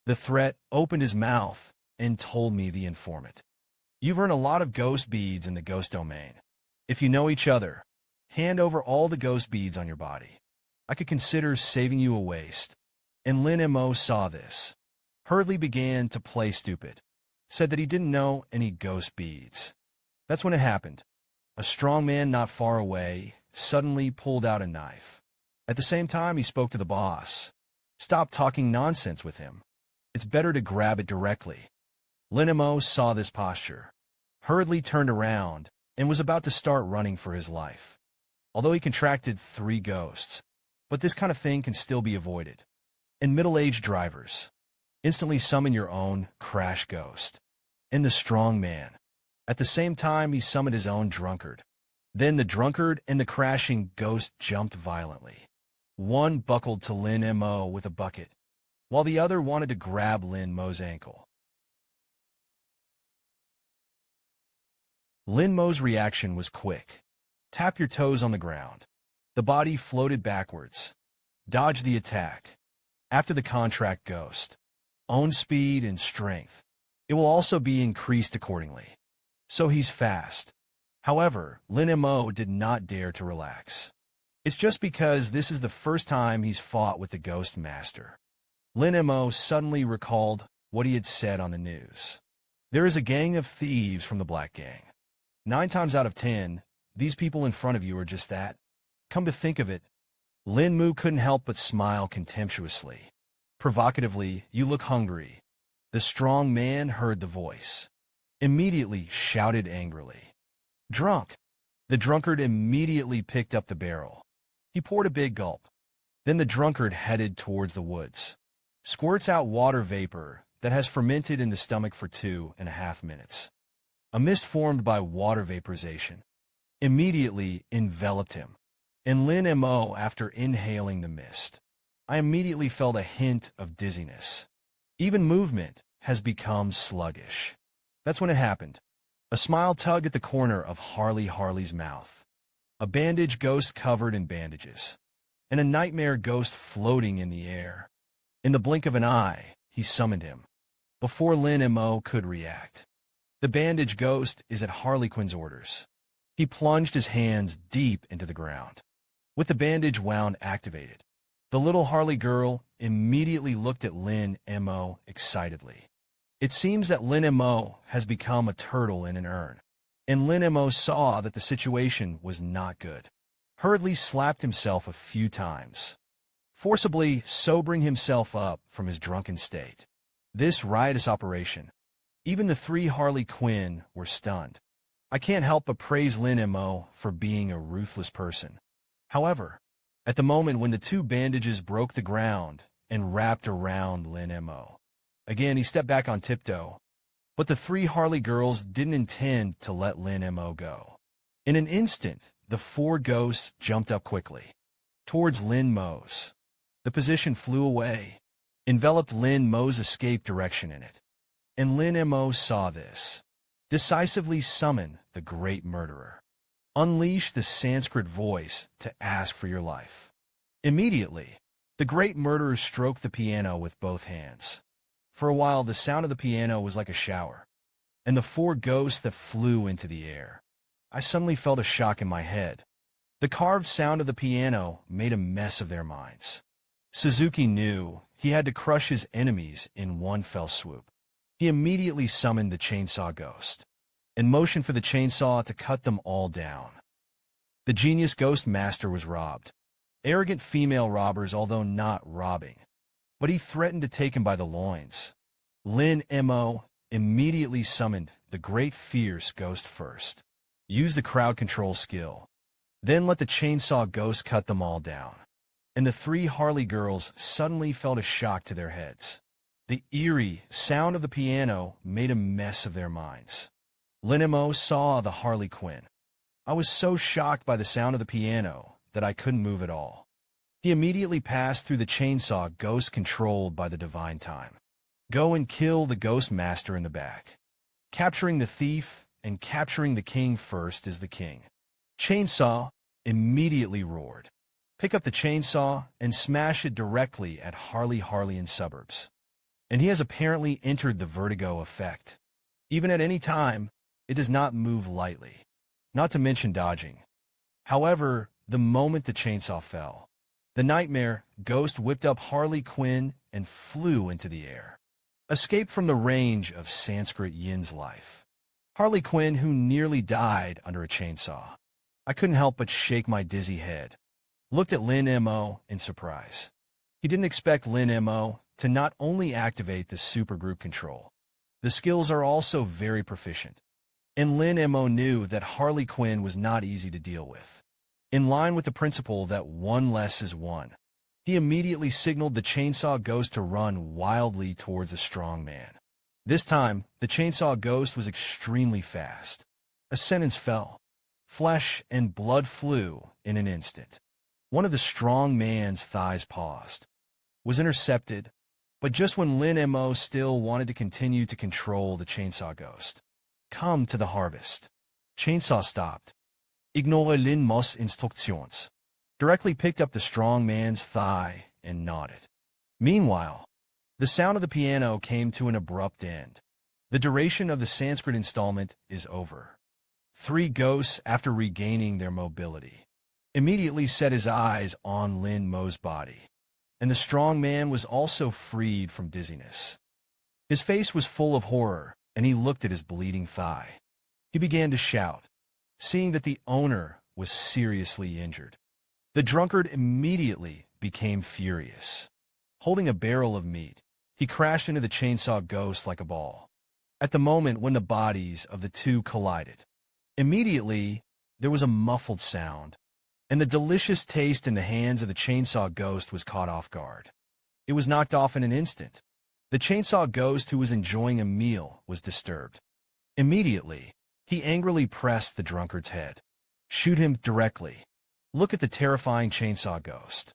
The threat opened his mouth and told me the informant. You've earned a lot of ghost beads in the ghost domain. If you know each other, hand over all the ghost beads on your body. I could consider saving you a waste. And Lin Mo saw this. Hurriedly began to play stupid. Said that he didn't know any ghost beads. That's when it happened. A strong man not far away suddenly pulled out a knife. At the same time, he spoke to the boss. Stop talking nonsense with him. It's better to grab it directly. Lin Mo saw this posture, hurriedly turned around, and was about to start running for his life. Although he contracted 3 ghosts, but this kind of thing can still be avoided. And middle-aged drivers, instantly summon your own crash ghost. And the strong man. At the same time, he summoned his own drunkard. Then the drunkard and the crashing ghost jumped violently. One buckled to Lin Mo with a bucket, while the other wanted to grab Lin Mo's ankle. Lin Mo's reaction was quick. Tap your toes on the ground. The body floated backwards. Dodge the attack. After the contract ghost. Own speed and strength. It will also be increased accordingly. So he's fast. However, Lin Mo did not dare to relax. It's just because this is the first time he's fought with the Ghost Master. Lin Mo suddenly recalled what he had said on the news. There is a gang of thieves from the Black Gang. 9 times out of 10, these people in front of you are just that. Come to think of it, Lin Mo couldn't help but smile contemptuously. Provocatively, you look hungry. The strong man heard the voice. Immediately shouted angrily. Drunk! The drunkard immediately picked up the barrel. He poured a big gulp. Then the drunkard headed towards the woods. Squirts out water vapor that has fermented in the stomach for 2.5 minutes. A mist formed by water vaporization immediately enveloped him. And Lin Mo, after inhaling the mist, I immediately felt a hint of dizziness. Even movement has become sluggish. That's when it happened. A smile tugged at the corner of Harley's mouth. A bandage ghost covered in bandages. And a nightmare ghost floating in the air. In the blink of an eye, he summoned him. Before Lin Mo could react. The bandage ghost is at Harley Quinn's orders. He plunged his hands deep into the ground. With the bandage wound activated, the little Harley girl immediately looked at Lin Mo excitedly. It seems that Lin Mo has become a turtle in an urn, and Lin Mo saw that the situation was not good. Hurriedly slapped himself a few times, forcibly sobering himself up from his drunken state. This riotous operation, even the 3 Harley Quinn were stunned. I can't help but praise Lin Mo for being a ruthless person. However, at the moment when the 2 bandages broke the ground and wrapped around Lin Mo, again he stepped back on tiptoe, but the 3 Harley girls didn't intend to let Lin Mo go. In an instant, the 4 ghosts jumped up quickly, towards Lin Mo's. The position flew away, enveloped Lin Mo's escape direction in it. And Lin Mo saw this. Decisively summon the great murderer. Unleash the Sanskrit voice to ask for your life. Immediately, the great murderer stroked the piano with both hands. For a while, the sound of the piano was like a shower, and the 4 ghosts that flew into the air. I suddenly felt a shock in my head. The carved sound of the piano made a mess of their minds. Suzuki knew he had to crush his enemies in one fell swoop. He immediately summoned the chainsaw ghost, and motioned for the chainsaw to cut them all down. The genius ghost master was robbed. Arrogant female robbers, although not robbing, but he threatened to take him by the loins. Lin Mo immediately summoned the great fierce ghost first. Use the crowd control skill. Then let the chainsaw ghost cut them all down. And the 3 Harley girls suddenly felt a shock to their heads. The eerie sound of the piano made a mess of their minds. Lin Mo saw the Harley Quinn. I was so shocked by the sound of the piano that I couldn't move at all. He immediately passed through the chainsaw ghost controlled by the divine time. Go and kill the ghost master in the back. Capturing the thief and capturing the king first is the king. Chainsaw immediately roared. Pick up the chainsaw and smash it directly at Harley in suburbs. And he has apparently entered the vertigo effect. Even at any time, it does not move lightly, not to mention dodging. However, the moment the chainsaw fell, the nightmare ghost whipped up Harley Quinn and flew into the air. Escaped from the range of Sanskrit Yin's life. Harley Quinn, who nearly died under a chainsaw. I couldn't help but shake my dizzy head. Looked at Lin Mo in surprise. He didn't expect Lin Mo to not only activate the supergroup control. The skills are also very proficient. And Lin Mo knew that Harley Quinn was not easy to deal with. In line with the principle that one less is one, he immediately signaled the chainsaw ghost to run wildly towards a strong man. This time, the chainsaw ghost was extremely fast. A sentence fell. Flesh and blood flew in an instant. One of the strong man's thighs paused, was intercepted, but just when Lin Mo still wanted to continue to control the chainsaw ghost. Come to the harvest. Chainsaw stopped. Ignore Lin Mo's instructions. Directly picked up the strong man's thigh and nodded. Meanwhile, the sound of the piano came to an abrupt end. The duration of the Sanskrit installment is over. 3 ghosts, after regaining their mobility, immediately set his eyes on Lin Mo's body, and the strong man was also freed from dizziness. His face was full of horror, and he looked at his bleeding thigh. He began to shout, seeing that the owner was seriously injured. The drunkard immediately became furious. Holding a barrel of meat, he crashed into the chainsaw ghost like a ball. At the moment when the bodies of the two collided, immediately there was a muffled sound, and the delicious taste in the hands of the chainsaw ghost was caught off guard. It was knocked off in an instant. The chainsaw ghost, who was enjoying a meal, was disturbed. Immediately, he angrily pressed the drunkard's head. Shoot him directly. Look at the terrifying chainsaw ghost.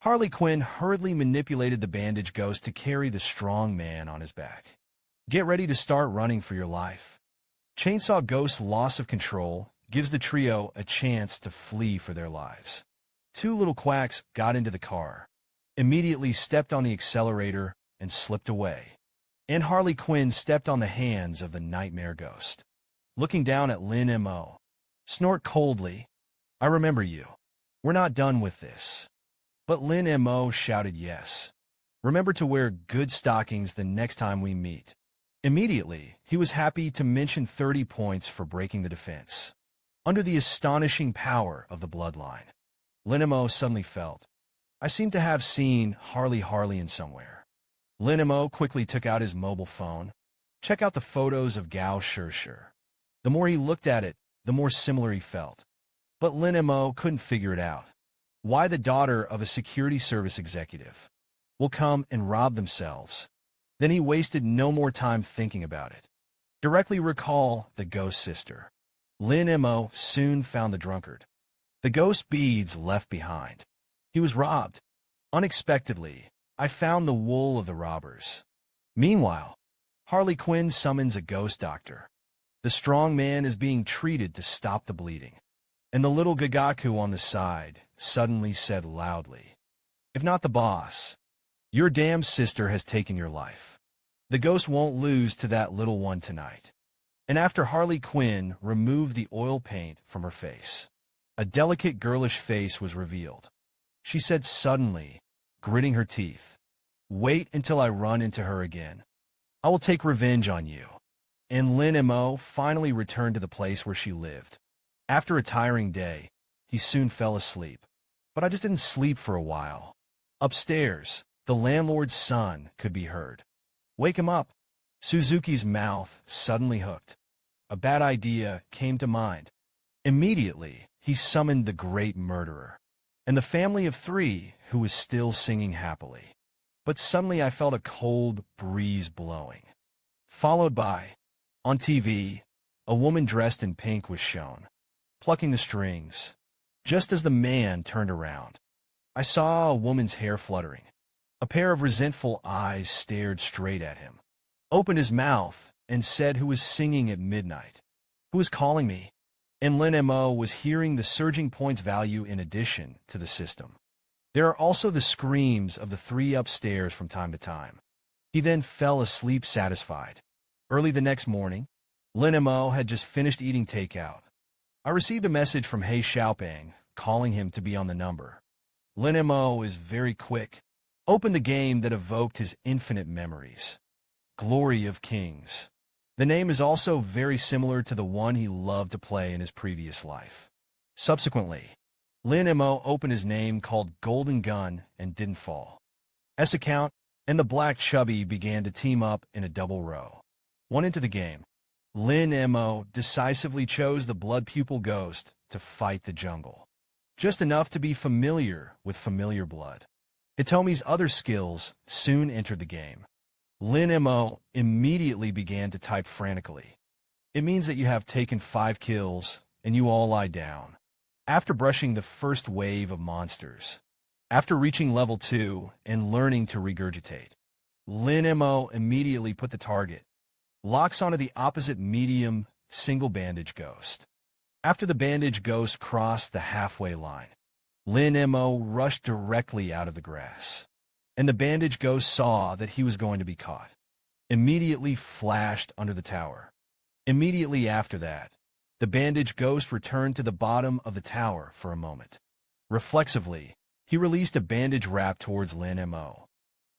Harley Quinn hurriedly manipulated the bandage ghost to carry the strong man on his back. Get ready to start running for your life. Chainsaw Ghost's loss of control gives the trio a chance to flee for their lives. 2 little quacks got into the car, immediately stepped on the accelerator and slipped away. And Harley Quinn stepped on the hands of the nightmare ghost. Looking down at Lin Mo, snort coldly, I remember you. We're not done with this. But Lin Mo shouted yes. Remember to wear good stockings the next time we meet. Immediately, he was happy to mention 30 points for breaking the defense. Under the astonishing power of the bloodline, Lin Mo suddenly felt, I seem to have seen Harley in somewhere. Lin Mo quickly took out his mobile phone. Check out the photos of Gao Shishir. The more he looked at it, the more similar he felt. But Lin Mo couldn't figure it out. Why the daughter of a security service executive will come and rob themselves? Then he wasted no more time thinking about it. Directly recall the ghost sister. Lin Mo soon found the drunkard. The ghost beads left behind. He was robbed. Unexpectedly, I found the wool of the robbers. Meanwhile, Harley Quinn summons a ghost doctor. The strong man is being treated to stop the bleeding. And the little Gagaku on the side suddenly said loudly, if not the boss, your damn sister has taken your life. The ghost won't lose to that little one tonight. And after Harley Quinn removed the oil paint from her face, a delicate girlish face was revealed. She said suddenly, gritting her teeth, wait until I run into her again. I will take revenge on you. And Lin Mo finally returned to the place where she lived. After a tiring day, he soon fell asleep. But I just didn't sleep for a while. Upstairs, the landlord's son could be heard. Wake him up. Suzuki's mouth suddenly hooked. A bad idea came to mind. Immediately, he summoned the great murderer and the family of 3 who was still singing happily. But suddenly I felt a cold breeze blowing. Followed by, on TV, a woman dressed in pink was shown, plucking the strings. Just as the man turned around, I saw a woman's hair fluttering. A pair of resentful eyes stared straight at him. Opened his mouth and said who was singing at midnight. Who was calling me? And Lin Mo was hearing the surging points value in addition to the system. There are also the screams of the three upstairs from time to time. He then fell asleep satisfied. Early the next morning, Lin Mo had just finished eating takeout. I received a message from He Xiaoping calling him to be on the number. Lin Mo is very quick. Opened the game that evoked his infinite memories. Glory of Kings. The name is also very similar to the one he loved to play in his previous life. Subsequently, Lin Mo opened his name called Golden Gun and didn't fall. S account and the Black Chubby began to team up in a double row. One into the game, Lin Mo decisively chose the Blood Pupil Ghost to fight the jungle. Just enough to be familiar with familiar blood. Hitomi's other skills soon entered the game. Lin Mo immediately began to type frantically. It means that you have taken 5 kills and you all lie down. After brushing the first wave of monsters. After reaching level 2 and learning to regurgitate. Lin Mo immediately put the target. Locks onto the opposite medium single bandage ghost. After the bandage ghost crossed the halfway line, Lin Mo rushed directly out of the grass. And the bandage ghost saw that he was going to be caught. Immediately flashed under the tower. Immediately after that, the bandage ghost returned to the bottom of the tower for a moment. Reflexively, he released a bandage wrap towards Lin Mo.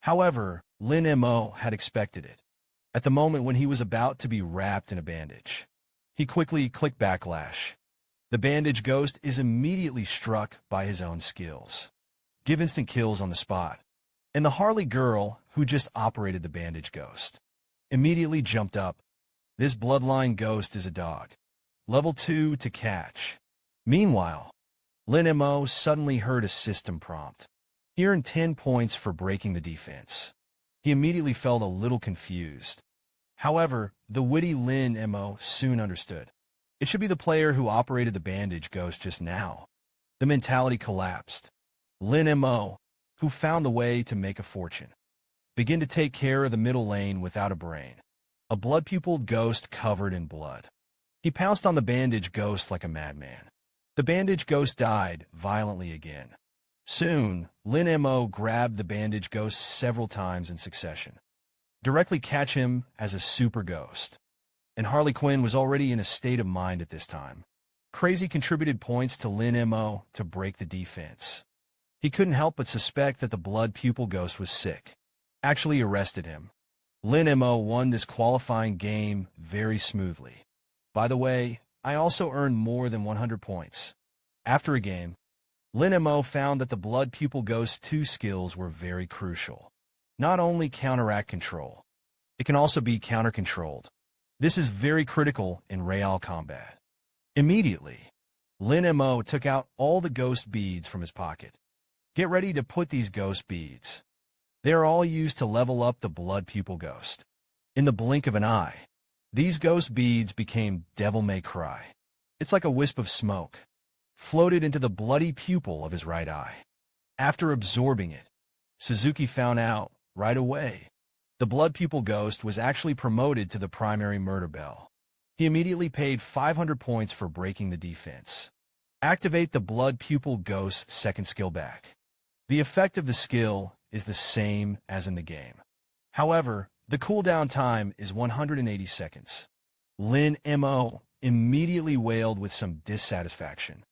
However, Lin Mo had expected it. At the moment when he was about to be wrapped in a bandage, he quickly clicked backlash. The bandage ghost is immediately struck by his own skills. Give instant kills on the spot. And the Harley girl, who just operated the bandage ghost, immediately jumped up. This bloodline ghost is a dog. Level 2 to catch. Meanwhile, Lin Mo suddenly heard a system prompt. He earned 10 points for breaking the defense. He immediately felt a little confused. However, the witty Lin Mo soon understood. It should be the player who operated the bandage ghost just now. The mentality collapsed. Lin Mo, who found the way to make a fortune, began to take care of the middle lane without a brain. A blood-pupiled ghost covered in blood. He pounced on the bandage ghost like a madman. The bandage ghost died violently again. Soon, Lin Mo grabbed the bandage ghost several times in succession. Directly catch him as a super ghost. And Harley Quinn was already in a state of mind at this time. Crazy contributed points to Lin Mo to break the defense. He couldn't help but suspect that the blood pupil ghost was sick. Actually arrested him. Lin Mo won this qualifying game very smoothly. By the way, I also earned more than 100 points. After a game, Lin Mo found that the blood pupil ghost's 2 skills were very crucial. Not only counteract control, it can also be counter-controlled. This is very critical in real combat. Immediately, Lin Mo took out all the ghost beads from his pocket. Get ready to put these ghost beads. They are all used to level up the blood pupil ghost. In the blink of an eye, these ghost beads became Devil May Cry. It's like a wisp of smoke, floated into the bloody pupil of his right eye. After absorbing it, Suzuki found out right away. The blood pupil ghost was actually promoted to the primary murder bell. He immediately paid 500 points for breaking the defense. Activate the blood pupil ghost's second skill back. The effect of the skill is the same as in the game. However, the cooldown time is 180 seconds. Lin Mo immediately wailed with some dissatisfaction.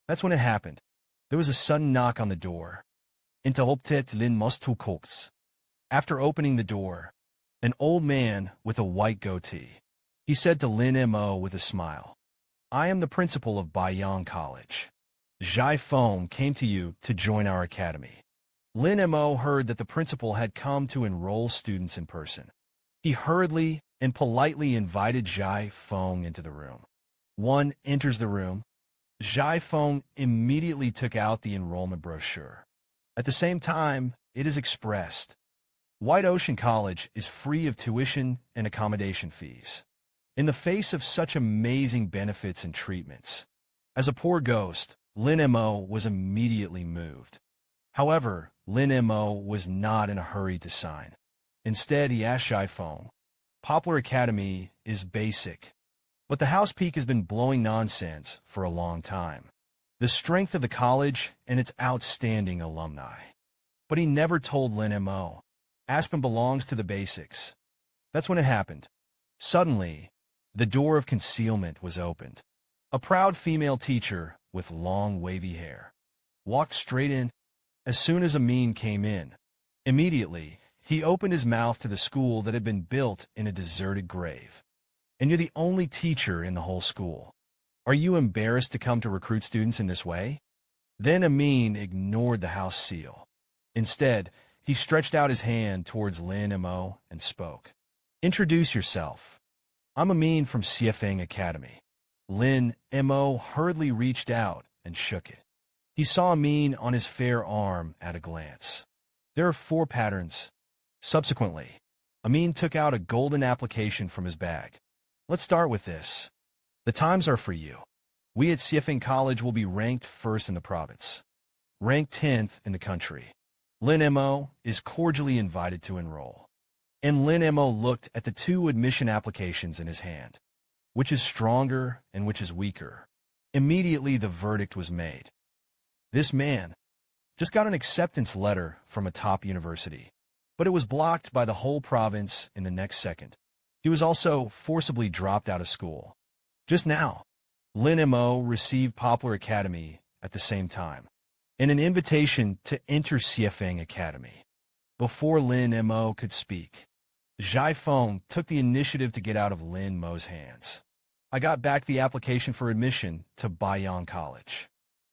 That's when it happened. There was a sudden knock on the door. Interrupted Lin Mo's two cooks. After opening the door, an old man with a white goatee. He said to Lin Mo with a smile, "I am the principal of Baiyang College. Zhai Feng came to you to join our academy." Lin Mo heard that the principal had come to enroll students in person. He hurriedly and politely invited Zhai Feng into the room. One enters the room. Zhai Feng immediately took out the enrollment brochure. At the same time, it is expressed, White Ocean College is free of tuition and accommodation fees. In the face of such amazing benefits and treatments, as a poor ghost, Lin Mo was immediately moved. However, Lin Mo was not in a hurry to sign. Instead, he asked Zhaifeng, "Poplar Academy is basic, but the house peak has been blowing nonsense for a long time. The strength of the college and its outstanding alumni." But he never told Lin Mo. Aspen belongs to the basics. That's when it happened. Suddenly, the door of concealment was opened. A proud female teacher with long wavy hair walked straight in. As soon as Amin came in, immediately, he opened his mouth to the school that had been built in a deserted grave. "And you're the only teacher in the whole school. Are you embarrassed to come to recruit students in this way?" Then Amin ignored the house seal. Instead, he stretched out his hand towards Lin Mo and spoke. "Introduce yourself. I'm Amin from Xiefeng Academy." Lin Mo hurriedly reached out and shook it. He saw Amin on his fair arm at a glance. "There are 4 patterns." Subsequently, Amin took out a golden application from his bag. "Let's start with this. The times are for you. We at Xiefeng College will be ranked 1st in the province, ranked 10th in the country. Lin Mo is cordially invited to enroll." And Lin Mo looked at the 2 admission applications in his hand. Which is stronger and which is weaker? Immediately the verdict was made. This man just got an acceptance letter from a top university, but it was blocked by the whole province in the next second. He was also forcibly dropped out of school. Just now, Lin Mo received Poplar Academy at the same time, and an invitation to enter Xiefeng Academy. Before Lin Mo could speak, Zhaifeng took the initiative to get out of Lin Mo's hands. "I got back the application for admission to Baiyang College."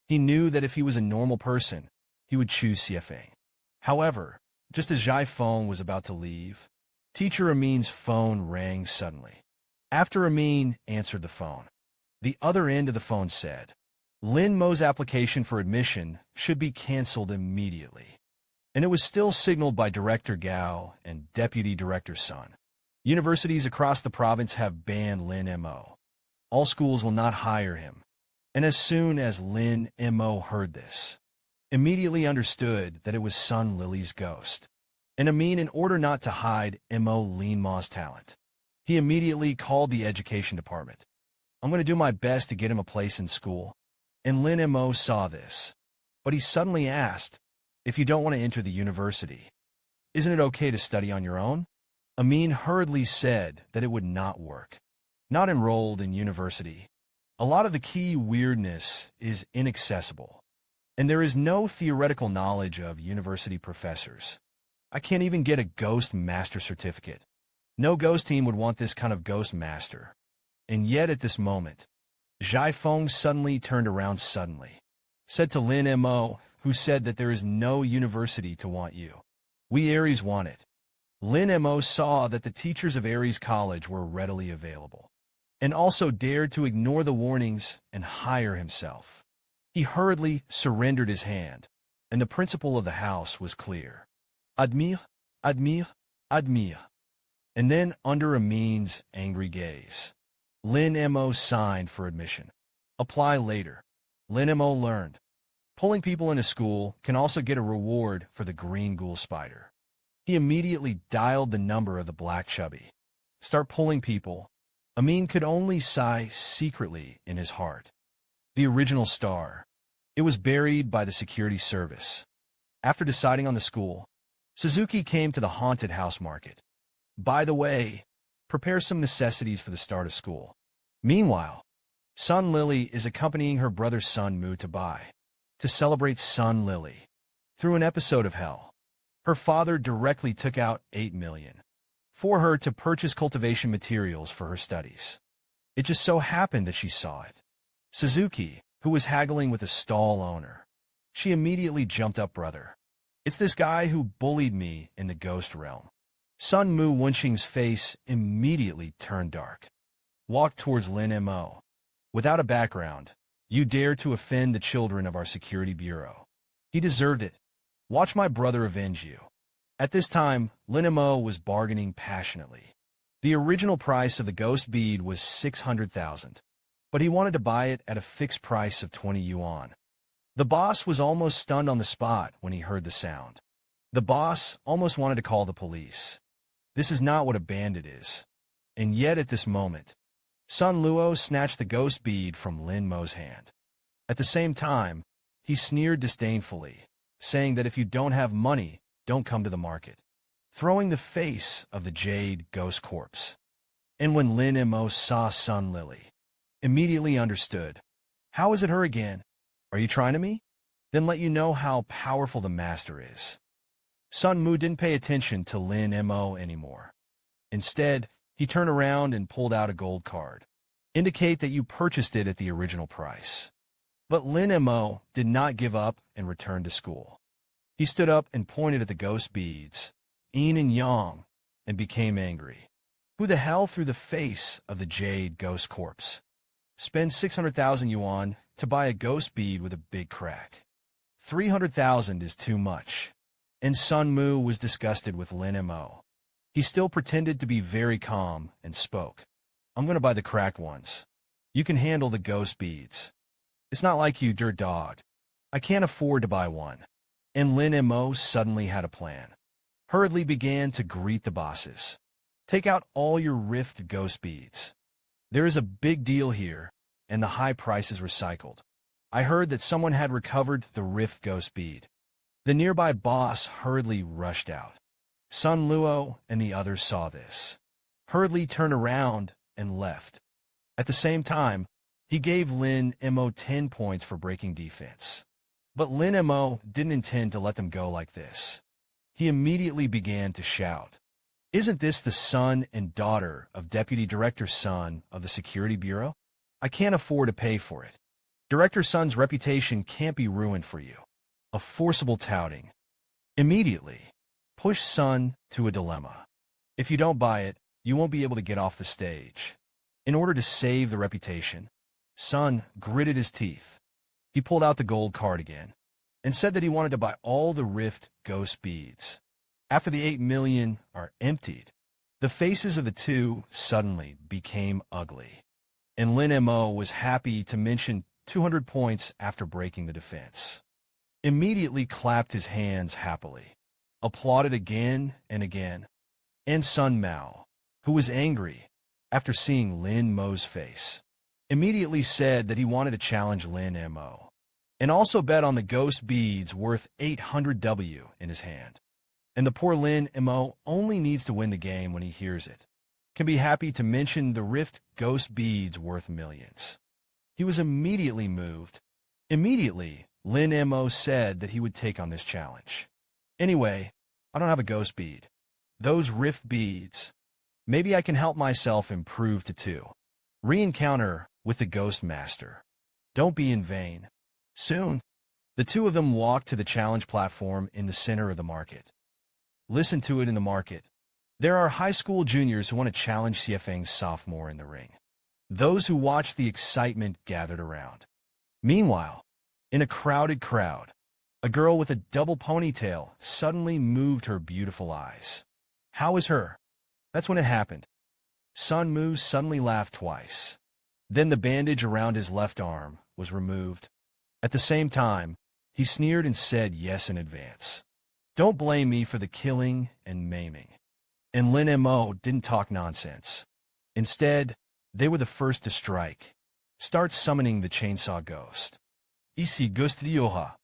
He knew that if he was a normal person, he would choose Xiefeng. However, just as Zhaifeng was about to leave, teacher Amin's phone rang suddenly. After Amin answered the phone, the other end of the phone said, "Lin Mo's application for admission should be canceled immediately." And it was still signaled by Director Gao and Deputy Director Sun. "Universities across the province have banned Lin Mo. All schools will not hire him." And as soon as Lin Mo heard this, immediately understood that it was Sun Lily's ghost. And Amin, in order not to hide Mo Lin Mo's talent, he immediately called the education department. "I'm going to do my best to get him a place in school." And Lin Mo saw this, but he suddenly asked, "If you don't want to enter the university, isn't it okay to study on your own?" Amin hurriedly said that it would not work. Not enrolled in university. A lot of the key weirdness is inaccessible, and there is no theoretical knowledge of university professors. I can't even get a ghost master certificate. No ghost team would want this kind of ghost master. And yet at this moment, Zhaifeng suddenly turned around said to Lin Mo, who said that there is no university to want you. "We Aries want it." Lin Mo saw that the teachers of Aries College were readily available, and also dared to ignore the warnings and hire himself. He hurriedly surrendered his hand, and the principal of the house was clear. "Admire, admire, admire." And then, under Amin's angry gaze, Lin Mo signed for admission. Apply later. Lin Mo learned. Pulling people into school can also get a reward for the green ghoul spider. He immediately dialed the number of the black chubby. Start pulling people. Amin could only sigh secretly in his heart. The original star. It was buried by the security service. After deciding on the school, Suzuki came to the haunted house market. "By the way, prepare some necessities for the start of school." Meanwhile, Sun Lily is accompanying her brother Sun Mu to celebrate Sun Lily. Through an episode of Hell, her father directly took out 8 million for her to purchase cultivation materials for her studies. It just so happened that she saw it. Suzuki, who was haggling with a stall owner, she immediately jumped up, "Brother, it's this guy who bullied me in the ghost realm." Sun Mu Wenxing's face immediately turned dark. Walked towards Lin Mo. "Without a background, you dare to offend the children of our security bureau. He deserved it. Watch my brother avenge you." At this time, Lin Mo was bargaining passionately. The original price of the ghost bead was 600,000, but he wanted to buy it at a fixed price of 20 yuan. The boss was almost stunned on the spot when he heard the sound. The boss almost wanted to call the police. This is not what a bandit is. And yet at this moment, Sun Luo snatched the ghost bead from Lin Mo's hand. At the same time, he sneered disdainfully, saying that if you don't have money, don't come to the market, throwing the face of the jade ghost corpse. And when Lin Mo saw Sun Lily, immediately understood. How is it her again? Are you trying to me? Then let you know how powerful the master is. Sun Mu didn't pay attention to Lin Mo anymore. Instead, he turned around and pulled out a gold card. Indicate that you purchased it at the original price. But Lin Mo did not give up and returned to school. He stood up and pointed at the ghost beads, yin and yang, and became angry. Who the hell threw the face of the jade ghost corpse? Spend 600,000 yuan to buy a ghost bead with a big crack. 300,000 is too much. And Sun Mu was disgusted with Lin Mo. He still pretended to be very calm and spoke. I'm going to buy the cracked ones. You can handle the ghost beads. It's not like you, dirt dog. I can't afford to buy one. And Lin Mo suddenly had a plan. Hurriedly began to greet the bosses. Take out all your rift ghost beads. There is a big deal here, and the high price is recycled. I heard that someone had recovered the rift ghost bead. The nearby boss hurriedly rushed out. Sun Luo and the others saw this. Hurriedly turned around and left. At the same time, he gave Lin Mo 10 points for breaking defense. But Lin Mo didn't intend to let them go like this. He immediately began to shout. Isn't this the son and daughter of Deputy Director Sun of the Security Bureau? I can't afford to pay for it. Director Sun's reputation can't be ruined for you. A forcible touting. Immediately, push Sun to a dilemma. If you don't buy it, you won't be able to get off the stage. In order to save the reputation, Sun gritted his teeth. He pulled out the gold card again and said that he wanted to buy all the rift ghost beads. After the 8 million are emptied, the faces of the two suddenly became ugly. And Lin Mo was happy to mention 200 points after breaking the defense. Immediately clapped his hands happily, applauded again and again. And Sun Mao, who was angry after seeing Lin Mo's face, immediately said that he wanted to challenge Lin Mo, and also bet on the ghost beads worth 800 W in his hand. And the poor Lin Mo only needs to win the game when he hears it. Can be happy to mention the rift ghost beads worth millions. He was immediately moved. Immediately, Lin Mo said that he would take on this challenge. Anyway, I don't have a ghost bead. Those rift beads. Maybe I can help myself improve to 2. Re-encounter with the ghost master. Don't be in vain. Soon, the two of them walked to the challenge platform in the center of the market. Listen to it in the market. There are high school juniors who want to challenge Xiefeng's sophomore in the ring. Those who watched the excitement gathered around. Meanwhile, in a crowded crowd, a girl with a double ponytail suddenly moved her beautiful eyes. How is her? That's when it happened. Sun Mu suddenly laughed twice. Then the bandage around his left arm was removed. At the same time, he sneered and said yes in advance. Don't blame me for the killing and maiming. And Lin Mo didn't talk nonsense. Instead, they were the first to strike. Start summoning the chainsaw ghost. Isi Gustioha.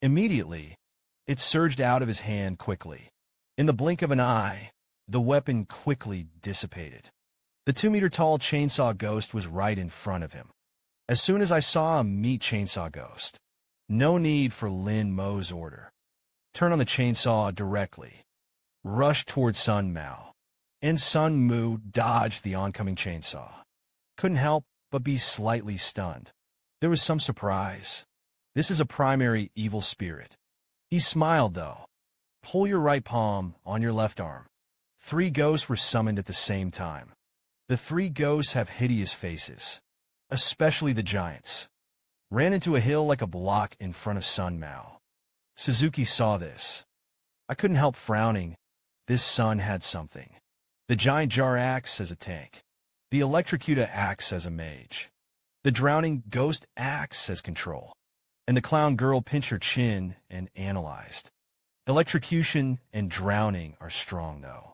Immediately, it surged out of his hand quickly. In the blink of an eye, the weapon quickly dissipated. The 2-meter-tall chainsaw ghost was right in front of him. As soon as I saw him meet chainsaw ghost, no need for Lin Mo's order. Turn on the chainsaw directly. Rush toward Sun Mao. And Sun Mu dodged the oncoming chainsaw. Couldn't help but be slightly stunned. There was some surprise. This is a primary evil spirit. He smiled, though. Pull your right palm on your left arm. 3 ghosts were summoned at the same time. The 3 ghosts have hideous faces, especially the giants. Ran into a hill like a block in front of Sun Mao. Suzuki saw this. I couldn't help frowning. This Sun had something. The giant jar acts as a tank. The electrocuta acts as a mage. The drowning ghost acts as control. and the clown girl pinched her chin and analyzed. Electrocution and drowning are strong, though.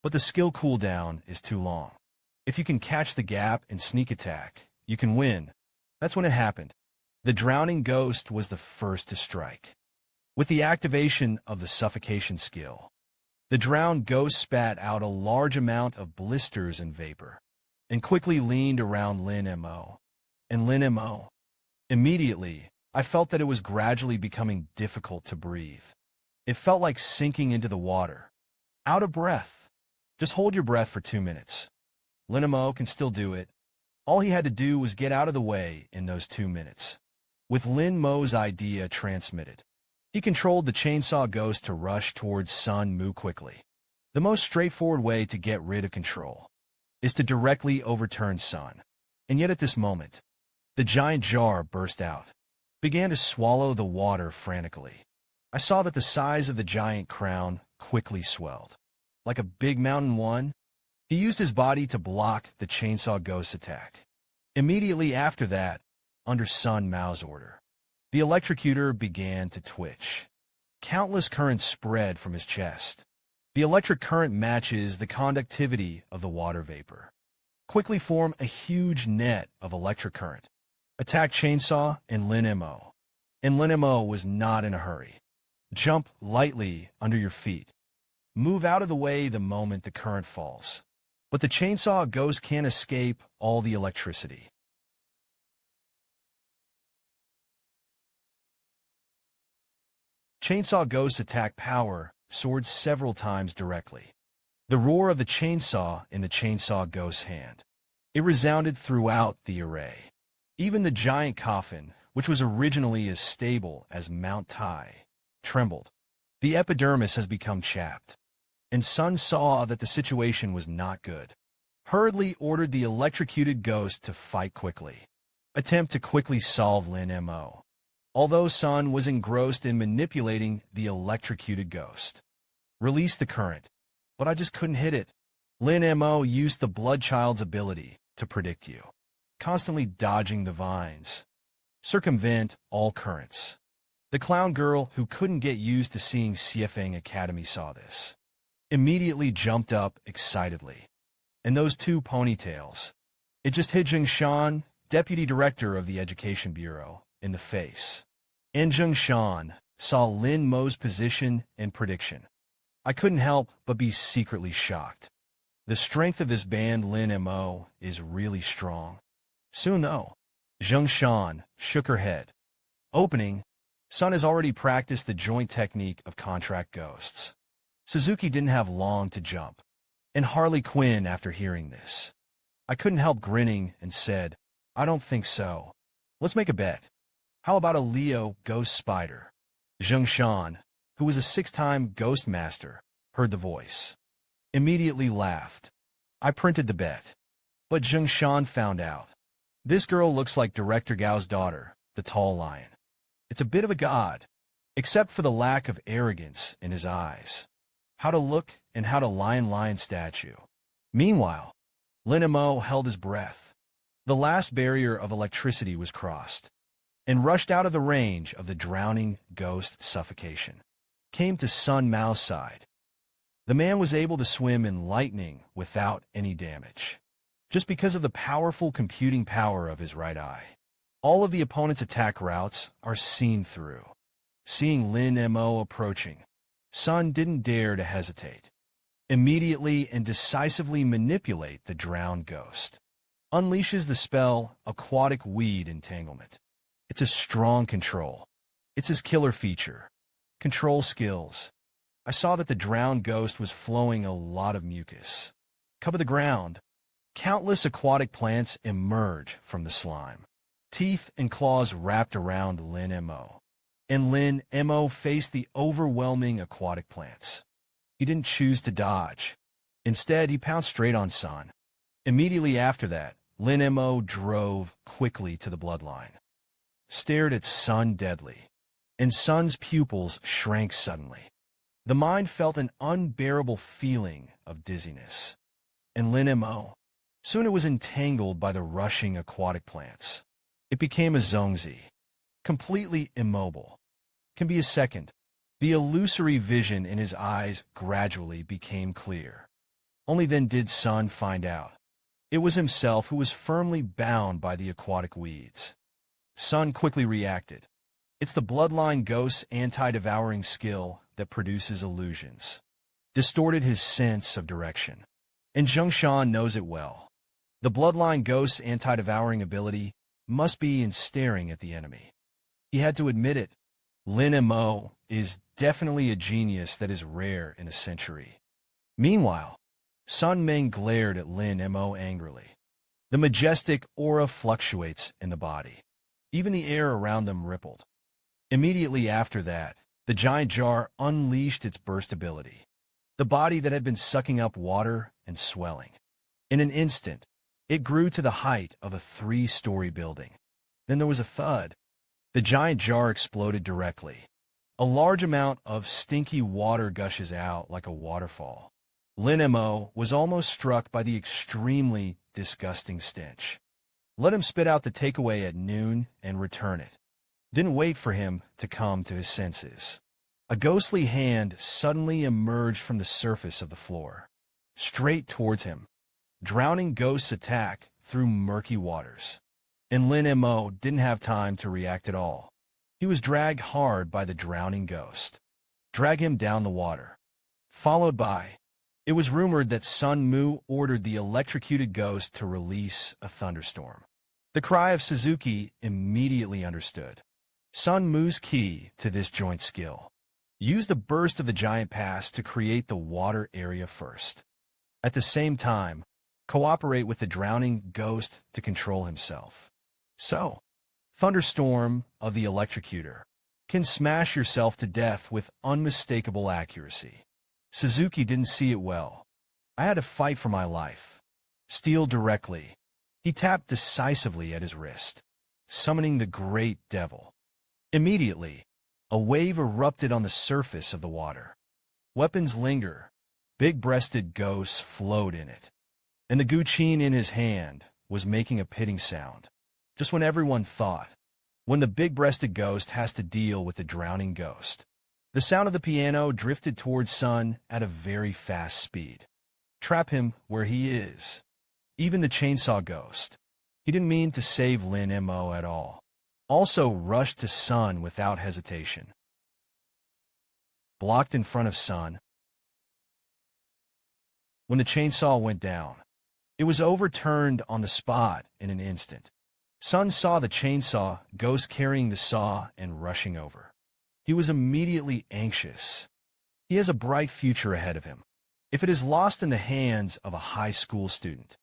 But the skill cooldown is too long. If you can catch the gap and sneak attack, you can win. That's when it happened. The drowning ghost was the first to strike. With the activation of the suffocation skill, the drowned ghost spat out a large amount of blisters and vapor, and quickly leaned around Lin Mo. And Lin Mo. Immediately, I felt that it was gradually becoming difficult to breathe. It felt like sinking into the water. Out of breath. Just hold your breath for 2 minutes. Lin Mo can still do it. All he had to do was get out of the way in those 2 minutes. With Lin Mo's idea transmitted, he controlled the chainsaw ghost to rush towards Sun Mu quickly. The most straightforward way to get rid of control is to directly overturn Sun. And yet at this moment, the giant jar burst out, began to swallow the water frantically. I saw that the size of the giant crown quickly swelled. Like a big mountain one, he used his body to block the chainsaw ghost's attack. Immediately after that, under Sun Mao's order, the electrocutor began to twitch. Countless currents spread from his chest. The electric current matches the conductivity of the water vapor. Quickly form a huge net of electric current. Attack chainsaw and Lin Mo. And Lin Mo was not in a hurry. Jump lightly under your feet. Move out of the way the moment the current falls. But the chainsaw ghost can't escape all the electricity. Chainsaw Ghost's attack power soared several times directly. The roar of the chainsaw in the chainsaw ghost's hand. It resounded throughout the array. Even the giant coffin, which was originally as stable as Mount Tai, trembled. The epidermis has become chapped. And Sun saw that the situation was not good. Hurriedly ordered the electrocuted ghost to fight quickly. Attempt to quickly solve Lin Mo. Although Sun was engrossed in manipulating the electrocuted ghost. Release the current. But I just couldn't hit it. Lin Mo used the Bloodchild's ability to predict you. Constantly dodging the vines. Circumvent all currents. The clown girl who couldn't get used to seeing Xiefeng Academy saw this. Immediately jumped up excitedly. And those two ponytails. It just hit Zhengshan, deputy director of the Education Bureau, in the face. And Zhengshan saw Lin Mo's position and prediction. I couldn't help but be secretly shocked. The strength of this band Lin Mo is really strong. Soon though, Zhengshan shook her head. Opening, Sun has already practiced the joint technique of contract ghosts. Suzuki didn't have long to jump. And Harley Quinn after hearing this. I couldn't help grinning and said, I don't think so. Let's make a bet. How about a Leo ghost spider? Zhengshan, who was a 6-time ghost master, heard the voice. Immediately laughed. I printed the bet. But Zhengshan found out. This girl looks like Director Gao's daughter, the tall lion. It's a bit of a god, except for the lack of arrogance in his eyes. How to look and how to lion statue. Meanwhile, Lin Mo held his breath. The last barrier of electricity was crossed, and rushed out of the range of the drowning ghost suffocation. Came to Sun Mao's side. The man was able to swim in lightning without any damage, just because of the powerful computing power of his right eye. All of the opponent's attack routes are seen through. Seeing Lin Mo approaching, Sun didn't dare to hesitate. Immediately and decisively manipulate the drowned ghost. Unleashes the spell Aquatic Weed Entanglement. It's a strong control. It's his killer feature. Control skills. I saw that the drowned ghost was flowing a lot of mucus. Cover the ground. Countless aquatic plants emerge from the slime. Teeth and claws wrapped around Lin Mo. And Lin Mo faced the overwhelming aquatic plants. He didn't choose to dodge. Instead, he pounced straight on Sun. Immediately after that, Lin Mo drove quickly to the bloodline. Stared at Sun deadly. And Sun's pupils shrank suddenly. The mind felt an unbearable feeling of dizziness. And Lin Mo. Soon it was entangled by the rushing aquatic plants. It became a zongzi. completely immobile. Can be a second. The illusory vision in his eyes gradually became clear. Only then did Sun find out. It was himself who was firmly bound by the aquatic weeds. Sun quickly reacted. It's the bloodline ghost's anti-devouring skill that produces illusions. Distorted his sense of direction. And Zhongshan knows it well. The bloodline ghost's anti-devouring ability must be in staring at the enemy. He had to admit it. Lin Mo is definitely a genius that is rare in a century. Meanwhile, Sun Ming glared at Lin Mo angrily. The majestic aura fluctuates in the body. Even the air around them rippled. Immediately after that, the giant jar unleashed its burst ability. The body that had been sucking up water and swelling. In an instant, it grew to the height of a 3-story building. Then there was a thud. The giant jar exploded directly. A large amount of stinky water gushes out like a waterfall. Lin Mo was almost struck by the extremely disgusting stench. Let him spit out the takeaway at noon and return it. Didn't wait for him to come to his senses. A ghostly hand suddenly emerged from the surface of the floor. Straight towards him. Drowning ghosts attack through murky waters. And Lin Mo didn't have time to react at all. He was dragged hard by the drowning ghost. Drag him down the water. Followed by, it was rumored that Sun Mu ordered the electrocuted ghost to release a thunderstorm. The cry of Suzuki immediately understood. Sun Mu's key to this joint skill. Use the burst of the giant pass to create the water area first. At the same time, cooperate with the drowning ghost to control himself. So, Thunderstorm of the Electrocutor can smash yourself to death with unmistakable accuracy. Suzuki didn't see it well. I had to fight for my life. Steal directly. He tapped decisively at his wrist, summoning the great devil. Immediately, a wave erupted on the surface of the water. Weapons linger. Big-breasted ghosts flowed in it. And the guqin in his hand was making a pitting sound. Just when everyone thought, when the big-breasted ghost has to deal with the drowning ghost. The sound of the piano drifted towards Sun at a very fast speed. Trap him where he is. Even the chainsaw ghost. He didn't mean to save Lin Mo at all. Also rushed to Sun without hesitation. Blocked in front of Sun. When the chainsaw went down, it was overturned on the spot in an instant. Sun saw the chainsaw ghost carrying the saw and rushing over. He was immediately anxious. He has a bright future ahead of him. If it is lost in the hands of a high school student,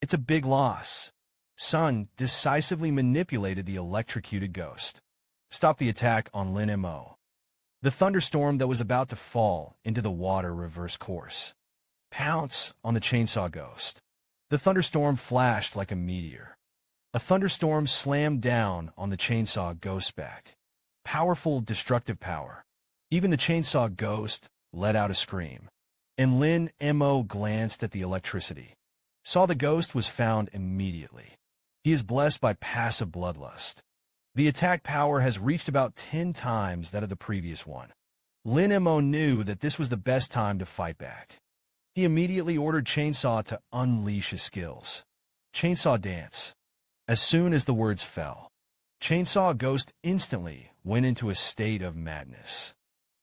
it's a big loss. Sun decisively manipulated the electrocuted ghost. Stopped the attack on Lin Mo. The thunderstorm that was about to fall into the water reversed course. Pounce on the chainsaw ghost. The thunderstorm flashed like a meteor. A thunderstorm slammed down on the chainsaw ghost's back. Powerful destructive power. Even the chainsaw ghost let out a scream. And Lin Mo glanced at the electricity. Saw the ghost was found immediately. He is blessed by passive bloodlust. The attack power has reached about 10 times that of the previous one. Lin Mo knew that this was the best time to fight back. He immediately ordered Chainsaw to unleash his skills. Chainsaw dance. As soon as the words fell, Chainsaw Ghost instantly went into a state of madness.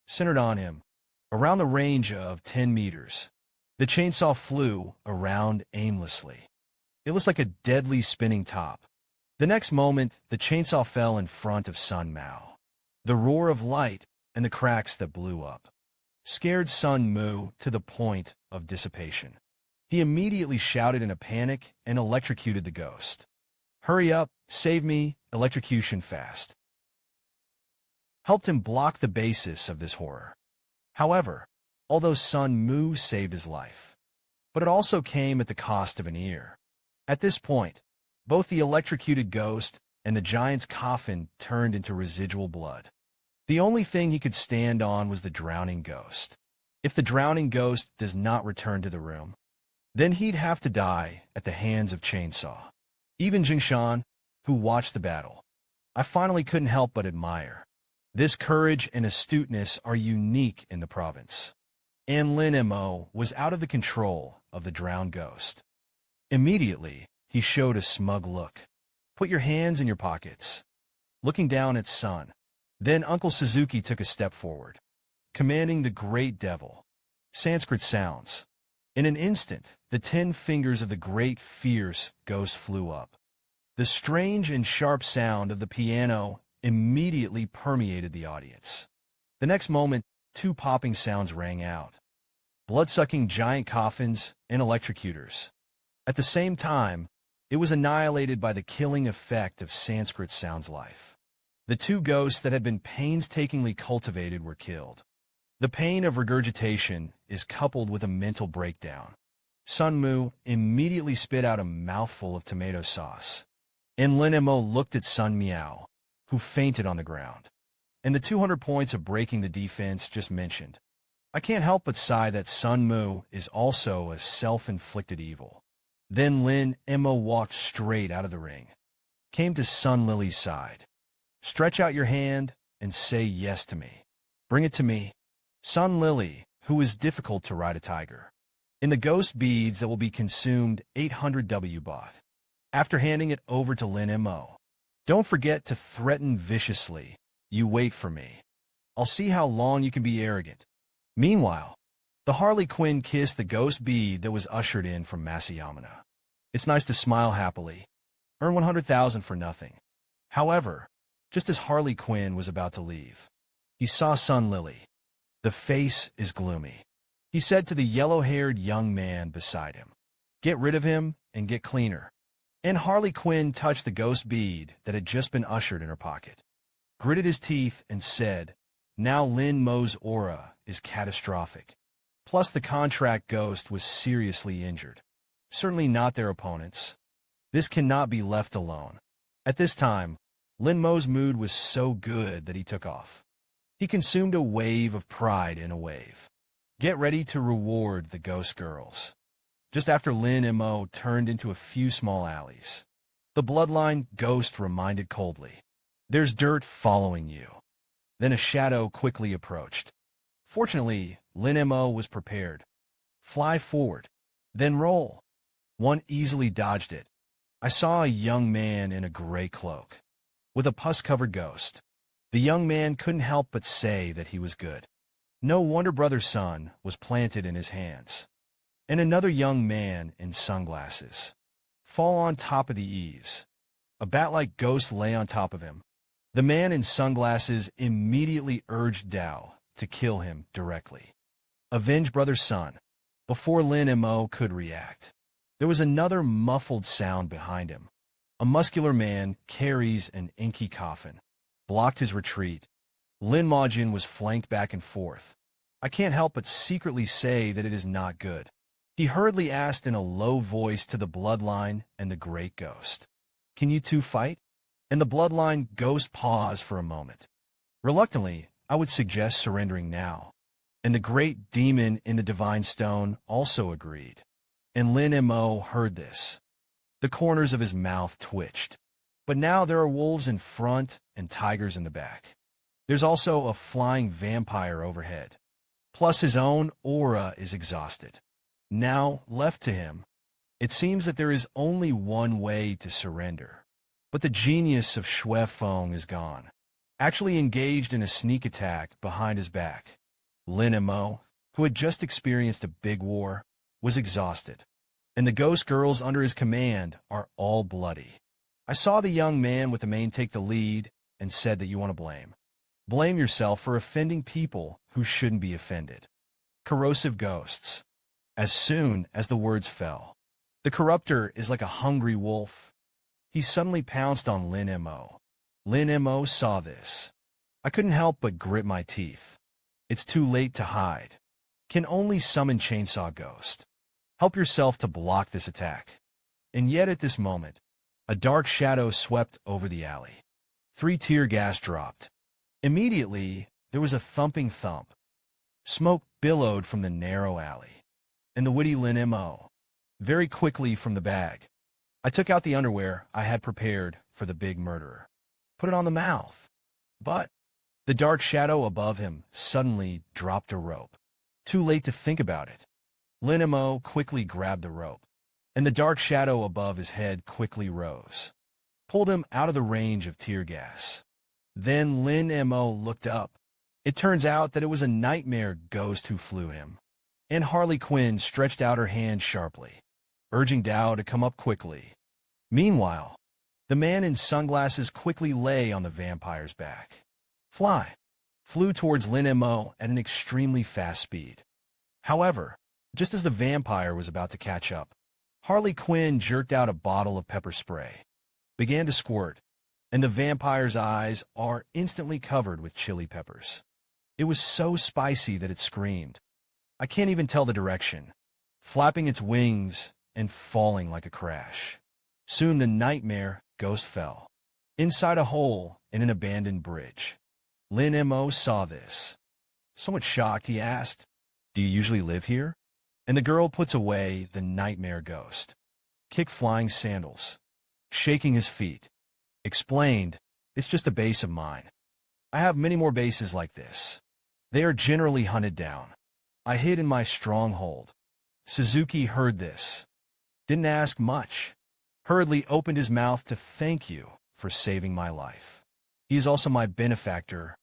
Centered on him, around the range of 10 meters, the chainsaw flew around aimlessly. It was like a deadly spinning top. The next moment, the chainsaw fell in front of Sun Mao. The roar of light and the cracks that blew up scared Sun Mu to the point of dissipation. He immediately shouted in a panic and electrocuted the ghost. Hurry up, save me, electrocution fast. Helped him block the basis of this horror. However, although Sun Mu saved his life, but it also came at the cost of an ear. At this point, both the electrocuted ghost and the giant's coffin turned into residual blood. The only thing he could stand on was the drowning ghost. If the drowning ghost does not return to the room, then he'd have to die at the hands of Chainsaw. Even Jingshan, who watched the battle, I finally couldn't help but admire. This courage and astuteness are unique in the province. And Lin Mo was out of the control of the drowned ghost. Immediately, he showed a smug look. Put your hands in your pockets. Looking down at Sun. Then Uncle Suzuki took a step forward, commanding the great devil. Sanskrit sounds. In an instant, the 10 fingers of the great fierce ghost flew up. The strange and sharp sound of the piano immediately permeated the audience. The next moment, 2 popping sounds rang out. Blood-sucking giant coffins and electrocutors. At the same time, it was annihilated by the killing effect of Sanskrit sound's life. The 2 ghosts that had been painstakingly cultivated were killed. The pain of regurgitation is coupled with a mental breakdown. Sun Mu immediately spit out a mouthful of tomato sauce. And Lin Mo looked at Sun Miao, who fainted on the ground. And the 200 points of breaking the defense just mentioned. I can't help but sigh that Sun Mu is also a self-inflicted evil. Then Lin Mo walked straight out of the ring, came to Sun Lily's side. Stretch out your hand and say yes to me. Bring it to me. Sun Lily, who is difficult to ride a tiger. In the ghost beads that will be consumed 800 W bought. After handing it over to Lin Mo. Don't forget to threaten viciously. You wait for me. I'll see how long you can be arrogant. Meanwhile, the Harley Quinn kissed the ghost bead that was ushered in from Masayamana. It's nice to smile happily. Earn 100,000 for nothing. However, just as Harley Quinn was about to leave, he saw Sun Lily. The face is gloomy. He said to the yellow-haired young man beside him, "Get rid of him and get cleaner." And Harley Quinn touched the ghost bead that had just been ushered in her pocket, gritted his teeth, and said, "Now Lin Mo's aura is catastrophic. Plus the contract ghost was seriously injured. Certainly not their opponents. This cannot be left alone." At this time, Lin Mo's mood was so good that he took off. He consumed a wave of pride in a wave. Get ready to reward the ghost girls. Just after Lin Mo turned into a few small alleys, the bloodline ghost reminded coldly, "There's dirt following you." Then a shadow quickly approached. Fortunately, Lin Mo was prepared. Fly forward, then roll. One easily dodged it. I saw a young man in a gray cloak, with a pus-covered ghost. The young man couldn't help but say that he was good. No wonder Brother Sun was planted in his hands. And another young man in sunglasses fall on top of the eaves. A bat-like ghost lay on top of him. The man in sunglasses immediately urged Dao to kill him directly. Avenge Brother Sun. Before Lin Mo could react, there was another muffled sound behind him. A muscular man carries an inky coffin. Blocked his retreat. Lin Majin was flanked back and forth. I can't help but secretly say that it is not good. He hurriedly asked in a low voice to the bloodline and the great ghost, "Can you two fight?" And the bloodline ghost paused for a moment. Reluctantly, I would suggest surrendering now. And the great demon in the divine stone also agreed. And Lin Mo heard this. The corners of his mouth twitched. But now there are wolves in front and tigers in the back. There's also a flying vampire overhead. Plus his own aura is exhausted. Now, left to him, it seems that there is only one way to surrender. But the genius of Xue Feng is gone. Actually engaged in a sneak attack behind his back. Lin Mo, who had just experienced a big war, was exhausted. And the ghost girls under his command are all bloody. I saw the young man with the mane take the lead and said that you want to blame. Blame yourself for offending people who shouldn't be offended. Corrosive ghosts. As soon as the words fell, the corruptor is like a hungry wolf. He suddenly pounced on Lin Mo. Lin Mo saw this. I couldn't help but grit my teeth. It's too late to hide. Can only summon Chainsaw Ghost. Help yourself to block this attack. And yet at this moment, a dark shadow swept over the alley. 3 tear gas dropped. Immediately, there was a thumping thump. Smoke billowed from the narrow alley. And the witty Lin Mo, very quickly from the bag. I took out the underwear I had prepared for the big murderer. Put it on the mouth. But the dark shadow above him suddenly dropped a rope. Too late to think about it. Lin Mo quickly grabbed the rope, and the dark shadow above his head quickly rose, pulled him out of the range of tear gas. Then Lin Mo looked up. It turns out that it was a nightmare ghost who flew him. And Harley Quinn stretched out her hand sharply, urging Dao to come up quickly. Meanwhile, the man in sunglasses quickly lay on the vampire's back. Fly flew towards Lin Mo at an extremely fast speed. However, just as the vampire was about to catch up, Harley Quinn jerked out a bottle of pepper spray, began to squirt, and the vampire's eyes are instantly covered with chili peppers. It was so spicy that it screamed. I can't even tell the direction, flapping its wings and falling like a crash. Soon the nightmare ghost fell, inside a hole in an abandoned bridge. Lin Mo saw this. Somewhat shocked, he asked, "Do you usually live here?" And the girl puts away the nightmare ghost, kicked flying sandals, shaking his feet, explained, "It's just a base of mine. I have many more bases like this. They are generally hunted down. I hid in my stronghold." Suzuki heard this, didn't ask much, hurriedly opened his mouth to thank you for saving my life. He is also my benefactor.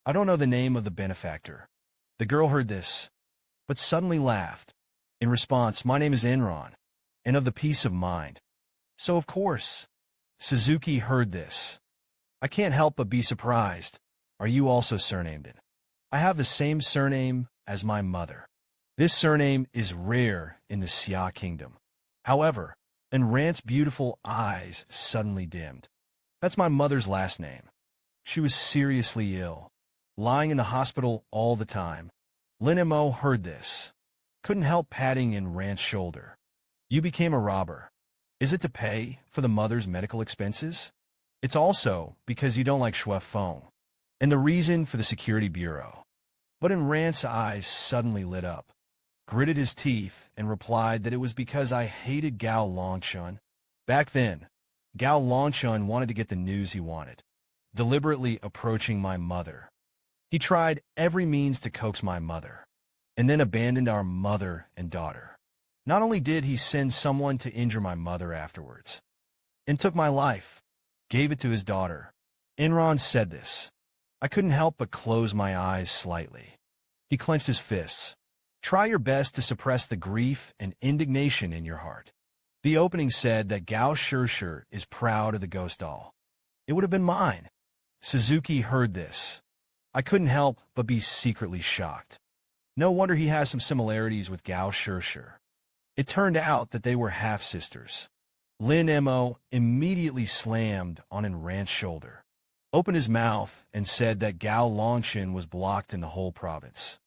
I don't know the name of the benefactor. The girl heard this, but suddenly laughed. In response, "My name is Enron, and of the peace of mind." So of course, Suzuki heard this. "I can't help but be surprised. Are you also surnamed it?" "I have the same surname as my mother. This surname is rare in the Xia kingdom." However, Enrant's beautiful eyes suddenly dimmed. "That's my mother's last name. She was seriously ill, lying in the hospital all the time." Lin Mo heard this, couldn't help patting Enrant's shoulder. "You became a robber. Is it to pay for the mother's medical expenses?" "It's also because you don't like Shui Feng, and the reason for the security bureau." But Enrant's eyes suddenly lit up, gritted his teeth, and replied that it was because I hated Gao Longshun. Back then, Gao Longshun wanted to get the news he wanted, deliberately approaching my mother. He tried every means to coax my mother, and then abandoned our mother and daughter. Not only did he send someone to injure my mother afterwards, and took my life, gave it to his daughter. Enron said this. I couldn't help but close my eyes slightly. He clenched his fists. "Try your best to suppress the grief and indignation in your heart." The opening said that Gao Shishir is proud of the ghost doll. It would have been mine. Suzuki heard this. I couldn't help but be secretly shocked. No wonder he has some similarities with Gao Shishir. It turned out that they were half-sisters. Lin Mo immediately slammed on Enrant's shoulder, opened his mouth, and said that Gao Longshin was blocked in the whole province.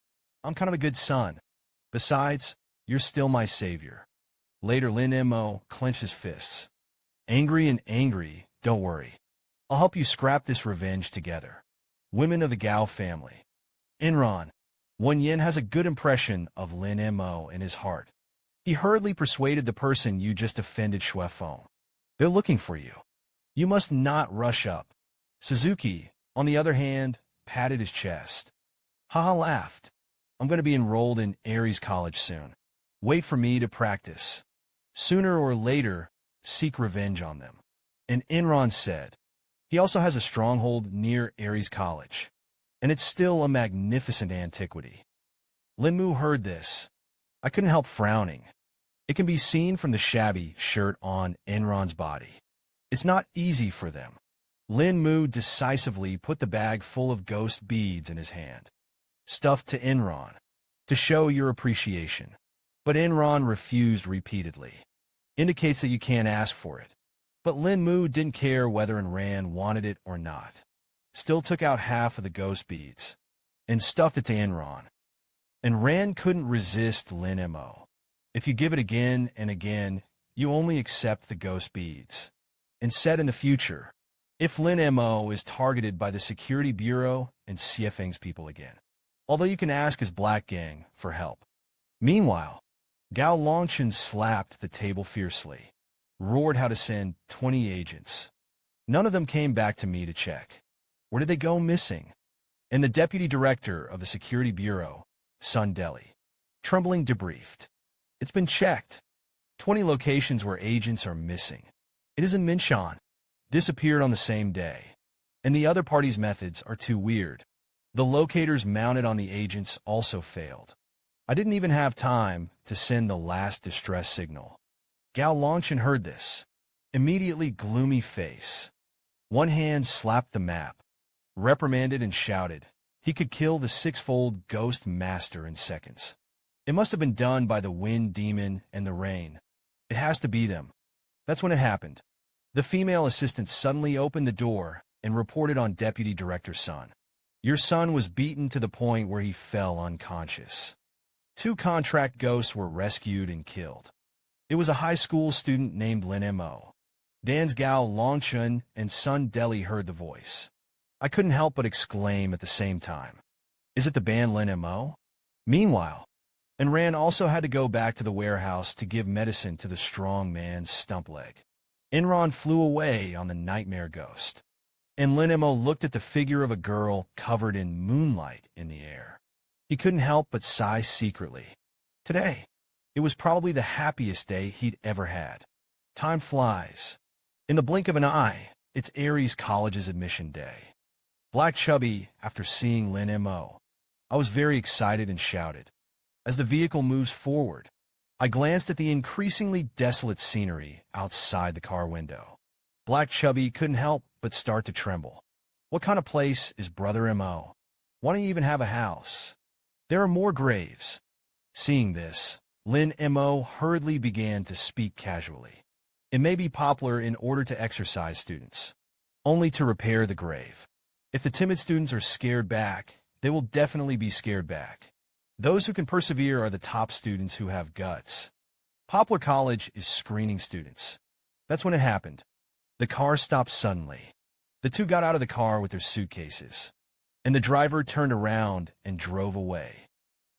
"I'm kind of a good son. Besides, you're still my savior." Later, Lin Mo clenched his fists. Angry, don't worry. I'll help you scrap this revenge together. Women of the Gao family. Enron, Wen Yin has a good impression of Lin Mo in his heart. He hurriedly persuaded the person you just offended Shui Feng. They're looking for you. You must not rush up. Suzuki, on the other hand, patted his chest. Haha laughed. I'm going to be enrolled in Aries College soon. Wait for me to practice. Sooner or later, seek revenge on them. And Enron said, he also has a stronghold near Aries College, and it's still a magnificent antiquity. Lin Mo heard this. I couldn't help frowning. It can be seen from the shabby shirt on Enron's body. It's not easy for them. Lin Mo decisively put the bag full of ghost beads in his hand. Stuffed to Enron, to show your appreciation. But Enron refused repeatedly. Indicates that you can't ask for it. But Lin Mo didn't care whether Enran wanted it or not. Still took out half of the ghost beads and stuffed it to Enron. Enran couldn't resist Lin Mo. If you give it again and again, you only accept the ghost beads. And said in the future, if Lin Mo is targeted by the Security Bureau and Xiefeng's people again, although you can ask his Black Gang for help. Meanwhile, Gao Longshin slapped the table fiercely, roared how to send 20 agents. None of them came back to me to check. Where did they go missing? And the deputy director of the Security Bureau, Sun Deli, trembling debriefed. It's been checked. 20 locations where agents are missing. It isn't Minshan. Disappeared on the same day. And the other party's methods are too weird. The locators mounted on the agents also failed. I didn't even have time to send the last distress signal. Gao Longshan heard this. Immediately gloomy face. One hand slapped the map, reprimanded and shouted. He could kill the six-fold ghost master in seconds. It must have been done by the wind demon and the rain. It has to be them. That's when it happened. The female assistant suddenly opened the door and reported on Deputy Director Sun. Your son was beaten to the point where he fell unconscious. 2 contract ghosts were rescued and killed. It was a high school student named Lin Mo. Dan's Gao Longshan and Sun Deli heard the voice. I couldn't help but exclaim at the same time. Is it the band Lin Mo? Meanwhile, Enran also had to go back to the warehouse to give medicine to the strong man's stump leg. Enron flew away on the nightmare ghost. And Lin Mo looked at the figure of a girl covered in moonlight in the air. He couldn't help but sigh secretly. Today, it was probably the happiest day he'd ever had. Time flies. In the blink of an eye, it's Aries College's admission day. Black Chubby, after seeing Lin Mo, I was very excited and shouted. As the vehicle moves forward, I glanced at the increasingly desolate scenery outside the car window. Black Chubby couldn't help but start to tremble. What kind of place is Brother Mo? Why don't you even have a house? There are more graves. Seeing this, Lin Mo hurriedly began to speak casually. It may be popular in order to exercise students, only to repair the grave. If the timid students are scared back, they will definitely be scared back. Those who can persevere are the top students who have guts. Poplar College is screening students. That's when it happened. The car stopped suddenly. The 2 got out of the car with their suitcases, and the driver turned around and drove away.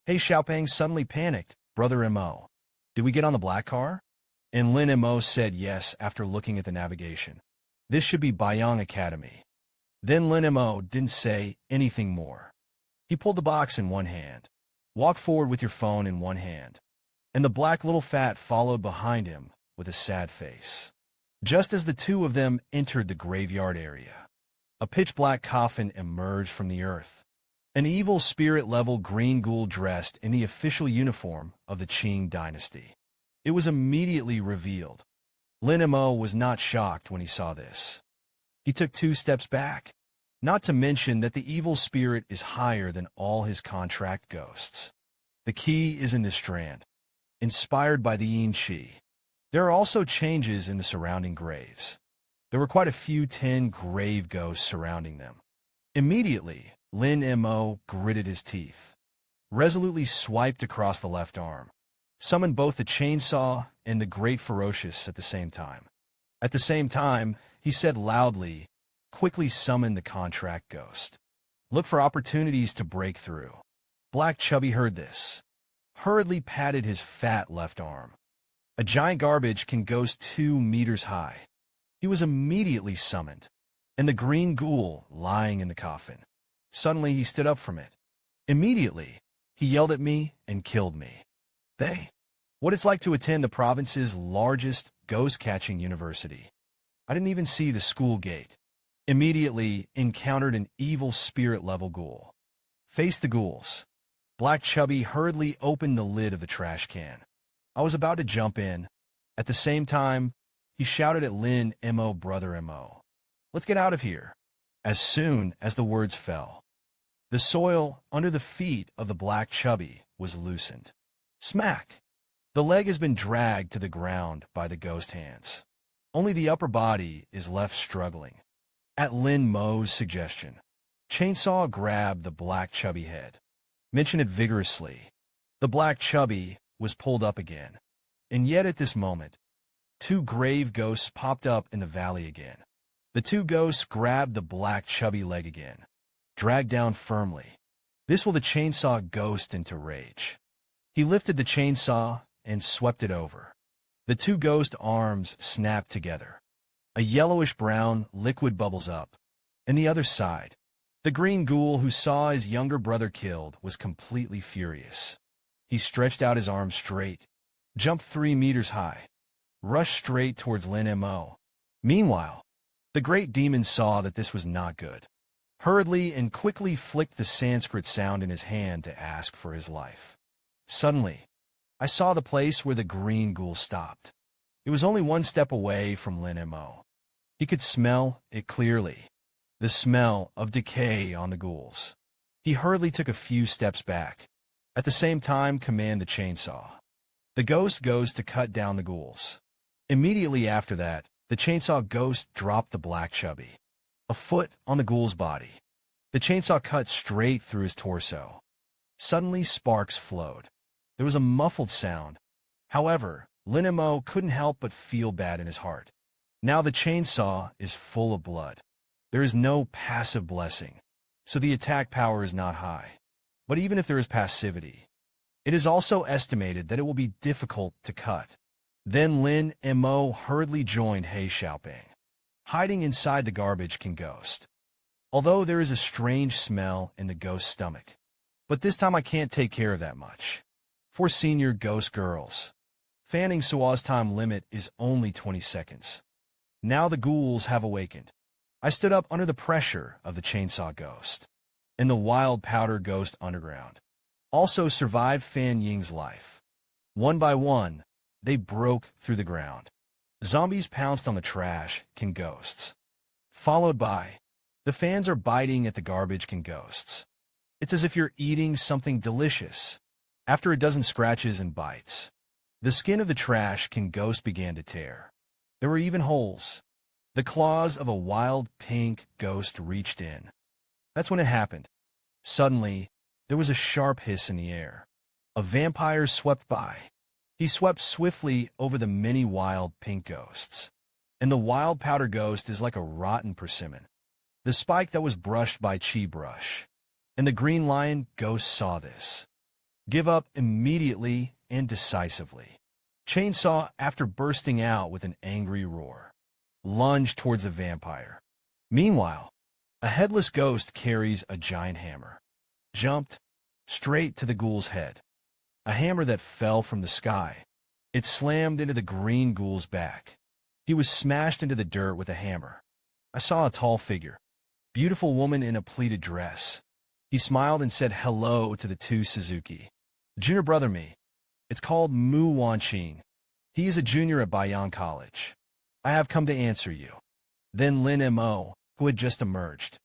Hey, Xiaopeng suddenly panicked. Brother Mo, did we get on the black car? And Lin Mo said yes after looking at the navigation. This should be Bayang Academy. Then Lin Mo didn't say anything more. He pulled the box in one hand. Walk forward with your phone in one hand. And the black little fat followed behind him with a sad face. Just as the 2 of them entered the graveyard area, a pitch-black coffin emerged from the earth. An evil spirit-level green ghoul dressed in the official uniform of the Qing dynasty. It was immediately revealed. Lin Mo was not shocked when he saw this. He took 2 steps back, not to mention that the evil spirit is higher than all his contract ghosts. The key is in the strand, inspired by the Yin Qi. There are also changes in the surrounding graves. There were quite a few 10 grave ghosts surrounding them. Immediately, Lin Mo gritted his teeth, resolutely swiped across the left arm, summoned both the chainsaw and the great ferocious at the same time. At the same time, he said loudly, quickly summon the contract ghost. Look for opportunities to break through. Black Chubby heard this, hurriedly patted his fat left arm. A giant garbage can ghost 2 meters high. He was immediately summoned, and the green ghoul lying in the coffin. Suddenly he stood up from it. Immediately, he yelled at me and killed me. What it's like to attend the province's largest ghost-catching university. I didn't even see the school gate. Immediately encountered an evil spirit-level ghoul. Faced the ghouls. Black Chubby hurriedly opened the lid of the trash can. I was about to jump in. At the same time, he shouted at Lin Mo, Brother Mo. Let's get out of here. As soon as the words fell, the soil under the feet of the Black Chubby was loosened. Smack! The leg has been dragged to the ground by the ghost hands. Only the upper body is left struggling. At Lin Mo's suggestion, Chainsaw grabbed the Black Chubby head. Mention it vigorously. The Black Chubby was pulled up again. And yet at this moment, 2 grave ghosts popped up in the valley again. The 2 ghosts grabbed the Black Chubby leg again, dragged down firmly. This will the chainsaw ghost into rage. He lifted the chainsaw and swept it over. The 2 ghost arms snapped together. A yellowish-brown liquid bubbles up. And the other side, the green ghoul who saw his younger brother killed was completely furious. He stretched out his arms straight, jumped 3 meters high, rushed straight towards Lin Mo. Meanwhile, the great demon saw that this was not good. Hurriedly and quickly flicked the Sanskrit sound in his hand to ask for his life. Suddenly, I saw the place where the green ghoul stopped. It was only 1 step away from Lin Mo. He could smell it clearly, the smell of decay on the ghouls. He hurriedly took a few steps back, at the same time command the chainsaw. The ghost goes to cut down the ghouls. Immediately after that, the chainsaw ghost dropped the black chubby, a foot on the ghoul's body. The chainsaw cut straight through his torso. Suddenly sparks flowed. There was a muffled sound. However, Lin Mo couldn't help but feel bad in his heart. Now the chainsaw is full of blood. There is no passive blessing, so the attack power is not high. But even if there is passivity, it is also estimated that it will be difficult to cut. Then Lin Mo hurriedly joined He Xiaoping. Hiding inside the garbage can ghost. Although there is a strange smell in the ghost's stomach. But this time I can't take care of that much. For senior ghost girls, fanning Sua's time limit is only 20 seconds. Now the ghouls have awakened. I stood up under the pressure of the chainsaw ghost. And the wild powder ghost underground also survived Fan Ying's life. One by one, they broke through the ground. Zombies pounced on the trash can ghosts. Followed by, the fans are biting at the garbage can ghosts. It's as if you're eating something delicious. After a dozen scratches and bites, the skin of the trash can ghost began to tear. There were even holes. The claws of a wild pink ghost reached in. That's when it happened. Suddenly, there was a sharp hiss in the air. A vampire swept by. He swept swiftly over the many wild pink ghosts. And the wild powder ghost is like a rotten persimmon. The spike that was brushed by Chi brush. And the green lion ghost saw this. Give up immediately and decisively. Chainsaw, after bursting out with an angry roar, lunged towards the vampire. Meanwhile, a headless ghost carries a giant hammer. Jumped straight to the ghoul's head. A hammer that fell from the sky. It slammed into the green ghoul's back. He was smashed into the dirt with a hammer. I saw a tall figure. Beautiful woman in a pleated dress. He smiled and said hello to the 2 Suzuki. Junior brother me. It's called Mu Wanqing. He is a junior at Baiyang College. I have come to answer you. Then Lin Mo, who had just emerged,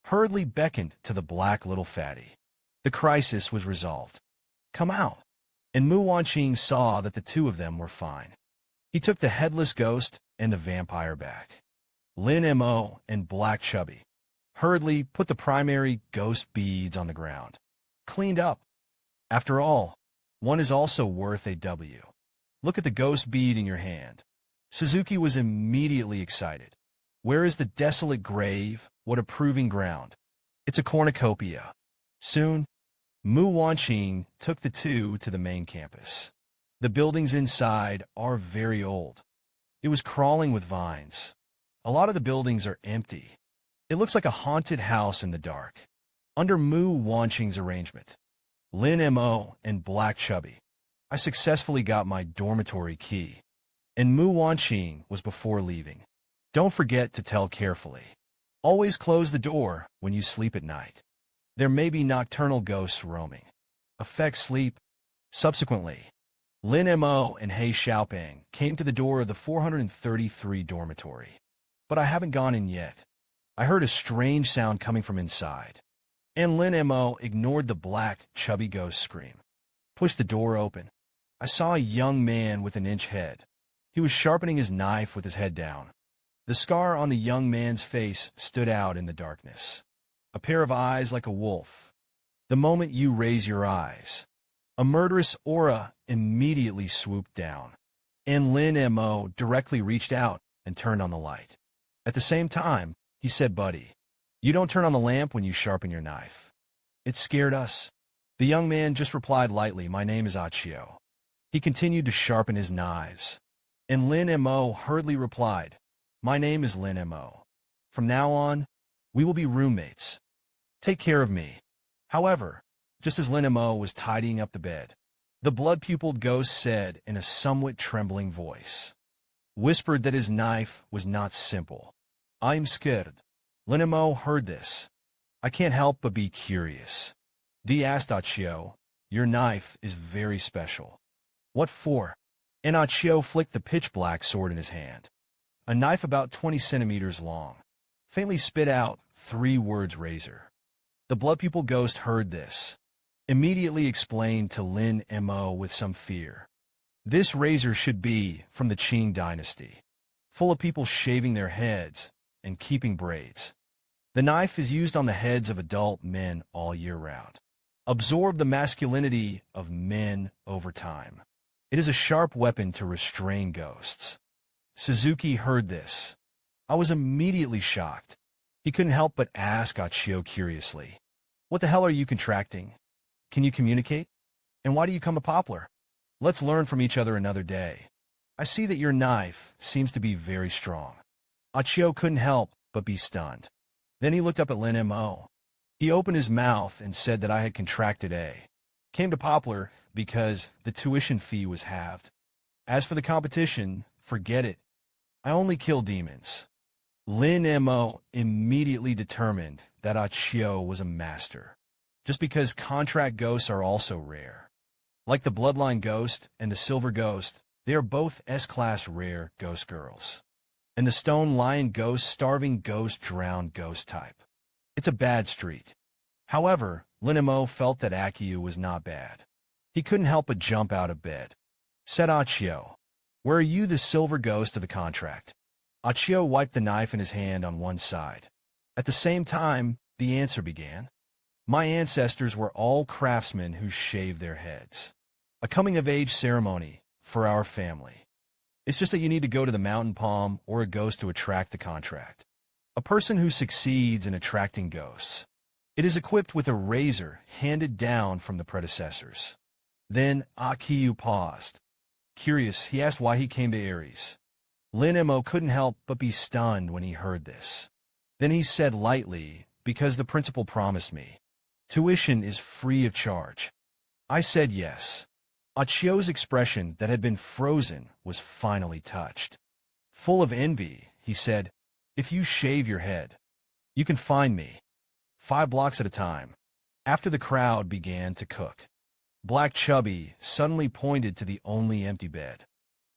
hurriedly beckoned to the black little fatty. The crisis was resolved. Come out. And Mu Wanqing saw that the 2 of them were fine. He took the headless ghost and the vampire back. Lin Mo and Black Chubby hurriedly put the primary ghost beads on the ground. Cleaned up. After all, one is also worth a W. Look at the ghost bead in your hand. Suzuki was immediately excited. Where is the desolate grave? What a proving ground. It's a cornucopia. Soon, Mu Wanqing took the 2 to the main campus. The buildings inside are very old. It was crawling with vines. A lot of the buildings are empty. It looks like a haunted house in the dark. Under Mu Wanqing's arrangement, Lin Mo and Black Chubby, I successfully got my dormitory key. And Mu Wanqing was before leaving. Don't forget to tell carefully. Always close the door when you sleep at night. There may be nocturnal ghosts roaming. Affect sleep. Subsequently, Lin Mo and He Xiaoping came to the door of the 433 dormitory. But I haven't gone in yet. I heard a strange sound coming from inside. And Lin Mo ignored the black, chubby ghost scream. Pushed the door open. I saw a young man with an inch head. He was sharpening his knife with his head down. The scar on the young man's face stood out in the darkness. A pair of eyes like a wolf. The moment you raise your eyes, a murderous aura immediately swooped down. And Lin Mo directly reached out and turned on the light. At the same time, he said, "Buddy, you don't turn on the lamp when you sharpen your knife." It scared us. The young man just replied lightly, "My name is Achio." He continued to sharpen his knives. And Lin Mo hurriedly replied, My name is Lin Mo. From now on, we will be roommates. Take care of me. However, just as Lin Mo was tidying up the bed, the blood-pupiled ghost said in a somewhat trembling voice, whispered that his knife was not simple. I'm scared. Lin Mo heard this. I can't help but be curious. D asked Achio, your knife is very special. What for? And Achio flicked the pitch-black sword in his hand. A knife about 20 centimeters long. Faintly spit out 3 words razor. The blood-pupiled ghost heard this. Immediately explained to Lin Mo with some fear. This razor should be from the Qing dynasty, full of people shaving their heads and keeping braids. The knife is used on the heads of adult men all year round. Absorb the masculinity of men over time. It is a sharp weapon to restrain ghosts. Suzuki heard this. I was immediately shocked. He couldn't help but ask Achio curiously, what the hell are you contracting? Can you communicate? And why do you come a poplar? Let's learn from each other another day. I see that your knife seems to be very strong. Achio couldn't help but be stunned. Then he looked up at Lin Mo. He opened his mouth and said that I had contracted came to poplar because the tuition fee was halved. As for the competition, forget it. I only kill demons. Lin Mo immediately determined that Achio was a master, just because contract ghosts are also rare. Like the Bloodline Ghost and the Silver Ghost, they are both S-class rare ghost girls. And the Stone Lion Ghost, Starving Ghost, Drowned Ghost type. It's a bad streak. However, Lin Mo felt that Achio was not bad. He couldn't help but jump out of bed. Said Achio, where are you the Silver Ghost of the contract? Achio wiped the knife in his hand on one side. At the same time, the answer began. My ancestors were all craftsmen who shaved their heads. A coming-of-age ceremony for our family. It's just that you need to go to the mountain palm or a ghost to attract the contract. A person who succeeds in attracting ghosts. It is equipped with a razor handed down from the predecessors. Then Achio paused. Curious, he asked why he came to Ares. Lin Mo couldn't help but be stunned when he heard this. Then he said lightly, because the principal promised me. Tuition is free of charge. I said yes. Achio's expression that had been frozen was finally touched. Full of envy, he said, if you shave your head, you can find me. 5 blocks at a time. After the crowd began to cook, Black Chubby suddenly pointed to the only empty bed.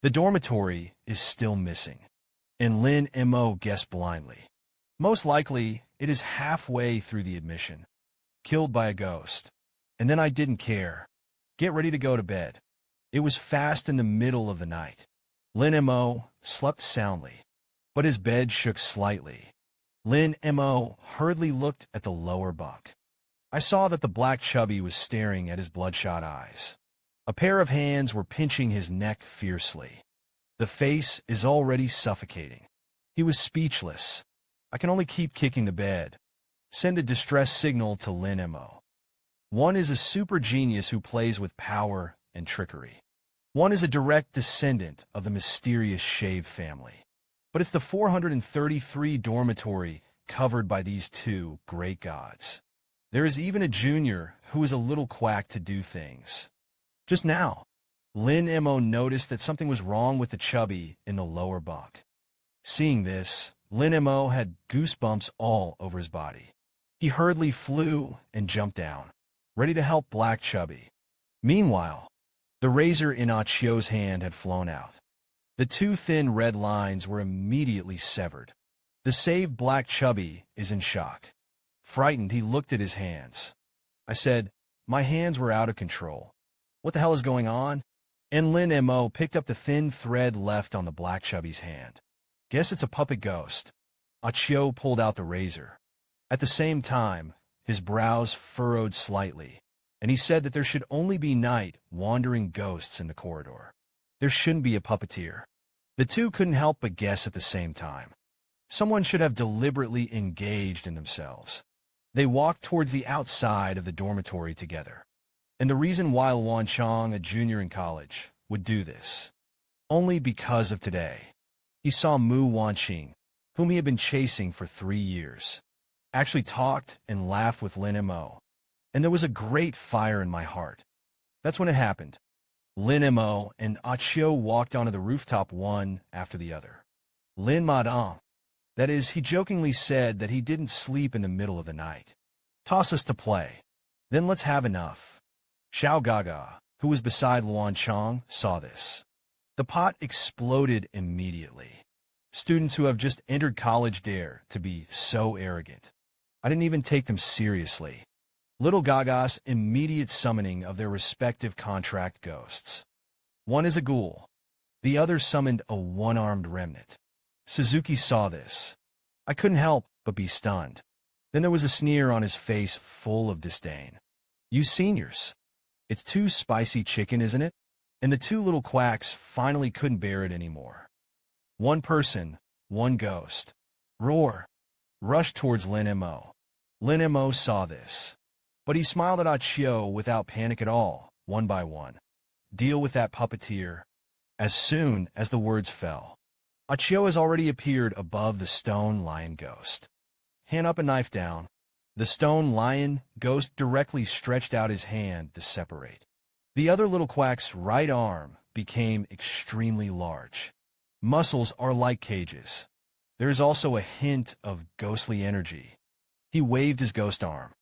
The dormitory is still missing. And Lin Mo guessed blindly. Most likely, it is halfway through the admission. Killed by a ghost. And then I didn't care. Get ready to go to bed. It was fast in the middle of the night. Lin Mo slept soundly, but his bed shook slightly. Lin Mo hurriedly looked at the lower bunk. I saw that the Black Chubby was staring at his bloodshot eyes. A pair of hands were pinching his neck fiercely. The face is already suffocating. He was speechless. I can only keep kicking the bed. Send a distress signal to Lin Mo. One is a super genius who plays with power and trickery. One is a direct descendant of the mysterious Shave family. But it's the 433 dormitory covered by these 2 great gods. There is even a junior who is a little quack to do things. Just now, Lin Mo noticed that something was wrong with the Chubby in the lower bunk. Seeing this, Lin Mo had goosebumps all over his body. He hurriedly flew and jumped down, ready to help Black Chubby. Meanwhile, the razor in Achio's hand had flown out. The 2 thin red lines were immediately severed. The saved Black Chubby is in shock. Frightened, he looked at his hands. I said, my hands were out of control. What the hell is going on? And Lin Mo picked up the thin thread left on the Black Chubby's hand. Guess it's a puppet ghost. Achio pulled out the razor. At the same time, his brows furrowed slightly, and he said that there should only be night wandering ghosts in the corridor. There shouldn't be a puppeteer. The 2 couldn't help but guess at the same time. Someone should have deliberately engaged in themselves. They walked towards the outside of the dormitory together. And the reason why Luan Chong, a junior in college, would do this. Only because of today. He saw Mu Wanqing, whom he had been chasing for 3 years, actually talked and laughed with Lin Mo, and there was a great fire in my heart. That's when it happened. Lin Mo and Achio walked onto the rooftop one after the other. Lin Madame. That is, he jokingly said that he didn't sleep in the middle of the night. Toss us to play. Then let's have enough. Xiao Gaga, who was beside Luan Chong, saw this. The pot exploded immediately. Students who have just entered college dare to be so arrogant. I didn't even take them seriously. Little Gaga's immediate summoning of their respective contract ghosts. One is a ghoul. The other summoned a one-armed remnant. Suzuki saw this. I couldn't help but be stunned. Then there was a sneer on his face full of disdain. You seniors. It's too spicy chicken, isn't it? And the two little quacks finally couldn't bear it anymore. One person, one ghost. Roar. Rushed towards Lin Mo. Lin Mo saw this. But he smiled at Achio without panic at all, one by one. Deal with that puppeteer. As soon as the words fell, Achio has already appeared above the stone lion ghost. Hand up and knife down. The stone lion ghost directly stretched out his hand to separate. The other little quack's right arm became extremely large. Muscles are like cages. There is also a hint of ghostly energy. He waved his ghost arm,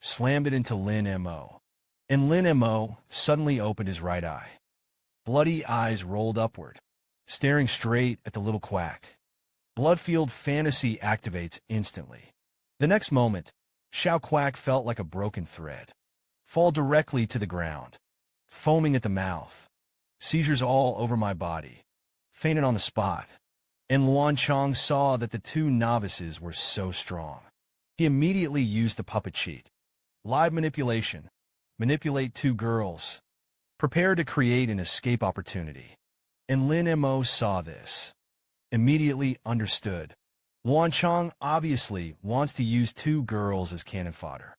slammed it into Lin Mo, and Lin Mo suddenly opened his right eye. Bloody eyes rolled upward, staring straight at the little quack. Bloodfield fantasy activates instantly. The next moment, Xiao Quack felt like a broken thread, fall directly to the ground, foaming at the mouth, seizures all over my body, fainted on the spot, and Luan Chong saw that the two novices were so strong. He immediately used the puppet cheat. Live manipulation. Manipulate two girls. Prepare to create an escape opportunity. And Lin Mo saw this. Immediately understood. Luan Chong obviously wants to use two girls as cannon fodder.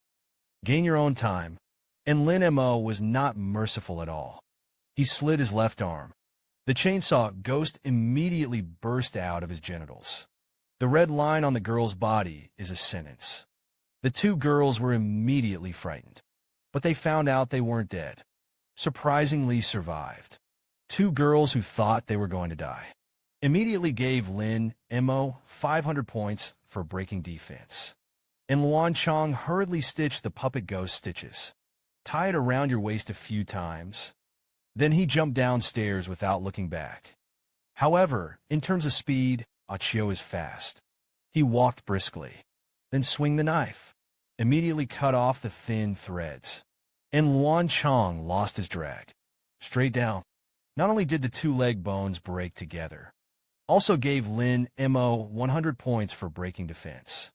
Gain your own time. And Lin Mo was not merciful at all. He slid his left arm. The chainsaw ghost immediately burst out of his genitals. The red line on the girl's body is a sentence. The two girls were immediately frightened, but they found out they weren't dead. Surprisingly survived. Two girls who thought they were going to die. Immediately gave Lin Mo 500 points for breaking defense. And Luan Chong hurriedly stitched the puppet ghost stitches. Tie it around your waist a few times. Then he jumped downstairs without looking back. However, in terms of speed, Achio is fast. He walked briskly, then swing the knife, immediately cut off the thin threads. And Luan Chong lost his drag. Straight down. Not only did the two leg bones break together, also gave Lin Mo 100 points for breaking defense.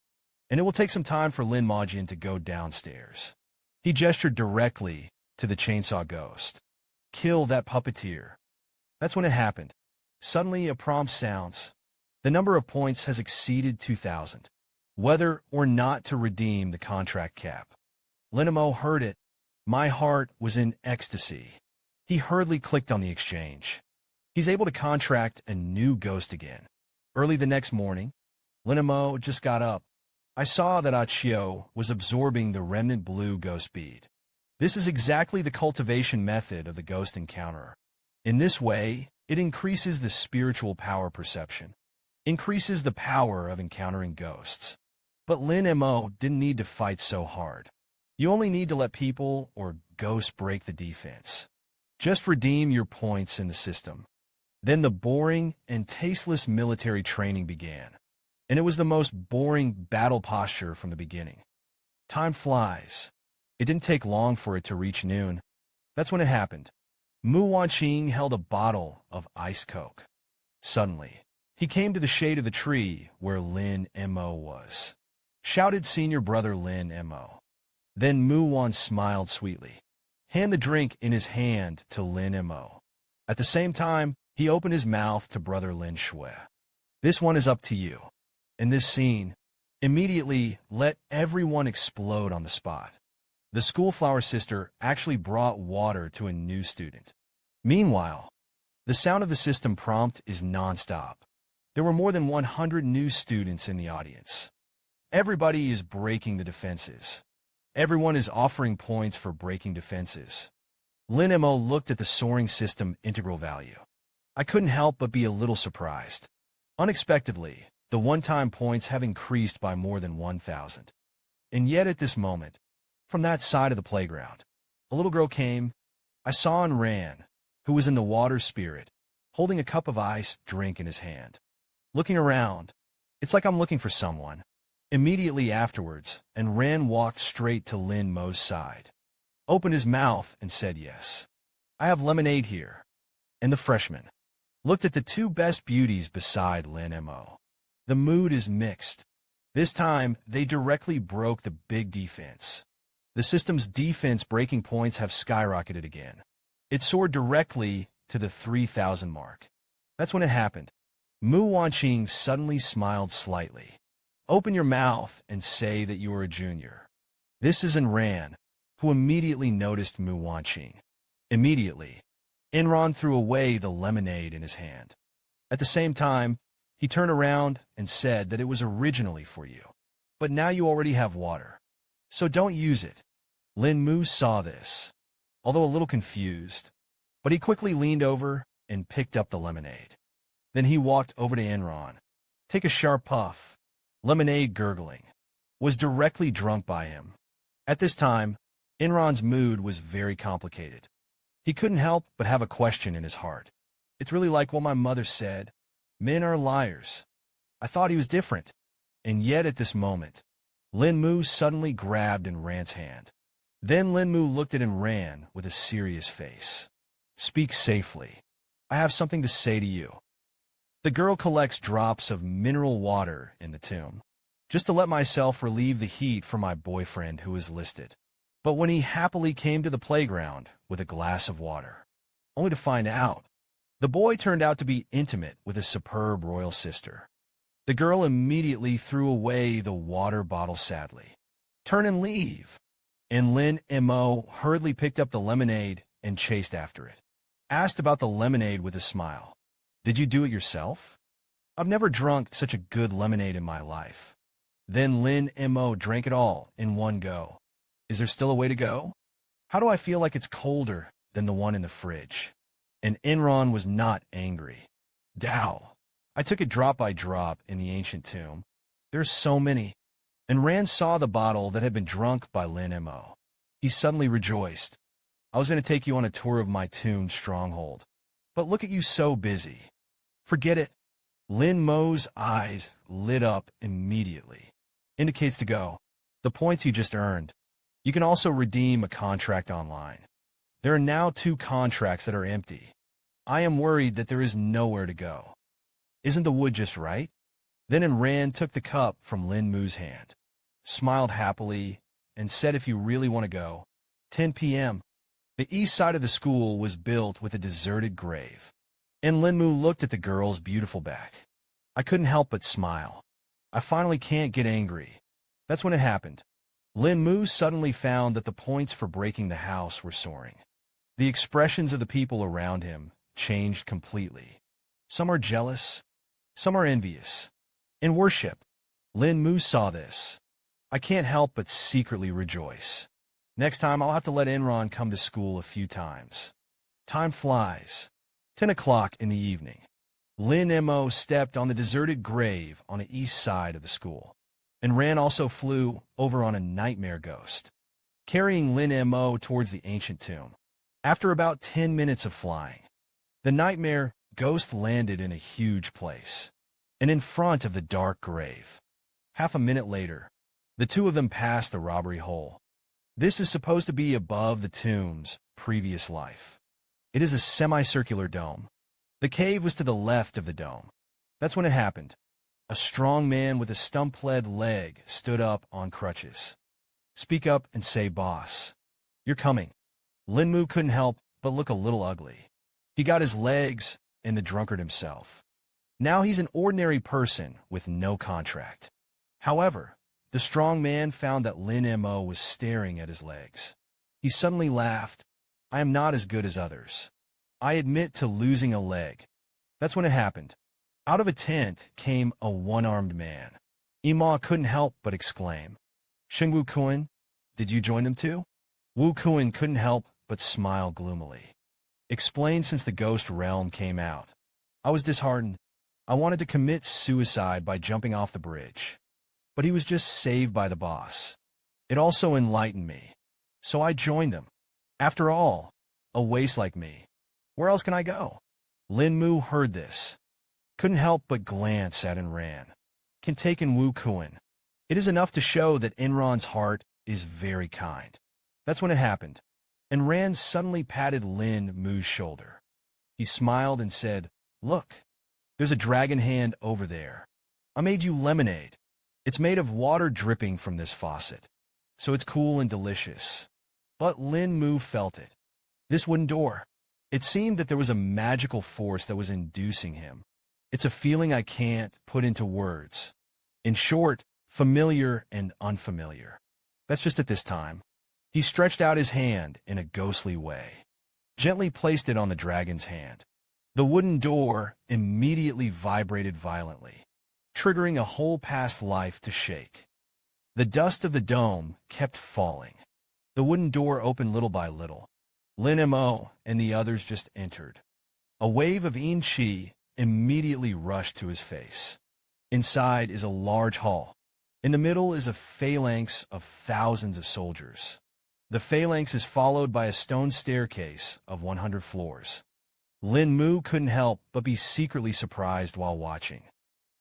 And it will take some time for Lin Majin to go downstairs. He gestured directly to the chainsaw ghost. Kill that puppeteer. That's when it happened. Suddenly a prompt sounds. The number of points has exceeded 2,000. Whether or not to redeem the contract cap. Lin Mo heard it. My heart was in ecstasy. He hurriedly clicked on the exchange. He's able to contract a new ghost again. Early the next morning, Lin Mo just got up. I saw that Achio was absorbing the remnant blue ghost bead. This is exactly the cultivation method of the ghost encounterer. In this way, it increases the spiritual power perception. Increases the power of encountering ghosts. But Lin Mo didn't need to fight so hard. You only need to let people or ghosts break the defense. Just redeem your points in the system. Then the boring and tasteless military training began. And it was the most boring battle posture from the beginning. Time flies. It didn't take long for it to reach noon. That's when it happened. Mu Wanqing held a bottle of ice coke. Suddenly, he came to the shade of the tree where Lin Mo was. Shouted senior brother Lin Mo. Then Mu Wan smiled sweetly. Hand the drink in his hand to Lin Mo. At the same time, he opened his mouth to brother Lin Shui. This one is up to you. In this scene, immediately let everyone explode on the spot. The schoolflower sister actually brought water to a new student. Meanwhile, the sound of the system prompt is non-stop. There were more than 100 new students in the audience. Everybody is breaking the defenses. Everyone is offering points for breaking defenses. Lin Mo looked at the soaring system integral value. I couldn't help but be a little surprised. Unexpectedly, the one-time points have increased by more than 1,000. And yet at this moment, from that side of the playground, a little girl came. I saw and ran, who was in the water spirit, holding a cup of ice drink in his hand. Looking around, it's like I'm looking for someone. Immediately afterwards, and Ran walked straight to Lin Mo's side, opened his mouth and said yes. I have lemonade here. And the freshman looked at the two best beauties beside Lin Mo. The mood is mixed. This time, they directly broke the big defense. The system's defense breaking points have skyrocketed again. It soared directly to the 3,000 mark. That's when it happened. Mu Wanqing suddenly smiled slightly. Open your mouth and say that you are a junior. This is Ran, who immediately noticed Mu Wanqing. Immediately, Enron threw away the lemonade in his hand. At the same time, he turned around and said that it was originally for you. But now you already have water. So don't use it. Lin Mu saw this, although a little confused, but he quickly leaned over and picked up the lemonade. Then he walked over to Enron. Take a sharp puff. Lemonade gurgling. Was directly drunk by him. At this time, Enron's mood was very complicated. He couldn't help but have a question in his heart. It's really like what my mother said. Men are liars. I thought he was different. And yet at this moment, Lin Mu suddenly grabbed Enran's hand. Then Lin Mu looked at Enran with a serious face. Speak safely. I have something to say to you. The girl collects drops of mineral water in the tomb, just to let myself relieve the heat for my boyfriend who is listed. But when he happily came to the playground with a glass of water, only to find out, the boy turned out to be intimate with a superb royal sister. The girl immediately threw away the water bottle sadly. Turn and leave. And Lin Mo hurriedly picked up the lemonade and chased after it. Asked about the lemonade with a smile. Did you do it yourself? I've never drunk such a good lemonade in my life. Then Lin Mo drank it all in one go. Is there still a way to go? How do I feel like it's colder than the one in the fridge? And Enron was not angry. Dow. I took it drop by drop in the ancient tomb. There's so many. And Rand saw the bottle that had been drunk by Lin Mo. He suddenly rejoiced. I was going to take you on a tour of my tomb stronghold. But look at you so busy. Forget it. Lin Mo's eyes lit up immediately. Indicates to go. The points he just earned. You can also redeem a contract online. There are now 2 contracts that are empty. I am worried that there is nowhere to go. Isn't the wood just right? Then Enran took the cup from Lin Mu's hand, smiled happily, and said if you really want to go, 10 p.m. The east side of the school was built with a deserted grave. And Lin Mu looked at the girl's beautiful back. I couldn't help but smile. I finally can't get angry. That's when it happened. Lin Mu suddenly found that the points for breaking the house were soaring. The expressions of the people around him changed completely. Some are jealous, some are envious. In worship, Lin Mu saw this. I can't help but secretly rejoice. Next time I'll have to let Enron come to school a few times. Time flies. 10 o'clock in the evening. Lin Mo stepped on the deserted grave on the east side of the school. And Ran also flew over on a nightmare ghost, carrying Lin Mo towards the ancient tomb. After about 10 minutes of flying, the nightmare ghost landed in a huge place, and in front of the dark grave. Half a minute later, the two of them passed the robbery hole. This is supposed to be above the tomb's previous life. It is a semicircular dome. The cave was to the left of the dome. That's when it happened. A strong man with a stump-led leg stood up on crutches. Speak up and say, boss. You're coming. Lin Mu couldn't help but look a little ugly. He got his legs and the drunkard himself. Now he's an ordinary person with no contract. However, the strong man found that Lin Mo was staring at his legs. He suddenly laughed. I am not as good as others. I admit to losing a leg. That's when it happened. Out of a tent came a one-armed man. Ima couldn't help but exclaim, "Sheng Wu Kun, did you join them too?" Wu Kun couldn't help but smile gloomily. Explained since the ghost realm came out. I was disheartened. I wanted to commit suicide by jumping off the bridge. But he was just saved by the boss. It also enlightened me. So I joined them. After all, a waste like me. Where else can I go? Lin Mo heard this. Couldn't help but glance at Enran. Can take in Wu Kun. It is enough to show that Enron's heart is very kind. That's when it happened. Enran suddenly patted Lin Mo's shoulder. He smiled and said, "Look, there's a dragon hand over there. I made you lemonade. It's made of water dripping from this faucet, so it's cool and delicious." But Lin Mo felt it. This wooden door. It seemed that there was a magical force that was inducing him. It's a feeling I can't put into words. In short, familiar and unfamiliar. That's just at this time. He stretched out his hand in a ghostly way, gently placed it on the dragon's hand. The wooden door immediately vibrated violently, triggering a whole past life to shake. The dust of the dome kept falling. The wooden door opened little by little. Lin Mo and the others just entered. A wave of yin qi immediately rushed to his face. Inside is a large hall. In the middle is a phalanx of thousands of soldiers. The phalanx is followed by a stone staircase of 100 floors. Lin Mo couldn't help but be secretly surprised while watching.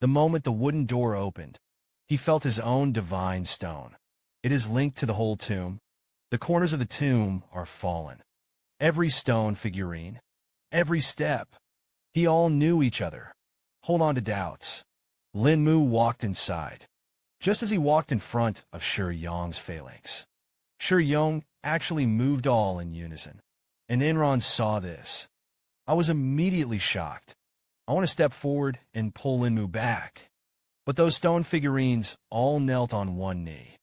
The moment the wooden door opened, he felt his own divine stone. It is linked to the whole tomb. The corners of the tomb are fallen. Every stone figurine, every step. He all knew each other. Hold on to doubts. Lin Mo walked inside, just as he walked in front of Shi Yong's phalanx. Shi Yong actually moved all in unison, and Enron saw this. I was immediately shocked. I want to step forward and pull Lin Mo back, but those stone figurines all knelt on one knee.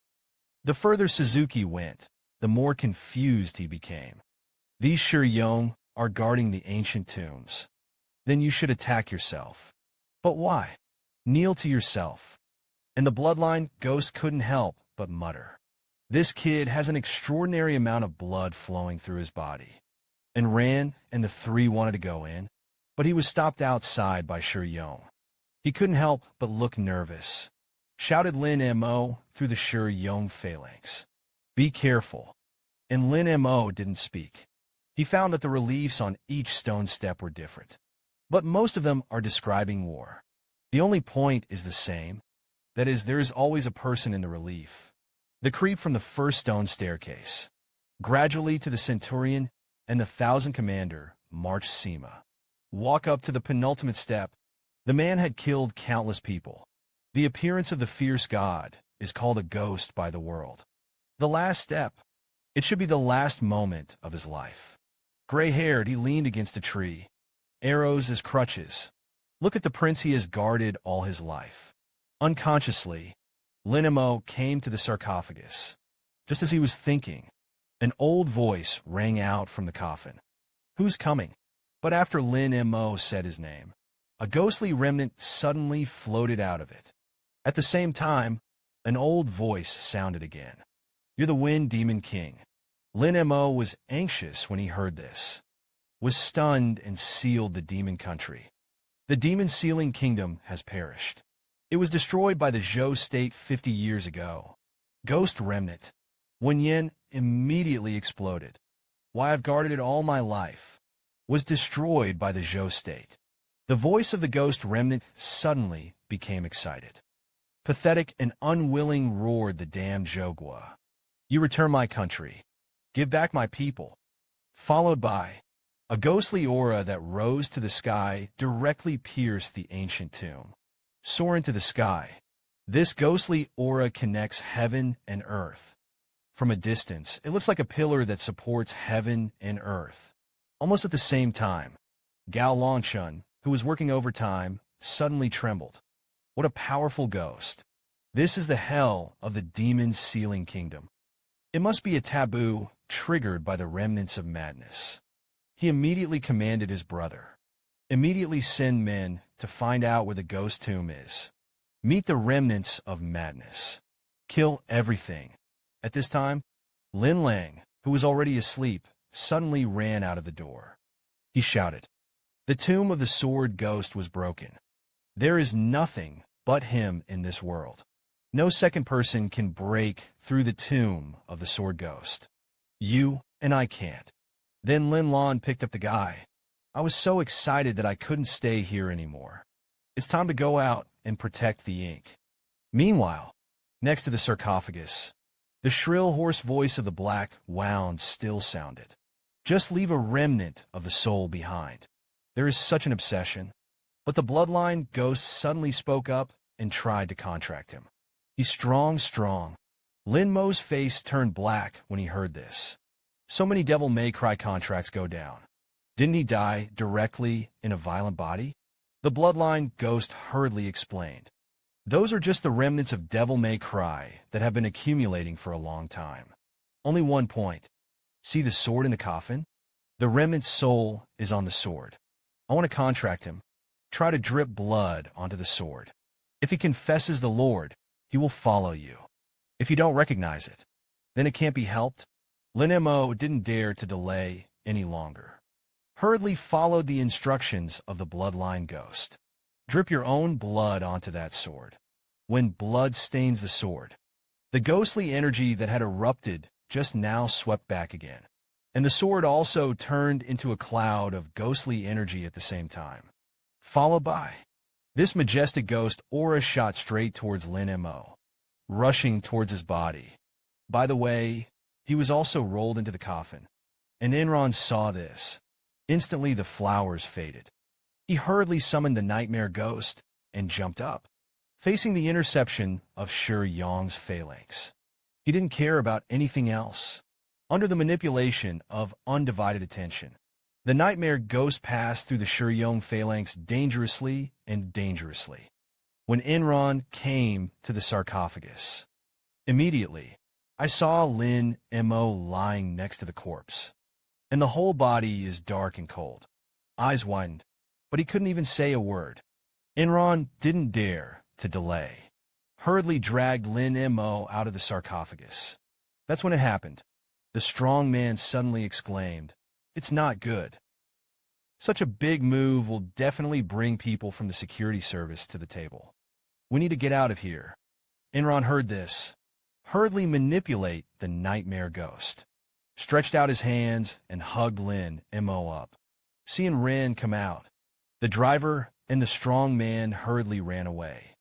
The further Suzuki went, the more confused he became. These Shi Yong are guarding the ancient tombs. Then you should attack yourself. But why? Kneel to yourself. And the bloodline ghost couldn't help but mutter. This kid has an extraordinary amount of blood flowing through his body. And ran, and the three wanted to go in, but he was stopped outside by Shi Yong. He couldn't help but look nervous. Shouted Lin Mo through the Shi Yong phalanx. "Be careful." And Lin Mo didn't speak. He found that the reliefs on each stone step were different, but most of them are describing war. The only point is the same. That is, there is always a person in the relief. The creep from the first stone staircase. Gradually to the centurion and the 1,000 commander marched Sima. Walk up to the penultimate step. The man had killed countless people. The appearance of the fierce god is called a ghost by the world. The last step. It should be the last moment of his life. Gray-haired, he leaned against a tree. Arrows as crutches. Look at the prince he has guarded all his life. Unconsciously, Lin Mo came to the sarcophagus. Just as he was thinking, an old voice rang out from the coffin. "Who's coming?" But after Lin Mo said his name, a ghostly remnant suddenly floated out of it. At the same time, an old voice sounded again. "You're the Wind Demon King." Lin Mo was anxious when he heard this, was stunned and sealed the demon country. The demon sealing kingdom has perished. It was destroyed by the Zhou state 50 years ago. Ghost remnant. Wen Yin immediately exploded. Why I've guarded it all my life. Was destroyed by the Zhou state. The voice of the ghost remnant suddenly became excited. Pathetic and unwilling roared the damned Zhougua. "You return my country. Give back my people." Followed by a ghostly aura that rose to the sky directly pierced the ancient tomb. Soar into the sky. This ghostly aura connects heaven and earth. From a distance, it looks like a pillar that supports heaven and earth. Almost at the same time, Gao Longshun, who was working overtime, suddenly trembled. What a powerful ghost. This is the hell of the demon sealing kingdom. It must be a taboo triggered by the remnants of madness. He immediately commanded his brother. Immediately send men to find out where the ghost tomb is. Meet the remnants of madness. Kill everything. At this time, Lin Lang, who was already asleep, suddenly ran out of the door. He shouted. The tomb of the sword ghost was broken. There is nothing but him in this world. No second person can break through the tomb of the sword ghost. You and I can't. Then Lin Lan picked up the guy. I was so excited that I couldn't stay here anymore. It's time to go out and protect the ink. Meanwhile, next to the sarcophagus, the shrill hoarse voice of the black wound still sounded. Just leave a remnant of the soul behind. There is such an obsession. But the bloodline ghost suddenly spoke up and tried to contract him. He's strong. Lin Mo's face turned black when he heard this. So many Devil May Cry contracts go down. Didn't he die directly in a violent body? The bloodline ghost hurriedly explained. Those are just the remnants of Devil May Cry that have been accumulating for a long time. Only one point. See the sword in the coffin? The remnant's soul is on the sword. I want to contract him. Try to drip blood onto the sword. If he confesses the Lord, he will follow you. If you don't recognize it, then it can't be helped. Lin Mo didn't dare to delay any longer. Hurriedly followed the instructions of the bloodline ghost. Drip your own blood onto that sword. When blood stains the sword, the ghostly energy that had erupted just now swept back again. And the sword also turned into a cloud of ghostly energy at the same time. Followed by this majestic ghost aura shot straight towards Lin Mo, rushing towards his body. By the way, he was also rolled into the coffin, and Enron saw this. Instantly the flowers faded. He hurriedly summoned the nightmare ghost and jumped up, facing the interception of Shi Yong's phalanx. He didn't care about anything else. Under the manipulation of undivided attention, the nightmare ghost passed through the Shi Yong phalanx dangerously. When Enron came to the sarcophagus, immediately, I saw Lin Mo lying next to the corpse, and the whole body is dark and cold. Eyes widened, but he couldn't even say a word. Enron didn't dare to delay. Hurriedly dragged Lin Mo out of the sarcophagus. That's when it happened. The strong man suddenly exclaimed, "It's not good. Such a big move will definitely bring people from the security service to the table. We need to get out of here." Enron heard this. Hurriedly manipulate the nightmare ghost. Stretched out his hands and hugged Lin Mo up. Seeing Ren come out, the driver and the strong man hurriedly ran away.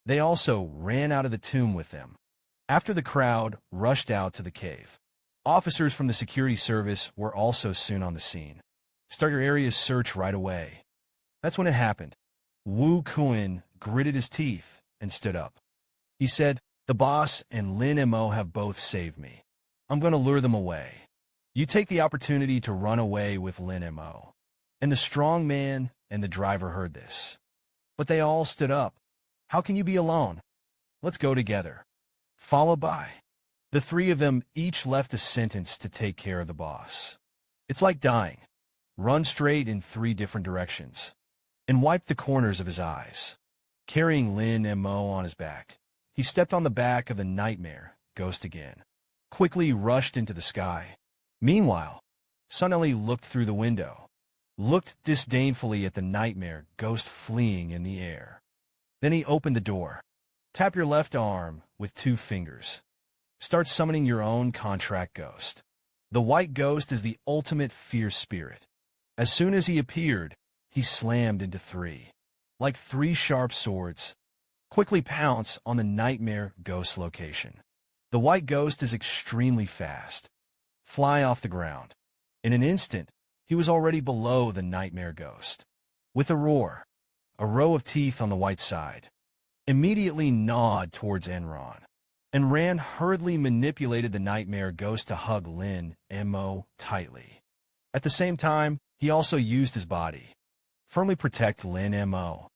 They also ran out of the tomb with them. After the crowd rushed out to the cave, officers from the security service were also soon on the scene. Start your area's search right away. That's when it happened. Wu Kun gritted his teeth and stood up. He said, "The boss and Lin Mo have both saved me. I'm going to lure them away. You take the opportunity to run away with Lin Mo." And the strong man and the driver heard this. But they all stood up. "How can you be alone? Let's go together." Followed by the three of them each left a sentence to take care of the boss. It's like dying. Run straight in 3 different directions, and wiped the corners of his eyes. Carrying Lin Mo on his back, he stepped on the back of the nightmare ghost again, quickly rushed into the sky. Meanwhile, Sun Ellie looked through the window, looked disdainfully at the nightmare ghost fleeing in the air. Then he opened the door. Tap your left arm with 2 fingers. Start summoning your own contract ghost. The white ghost is the ultimate fierce spirit. As soon as he appeared, he slammed into 3, like 3 sharp swords. Quickly pounce on the nightmare ghost location. The white ghost is extremely fast. Fly off the ground. In an instant, he was already below the nightmare ghost. With a roar, a row of teeth on the white side, immediately gnawed towards Enron, and Ran hurriedly manipulated the nightmare ghost to hug Lin Mo tightly. At the same time, he also used his body, firmly protect Lin Mo.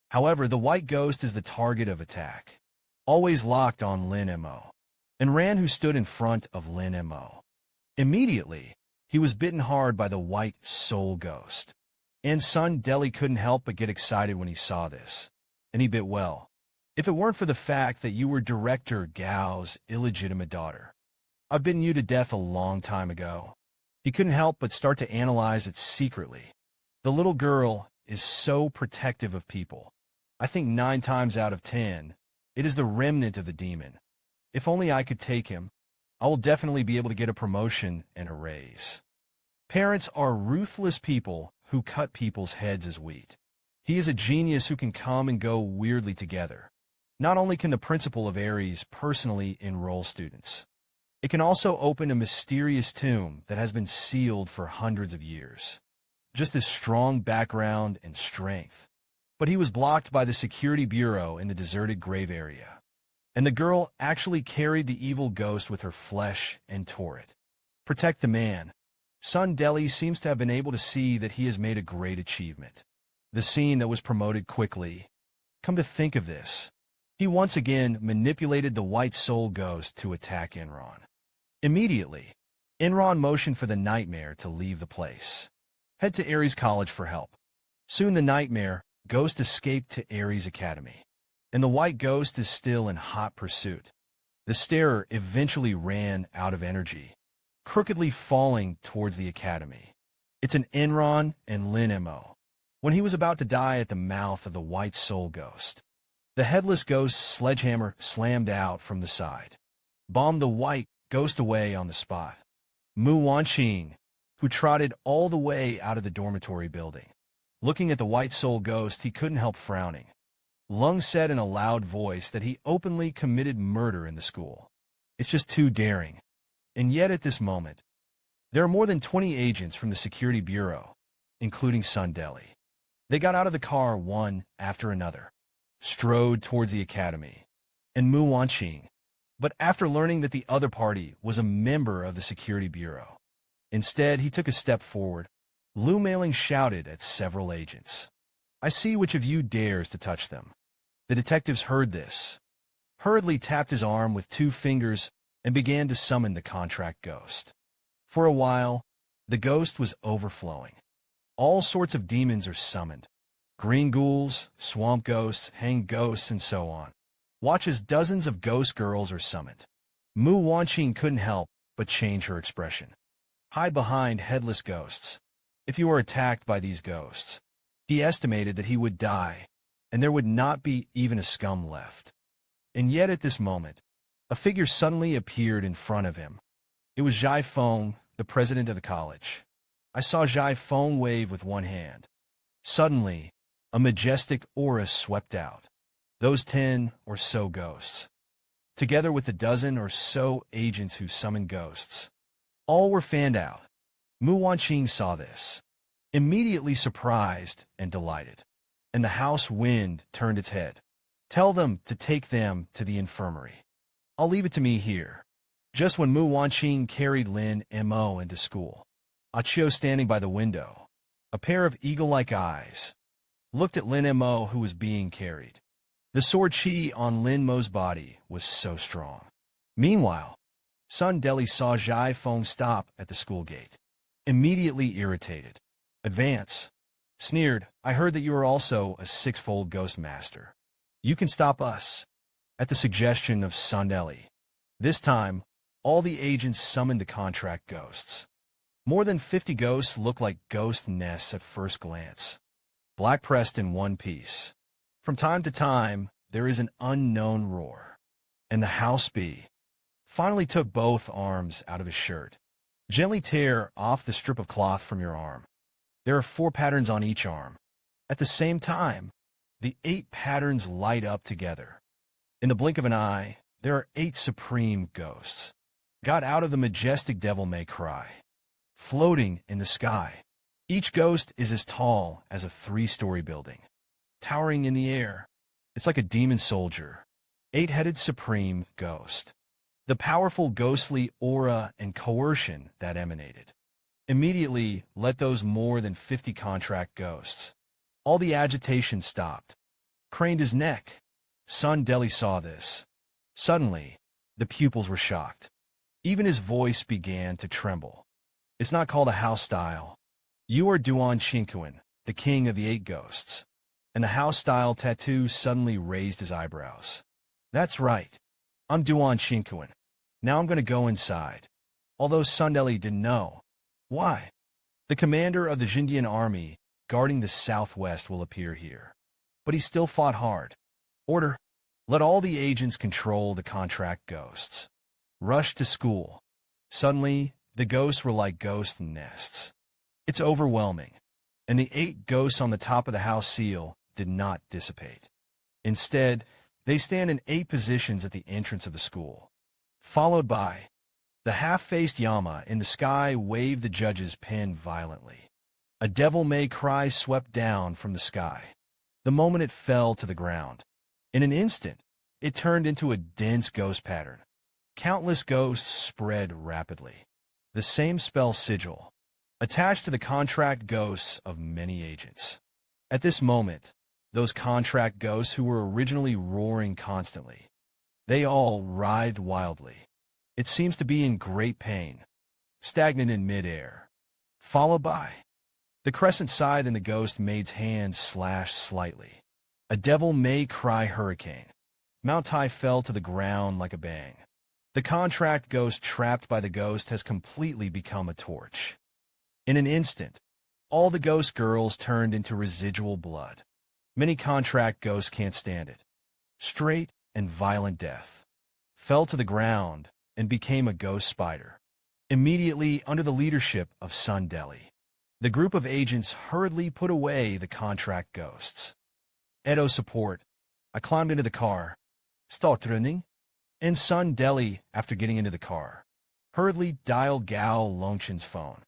However, the white ghost is the target of attack, always locked on Lin Mo, and Ran who stood in front of Lin Mo. Immediately, he was bitten hard by the white soul ghost. And Sun Deli couldn't help but get excited when he saw this. And he bit well. If it weren't for the fact that you were Director Gao's illegitimate daughter, I've bitten you to death a long time ago. He couldn't help but start to analyze it secretly. The little girl is so protective of people. I think 9 times out of 10, it is the remnant of the demon. If only I could take him, I will definitely be able to get a promotion and a raise. Parents are ruthless people who cut people's heads as wheat. He is a genius who can come and go weirdly together. Not only can the principal of Aries personally enroll students, it can also open a mysterious tomb that has been sealed for hundreds of years. Just this strong background and strength. But he was blocked by the security bureau in the deserted grave area. And the girl actually carried the evil ghost with her flesh and tore it. Protect the man. Sun Deli seems to have been able to see that he has made a great achievement. The scene that was promoted quickly. Come to think of this, he once again manipulated the white soul ghost to attack Enron. Immediately, Enron motioned for the nightmare to leave the place. Head to Aries College for help. Soon the nightmare ghost escaped to Aries Academy, and the white ghost is still in hot pursuit. The starer eventually ran out of energy, crookedly falling towards the academy. It's an Enron and Lin Mo. When he was about to die at the mouth of the white soul ghost, the headless ghost's sledgehammer slammed out from the side, bombed the white ghost away on the spot. Mu Wanqing, who trotted all the way out of the dormitory building. Looking at the white soul ghost, he couldn't help frowning. Lung said in a loud voice that he openly committed murder in the school. It's just too daring. And yet at this moment, there are more than 20 agents from the security bureau, including Sun Deli. They got out of the car one after another, strode towards the academy, and Mu Wanqing. But after learning that the other party was a member of the security bureau, instead he took a step forward. Lu Mailing shouted at several agents, "I see which of you dares to touch them." The detectives heard this, hurriedly tapped his arm with 2 fingers, and began to summon the contract ghost. For a while, the ghost was overflowing. All sorts of demons are summoned. Green ghouls, swamp ghosts, hanged ghosts, and so on. Watch as dozens of ghost girls are summoned. Mu Wanqing couldn't help but change her expression. Hide behind headless ghosts. If you are attacked by these ghosts, he estimated that he would die, and there would not be even a scum left. And yet at this moment, a figure suddenly appeared in front of him. It was Zhai Feng, the president of the college. I saw Zhai Feng wave with one hand. Suddenly, a majestic aura swept out. Those 10 or so ghosts, together with the dozen or so agents who summoned ghosts, all were fanned out. Mu Wanqing saw this, immediately surprised and delighted, and the house wind turned its head. Tell them to take them to the infirmary. I'll leave it to me here. Just when Mu Wanqing carried Lin Mo into school, Achio, standing by the window, a pair of eagle-like eyes, looked at Lin Mo, who was being carried. The sword chi on Lin Mo's body was so strong. Meanwhile, Sun Deli saw Zhai Feng stop at the school gate, immediately irritated. Advance. Sneered, I heard that you are also a 6-fold ghost master. You can stop us. At the suggestion of Sun Deli. This time, all the agents summoned the contract ghosts. More than 50 ghosts look like ghost nests at first glance, black pressed in one piece. From time to time, there is an unknown roar, and the house bee finally took both arms out of his shirt. Gently tear off the strip of cloth from your arm. There are 4 patterns on each arm. At the same time, the 8 patterns light up together. In the blink of an eye, there are 8 supreme ghosts. Got out of the majestic devil may cry, floating in the sky. Each ghost is as tall as a 3-story building, towering in the air. It's like a demon soldier, 8-headed supreme ghost. The powerful ghostly aura and coercion that emanated immediately let those more than 50 contract ghosts. All the agitation stopped. Craned his neck. Sun Deli saw this. Suddenly, the pupils were shocked. Even his voice began to tremble. It's not called a house style. You are Duan Qingquan, the king of the 8 ghosts, and the house-style tattoo suddenly raised his eyebrows. That's right. I'm Duan Shinkuan. Now I'm going to go inside. Although Sundeli didn't know. Why? The commander of the Jindian army guarding the southwest will appear here. But he still fought hard. Order. Let all the agents control the contract ghosts. Rush to school. Suddenly, the ghosts were like ghost nests. It's overwhelming. And the 8 ghosts on the top of the house seal did not dissipate. Instead, they stand in 8 positions at the entrance of the school. Followed by the half-faced Yama in the sky waved the judge's pen violently. A devil-may-cry swept down from the sky. The moment it fell to the ground, in an instant, it turned into a dense ghost pattern. Countless ghosts spread rapidly. The same spell sigil, attached to the contract ghosts of many agents. At this moment, those contract ghosts who were originally roaring constantly, they all writhed wildly. It seems to be in great pain, stagnant in midair. Followed by the crescent scythe in the ghost maid's hand slashed slightly. A devil-may-cry hurricane. Mount Tai fell to the ground like a bang. The contract ghost trapped by the ghost has completely become a torch. In an instant, all the ghost girls turned into residual blood. Many contract ghosts can't stand it. Straight and violent death. Fell to the ground and became a ghost spider. Immediately under the leadership of Sundeli, the group of agents hurriedly put away the contract ghosts. Edo support. I climbed into the car. Start running. And Sundeli, after getting into the car, hurriedly dialed Gao Longchen's phone,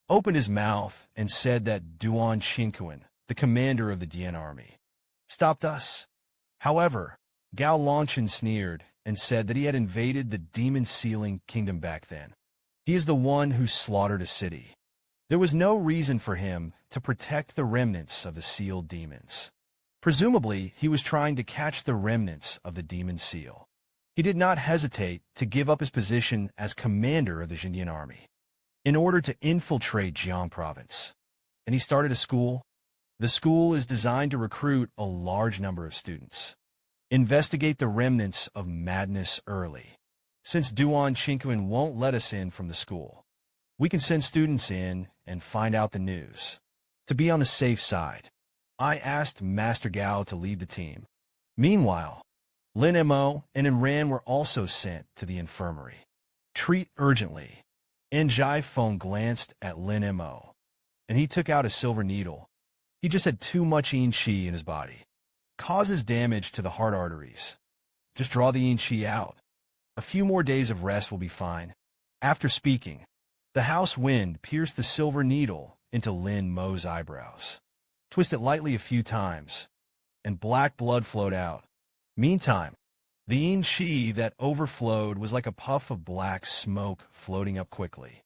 opened his mouth, and said that Duan Shinkuan, the commander of the Dian army, stopped us. However, Gao Longchen sneered and said that he had invaded the demon-sealing kingdom back then. He is the one who slaughtered a city. There was no reason for him to protect the remnants of the sealed demons. Presumably, he was trying to catch the remnants of the demon seal. He did not hesitate to give up his position as commander of the Jindian army in order to infiltrate Jiang province. And he started a school. The school is designed to recruit a large number of students. Investigate the remnants of madness early. Since Duan Shinkuan won't let us in from the school, we can send students in and find out the news. To be on the safe side, I asked Master Gao to lead the team. Meanwhile, Lin Mo and Enran were also sent to the infirmary. Treat urgently. And Jai Feng glanced at Lin Mo, and he took out a silver needle. He just had too much yin qi in his body. Causes damage to the heart arteries. Just draw the yin qi out. A few more days of rest will be fine. After speaking, the house wind pierced the silver needle into Lin Mo's eyebrows. Twist it lightly a few times, and black blood flowed out. Meantime, the yin qi that overflowed was like a puff of black smoke floating up quickly.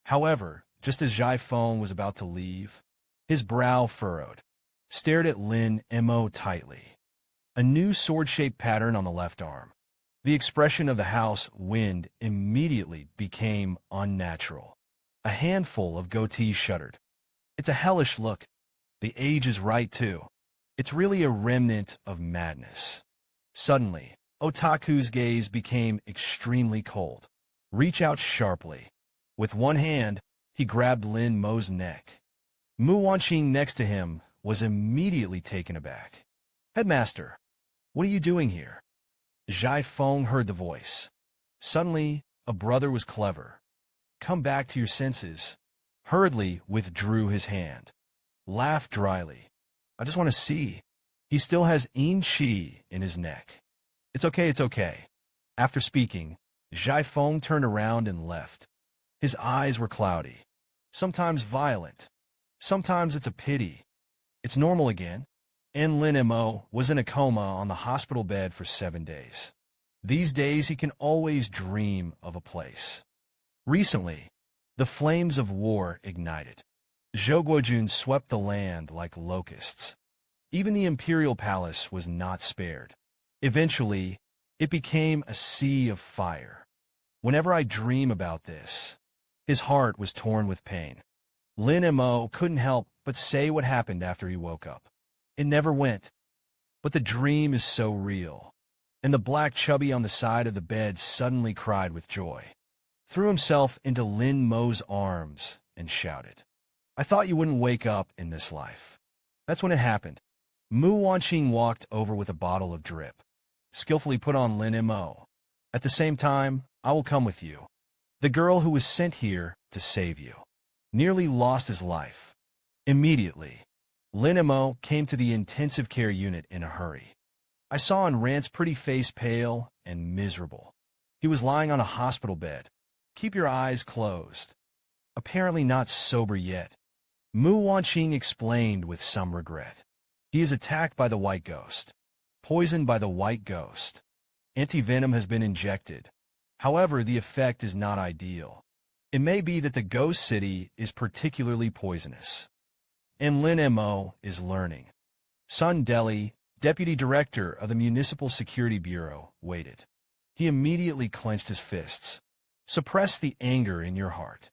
However, just as Jai Feng was about to leave, his brow furrowed, stared at Lin Mo tightly. A new sword-shaped pattern on the left arm. The expression of the house wind immediately became unnatural. A handful of goatees shuddered. It's a hellish look. The age is right, too. It's really a remnant of madness. Suddenly, Otaku's gaze became extremely cold. Reach out sharply. With one hand, he grabbed Lin Mo's neck. Mu Wanqing next to him was immediately taken aback. Headmaster, what are you doing here? Jai Feng heard the voice. Suddenly, a brother was clever. Come back to your senses. Hurriedly withdrew his hand. Laughed dryly. I just want to see. He still has yin qi in his neck. It's okay, it's okay. After speaking, Jai Feng turned around and left. His eyes were cloudy. Sometimes violent. Sometimes it's a pity. It's normal again. And Lin Mo was in a coma on the hospital bed for 7 days. These days he can always dream of a place. Recently, the flames of war ignited. Zhouguojun swept the land like locusts. Even the imperial palace was not spared. Eventually, it became a sea of fire. Whenever I dream about this, his heart was torn with pain. Lin Mo couldn't help but say what happened after he woke up. It never went. But the dream is so real. And the black chubby on the side of the bed suddenly cried with joy, threw himself into Lin Mo's arms, and shouted, "I thought you wouldn't wake up in this life." That's when it happened. Mu Wanqing walked over with a bottle of drip, skillfully put on Lin Mo. At the same time, "I will come with you. The girl who was sent here to save you nearly lost his life." Immediately, Lin Mo came to the intensive care unit in a hurry. I saw Rant's pretty face pale and miserable. He was lying on a hospital bed. Keep your eyes closed. Apparently not sober yet. Mu Wanqing explained with some regret. He is attacked by the white ghost. Poisoned by the white ghost. Antivenom has been injected. However, the effect is not ideal. It may be that the ghost city is particularly poisonous. And Lin Mo is learning. Sun Deli, deputy director of the Municipal Security Bureau, waited. He immediately clenched his fists. Suppress the anger in your heart.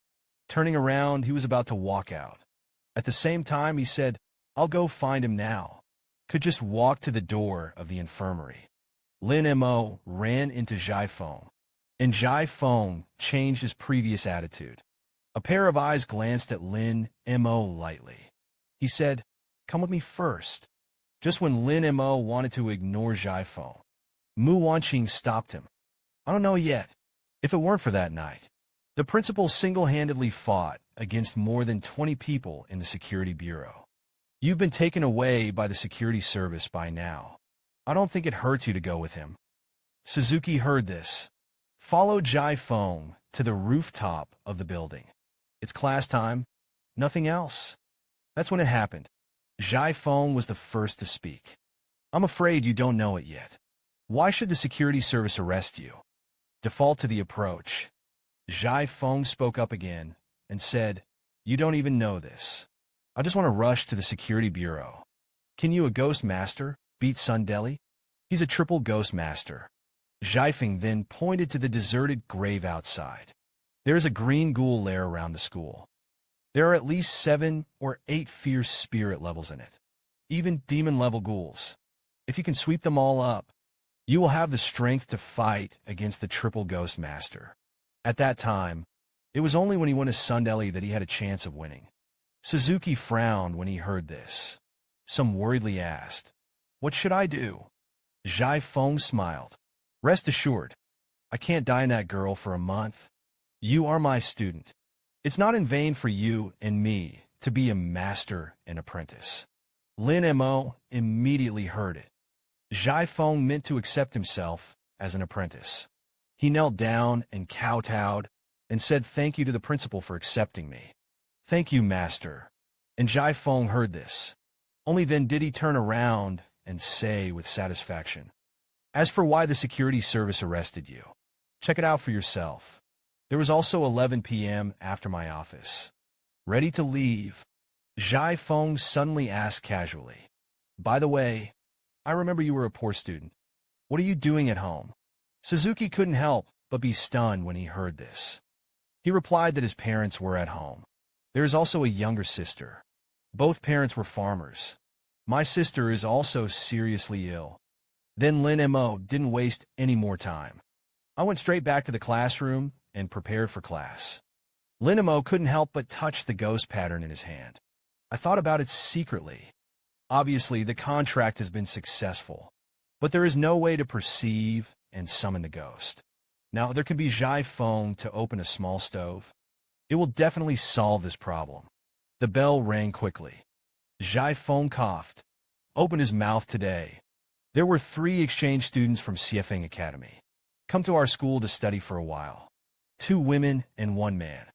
Turning around, he was about to walk out. At the same time, he said, "I'll go find him now." Could just walk to the door of the infirmary. Lin Mo ran into Zhai Feng, and Zhai Feng changed his previous attitude. A pair of eyes glanced at Lin Mo lightly. He said, "Come with me first." Just when Lin Mo wanted to ignore Zhai Feng, Mu Wanqing stopped him. "I don't know yet. If it weren't for that night." The principal single-handedly fought against more than 20 people in the security bureau. You've been taken away by the security service by now. I don't think it hurts you to go with him. Suzuki heard this. Followed Zhai Feng to the rooftop of the building. It's class time. Nothing else. That's when it happened. Zhai Feng was the first to speak. "I'm afraid you don't know it yet. Why should the security service arrest you? Default to the approach." Zhai Feng spoke up again and said, "You don't even know this. I just want to rush to the security bureau. Can you, a ghost master, beat Sun Deli? He's a triple ghost master." Zhai Feng then pointed to the deserted grave outside. "There is a green ghoul lair around the school. There are at least 7 or 8 fierce spirit levels in it, even demon-level ghouls. If you can sweep them all up, you will have the strength to fight against the triple ghost master." At that time, it was only when he went to Sun Deli that he had a chance of winning. Suzuki frowned when he heard this. Some worriedly asked, "What should I do?" Zhai Feng smiled. "Rest assured, I can't dine that girl for a month. You are my student. It's not in vain for you and me to be a master and apprentice." Lin Mo immediately heard it. Zhai Feng meant to accept himself as an apprentice. He knelt down and kowtowed and said thank you to the principal for accepting me. "Thank you, master." And Zhai Feng heard this. Only then did he turn around and say with satisfaction, "As for why the security service arrested you, check it out for yourself." There was also 11 p.m. after my office. Ready to leave, Zhai Feng suddenly asked casually, "By the way, I remember you were a poor student. What are you doing at home?" Suzuki couldn't help but be stunned when he heard this. He replied that his parents were at home. There is also a younger sister. Both parents were farmers. My sister is also seriously ill. Then Lin Mo didn't waste any more time. I went straight back to the classroom and prepared for class. Lin Mo couldn't help but touch the ghost pattern in his hand. I thought about it secretly. Obviously, the contract has been successful, but there is no way to perceive and summon the ghost. Now, there can be Zhai Feng to open a small stove. It will definitely solve this problem. The bell rang quickly. Zhai Feng coughed, opened his mouth today. There were 3 exchange students from Xiefeng Academy. Come to our school to study for a while. 2 women and 1 man.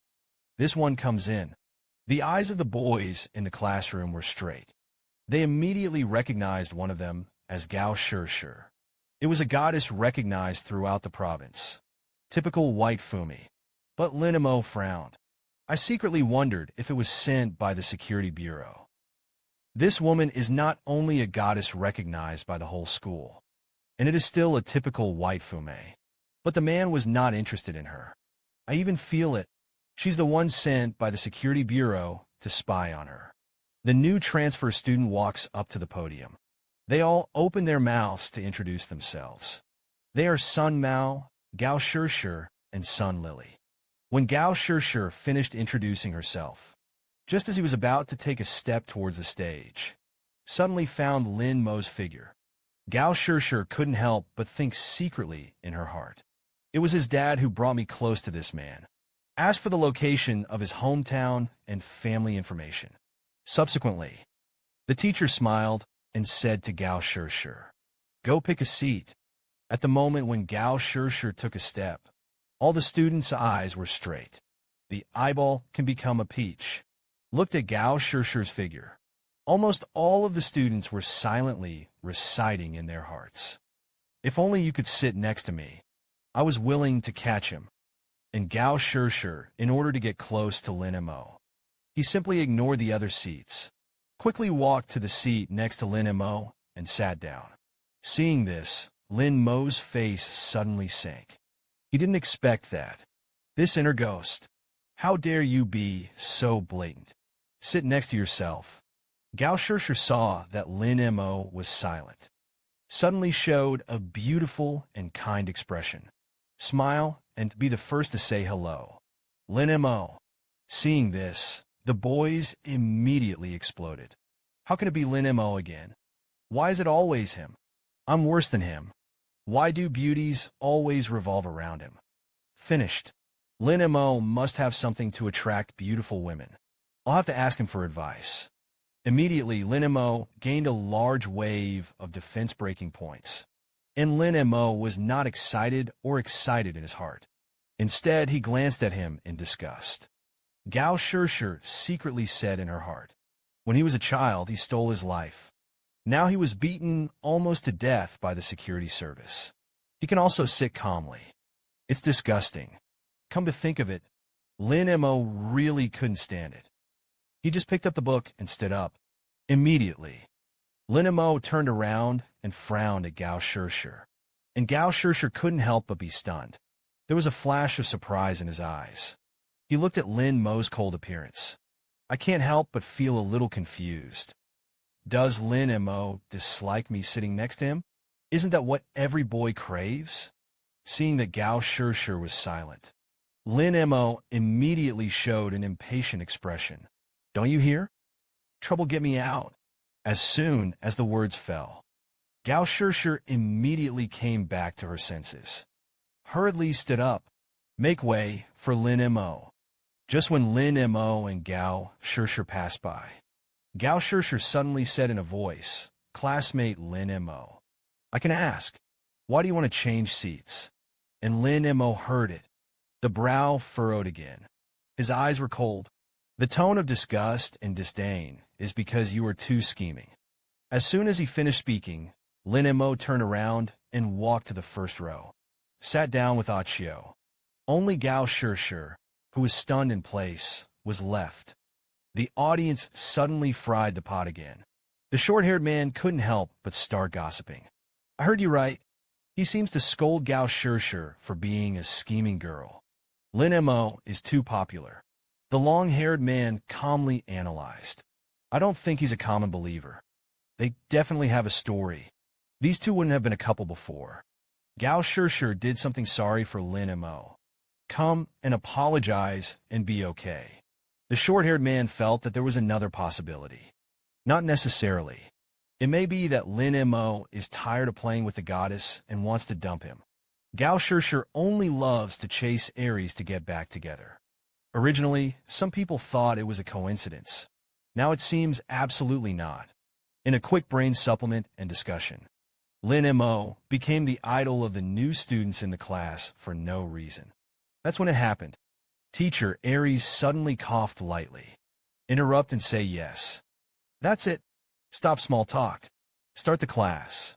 This one comes in. The eyes of the boys in the classroom were straight. They immediately recognized one of them as Gao Shishir. It was a goddess recognized throughout the province. Typical white Fumi. But Lin Mo frowned. I secretly wondered if it was sent by the security bureau. This woman is not only a goddess recognized by the whole school, and it is still a typical white Fume. But the man was not interested in her. I even feel it. She's the one sent by the security bureau to spy on her. The new transfer student walks up to the podium. They all open their mouths to introduce themselves. They are Sun Mao, Gao Shishir, and Sun Lily. When Gao Shishir finished introducing herself, just as he was about to take a step towards the stage, suddenly found Lin Mo's figure. Gao Shishir couldn't help but think secretly in her heart. It was his dad who brought me close to this man. Asked for the location of his hometown and family information. Subsequently, the teacher smiled and said to Gao Shishir, "Go pick a seat." At the moment when Gao Shishir took a step, all the students' eyes were straight. The eyeball can become a peach. Looked at Gao Shishir's figure. Almost all of the students were silently reciting in their hearts, "If only you could sit next to me. I was willing to catch him." And Gao Shishir, in order to get close to Lin Mo, he simply ignored the other seats, quickly walked to the seat next to Lin Mo, and sat down. Seeing this, Lin Mo's face suddenly sank. He didn't expect that. This inner ghost. How dare you be so blatant? Sit next to yourself. Gao Shishir saw that Lin Mo was silent. Suddenly showed a beautiful and kind expression. Smile and be the first to say hello. Lin Mo. Seeing this, the boys immediately exploded. How can it be Lin Mo again? Why is it always him? I'm worse than him. Why do beauties always revolve around him? Finished. Lin Mo must have something to attract beautiful women. I'll have to ask him for advice. Immediately, Lin Mo gained a large wave of defense breaking points. And Lin Mo was not excited in his heart. Instead, he glanced at him in disgust. Gao Shishir secretly said in her heart, when he was a child, he stole his life. Now he was beaten almost to death by the security service. He can also sit calmly. It's disgusting. Come to think of it, Lin Mo really couldn't stand it. He just picked up the book and stood up. Immediately, Lin Mo turned around and frowned at Gao Shishir. And Gao Shishir couldn't help but be stunned. There was a flash of surprise in his eyes. He looked at Lin Mo's cold appearance. I can't help but feel a little confused. Does Lin Mo dislike me sitting next to him? Isn't that what every boy craves? Seeing that Gao Shishir was silent, Lin Mo immediately showed an impatient expression. Don't you hear? Trouble get me out. As soon as the words fell, Gao Shishir immediately came back to her senses. Hurriedly stood up. Make way for Lin Mo. Just when Lin Mo and Gao Shishir passed by, Gao Shishir suddenly said in a voice, classmate Lin Mo, I can ask, why do you want to change seats? And Lin Mo heard it. The brow furrowed again. His eyes were cold. The tone of disgust and disdain is because you are too scheming. As soon as he finished speaking, Lin Mo turned around and walked to the first row. Sat down with Achio. Only Gao Shishir, who was stunned in place, was left. The audience suddenly fried the pot again. The short-haired man couldn't help but start gossiping. I heard you right. He seems to scold Gao Shishir for being a scheming girl. Lin Mo is too popular. The long-haired man calmly analyzed. I don't think he's a common believer. They definitely have a story. These two wouldn't have been a couple before. Gao Shishir did something sorry for Lin Mo. Come and apologize and be okay. The short-haired man felt that there was another possibility. Not necessarily. It may be that Lin Mo is tired of playing with the goddess and wants to dump him. Gao Shishir only loves to chase Aries to get back together. Originally, some people thought it was a coincidence. Now it seems absolutely not. In a quick brain supplement and discussion, Lin Mo became the idol of the new students in the class for no reason. That's when it happened. Teacher Aries suddenly coughed lightly. Interrupt and say yes. That's it. Stop small talk. Start the class.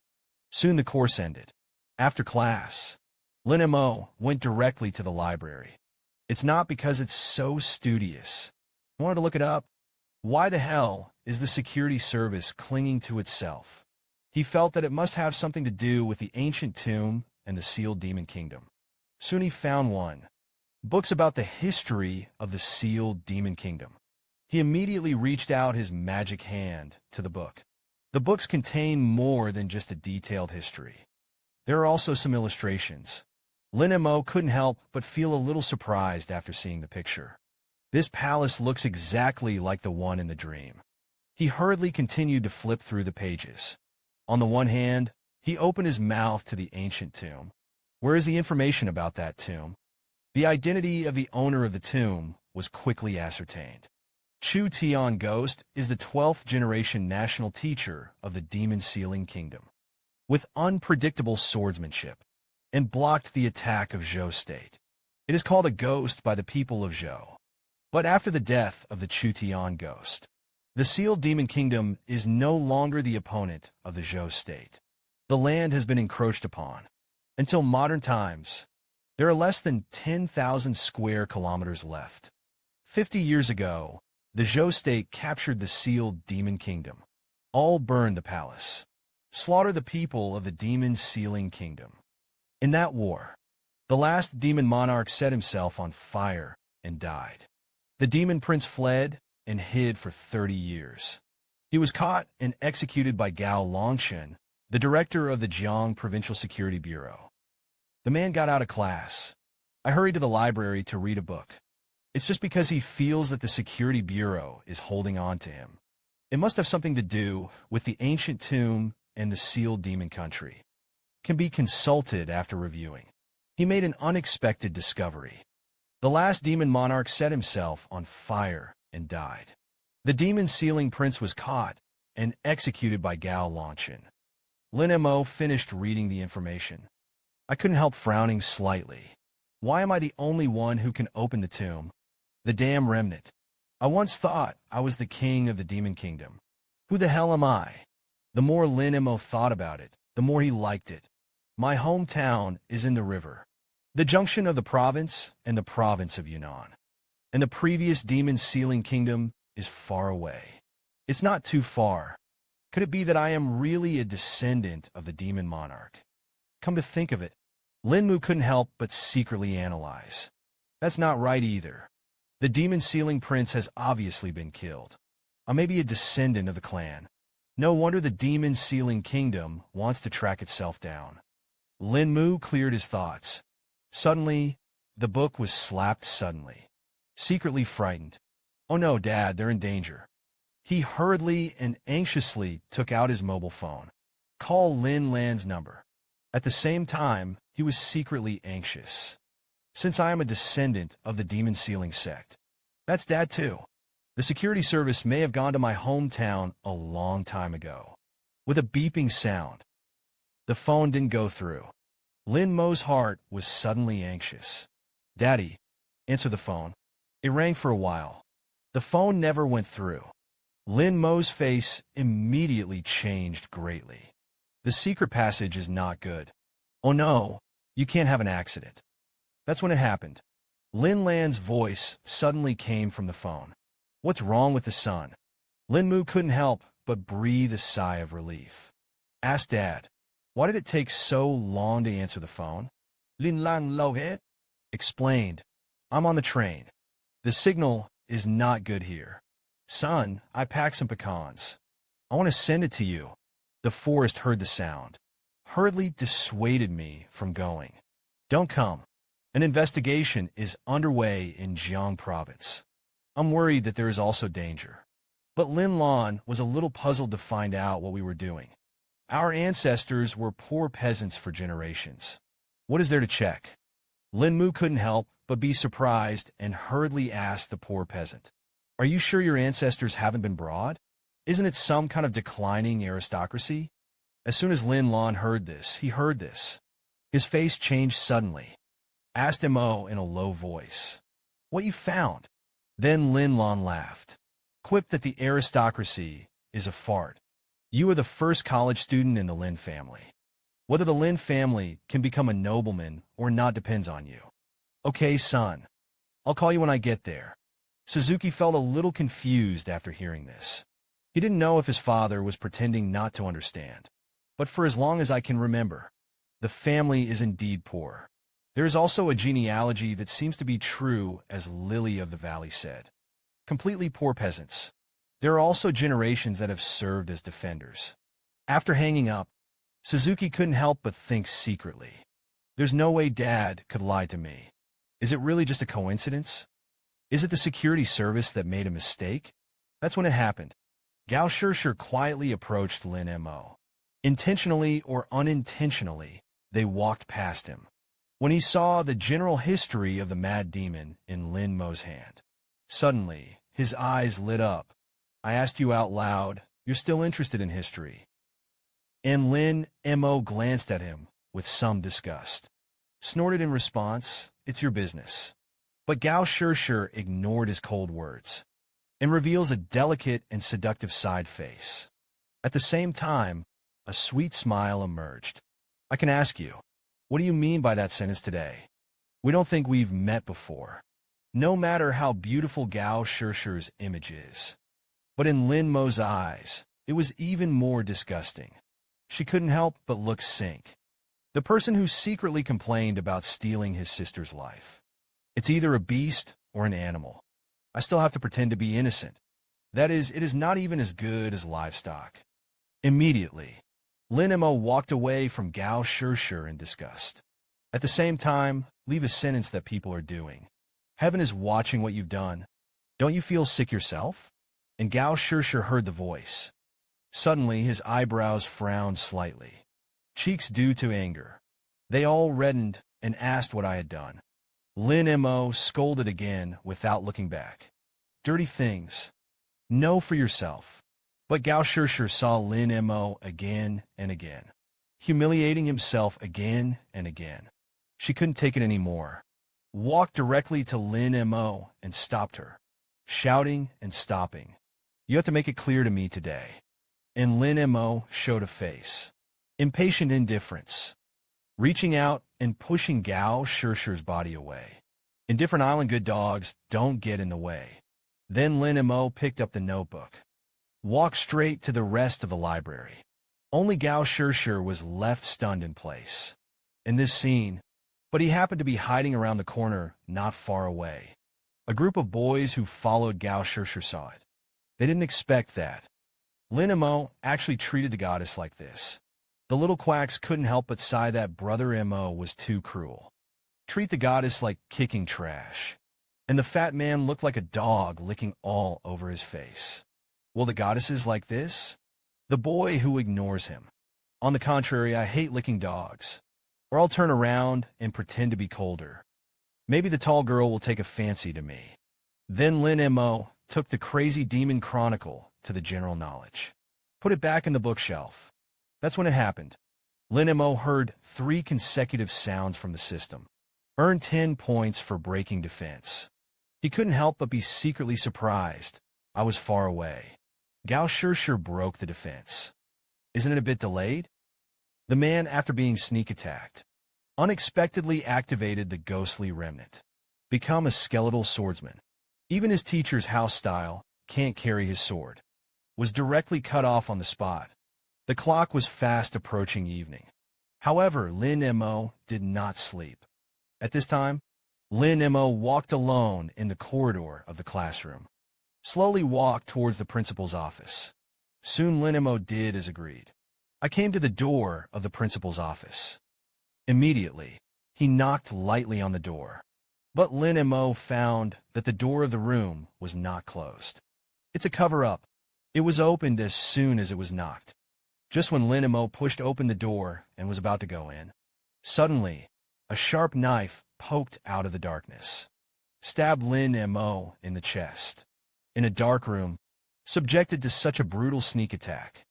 Soon the course ended. After class, Lin Mo went directly to the library. It's not because it's so studious. I wanted to look it up. Why the hell is the security service clinging to itself? He felt that it must have something to do with the ancient tomb and the sealed demon kingdom. Soon he found one. Books about the history of the sealed demon kingdom. He immediately reached out his magic hand to the book. The books contain more than just a detailed history. There are also some illustrations. Lin Mo couldn't help but feel a little surprised after seeing the picture. This palace looks exactly like the one in the dream. He hurriedly continued to flip through the pages. On the one hand, he opened his mouth to the ancient tomb. Where is the information about that tomb? The identity of the owner of the tomb was quickly ascertained. Chu Tian Ghost is the 12th generation national teacher of the Demon Sealing Kingdom. With unpredictable swordsmanship, and blocked the attack of Zhou State. It is called a ghost by the people of Zhou. But after the death of the Chu Tian Ghost, the sealed Demon Kingdom is no longer the opponent of the Zhou State. The land has been encroached upon. Until modern times, there are less than 10,000 square kilometers left. 50 years ago, the Zhou State captured the sealed Demon Kingdom. All burned the palace. Slaughtered the people of the Demon Sealing Kingdom. In that war, the last demon monarch set himself on fire and died. The demon prince fled and hid for 30 years. He was caught and executed by Gao Longshan, the director of the Jiang Provincial Security Bureau. The man got out of class. I hurried to the library to read a book. It's just because he feels that the Security Bureau is holding on to him. It must have something to do with the ancient tomb and the sealed demon country. Can be consulted after reviewing. He made an unexpected discovery. The last demon monarch set himself on fire and died. The demon sealing prince was caught and executed by Gao Longshan. Lin Mo finished reading the information. I couldn't help frowning slightly. Why am I the only one who can open the tomb? The damn remnant. I once thought I was the king of the Demon Kingdom. Who the hell am I? The more Lin Mo thought about it, the more he liked it. My hometown is in the river, the junction of the province and the province of Yunnan. And the previous Demon Sealing Kingdom is far away. It's not too far. Could it be that I am really a descendant of the demon monarch? Come to think of it, Lin Mo couldn't help but secretly analyze. That's not right either. The demon sealing prince has obviously been killed. I may be a descendant of the clan. No wonder the demon sealing kingdom wants to track itself down. Lin Mo cleared his thoughts. Suddenly, the book was slapped suddenly. Secretly frightened. Oh no, Dad, they're in danger. He hurriedly and anxiously took out his mobile phone. Call Lin Lan's number. At the same time, he was secretly anxious. Since I am a descendant of the demon sealing sect. That's Dad too. The security service may have gone to my hometown a long time ago. With a beeping sound. The phone didn't go through. Lin Mo's heart was suddenly anxious. Daddy, answer the phone. It rang for a while. The phone never went through. Lin Mo's face immediately changed greatly. The secret passage is not good. Oh no, you can't have an accident. That's when it happened. Lin Lan's voice suddenly came from the phone. What's wrong with the son? Lin Mo couldn't help but breathe a sigh of relief. Asked Dad, why did it take so long to answer the phone? Lin Lan lo it? Explained, I'm on the train. The signal is not good here. Son, I packed some pecans. I want to send it to you. The forest heard the sound. Hurriedly dissuaded me from going. Don't come. An investigation is underway in Jiang province. I'm worried that there is also danger. But Lin Lan was a little puzzled to find out what we were doing. Our ancestors were poor peasants for generations. What is there to check? Lin Mo couldn't help but be surprised and hurriedly asked the poor peasant. Are you sure your ancestors haven't been broad? Isn't it some kind of declining aristocracy? As soon as Lin Lan heard this, his face changed suddenly. Asked Mo in a low voice. What you found? Then Lin Lan laughed. Quipped that the aristocracy is a fart. You are the first college student in the Lin family. Whether the Lin family can become a nobleman or not depends on you. Okay, son. I'll call you when I get there. Suzuki felt a little confused after hearing this. He didn't know if his father was pretending not to understand. But for as long as I can remember, the family is indeed poor. There is also a genealogy that seems to be true, as Lily of the Valley said. completely poor peasants. There are also generations that have served as defenders. After hanging up, Suzuki couldn't help but think secretly. There's no way Dad could lie to me. Is it really just a coincidence? Is it the security service that made a mistake? That's when it happened. Gao Shishir quietly approached Lin Mo. Intentionally or unintentionally, they walked past him. When he saw the general history of the mad demon in Lin Mo's hand, suddenly, his eyes lit up. I asked you out loud, you're still interested in history. And Lin Mo glanced at him with some disgust. Snorted in response, it's your business. But Gao Shishir ignored his cold words and reveals a delicate and seductive side face. At the same time, a sweet smile emerged. I can ask you, what do you mean by that sentence today? We don't think we've met before. No matter how beautiful Gao Shishir's image is. But in Lin Mo's eyes, it was even more disgusting. She couldn't help but look sink. The person who secretly complained about stealing his sister's life. It's either a beast or an animal. I still have to pretend to be innocent. That is, it is not even as good as livestock. Immediately, Lin Mo walked away from Gao Shishir in disgust. At the same time, leave a sentence that people are doing. Heaven is watching what you've done. Don't you feel sick yourself? And Gao Shishir heard the voice. Suddenly, his eyebrows frowned slightly. Cheeks due to anger. They all reddened and asked what I had done. Lin Mo scolded again without looking back. Dirty things. Know for yourself. But Gao Shishir saw Lin Mo again and again, humiliating himself again and again. She couldn't take it anymore. Walked directly to Lin Mo and stopped her, shouting and stopping. You have to make it clear to me today. And Lin Mo showed a face. Impatient indifference. Reaching out and pushing Gao Shishir's body away. Indifferent island good dogs don't get in the way. Then Lin Mo picked up the notebook. Walked straight to the rest of the library. Only Gao Shishir was left stunned in place. In this scene, but he happened to be hiding around the corner not far away. A group of boys who followed Gao Shishir saw it. They didn't expect that. Lin Mo actually treated the goddess like this. The little quacks couldn't help but sigh that Brother Mo was too cruel. Treat the goddess like kicking trash. And the fat man looked like a dog licking all over his face. Well, the goddess is like this? The boy who ignores him. On the contrary, I hate licking dogs. Or I'll turn around and pretend to be colder. Maybe the tall girl will take a fancy to me. Then Lin Mo took the Crazy Demon Chronicle to the general knowledge. Put it back in the bookshelf. That's when it happened. Lin Mo heard 3 consecutive sounds from the system. Earned 10 points for breaking defense. He couldn't help but be secretly surprised. I was far away. Gao Shishir broke the defense. Isn't it a bit delayed? The man, after being sneak attacked, unexpectedly activated the ghostly remnant. Become a skeletal swordsman. Even his teacher's house style, can't carry his sword. Was directly cut off on the spot. The clock was fast approaching evening. However, Lin Mo did not sleep. At this time, Lin Mo walked alone in the corridor of the classroom. Slowly walked towards the principal's office. Soon Lin Mo did as agreed. I came to the door of the principal's office. Immediately, he knocked lightly on the door. But Lin Mo found that the door of the room was not closed. It's a cover-up. It was opened as soon as it was knocked. Just when Lin Mo pushed open the door and was about to go in, suddenly, a sharp knife poked out of the darkness. Stabbed Lin Mo in the chest. In a dark room, subjected to such a brutal sneak attack,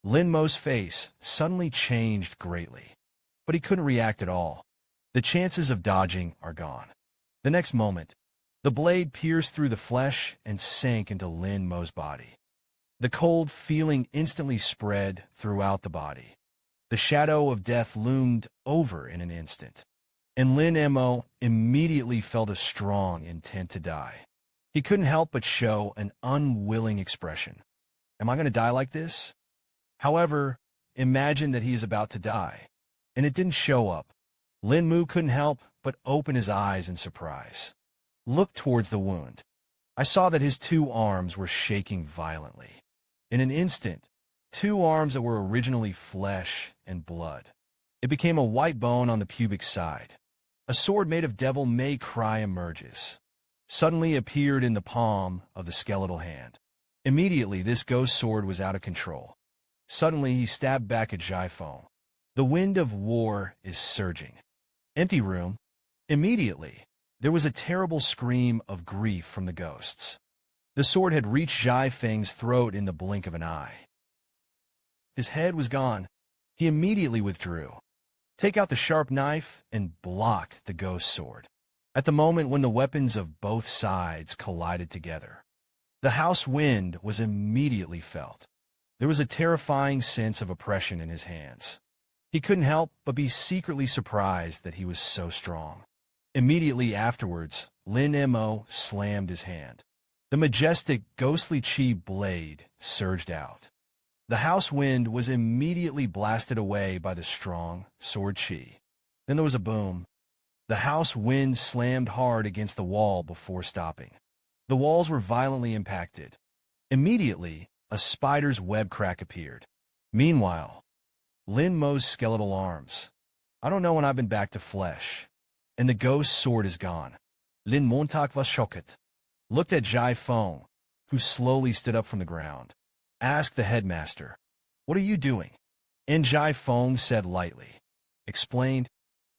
Lin Mo's face suddenly changed greatly. But he couldn't react at all. The chances of dodging are gone. The next moment, the blade pierced through the flesh and sank into Lin Mo's body. The cold feeling instantly spread throughout the body. The shadow of death loomed over in an instant, and Lin Mo immediately felt a strong intent to die. He couldn't help but show an unwilling expression. Am I going to die like this? However, imagine that he is about to die, and it didn't show up. Lin Mo couldn't help but open his eyes in surprise. Looked towards the wound. I saw that his 2 arms were shaking violently. In an instant, 2 arms that were originally flesh and blood. It became a white bone on the pubic side. A sword made of devil may cry emerges. Suddenly appeared in the palm of the skeletal hand. Immediately, this ghost sword was out of control. Suddenly, he stabbed back at Jaifeng. The wind of war is surging. Empty room. Immediately, there was a terrible scream of grief from the ghosts. The sword had reached Jaifeng's throat in the blink of an eye. His head was gone. He immediately withdrew. Take out the sharp knife and block the ghost sword. At the moment when the weapons of both sides collided together, the house wind was immediately felt. There was a terrifying sense of oppression in his hands. He couldn't help but be secretly surprised that he was so strong. Immediately afterwards, Lin Mo slammed his hand. The majestic, ghostly chi blade surged out. The house wind was immediately blasted away by the strong sword chi. Then there was a boom. The house wind slammed hard against the wall before stopping. The walls were violently impacted. Immediately, a spider's web crack appeared. Meanwhile, Lin Mo's skeletal arms. I don't know when I've been back to flesh. And the ghost sword is gone. Lin Mo was shocked. Looked at Jaifeng, who slowly stood up from the ground. Asked the headmaster, "What are you doing?" And Jaifeng said lightly. Explained,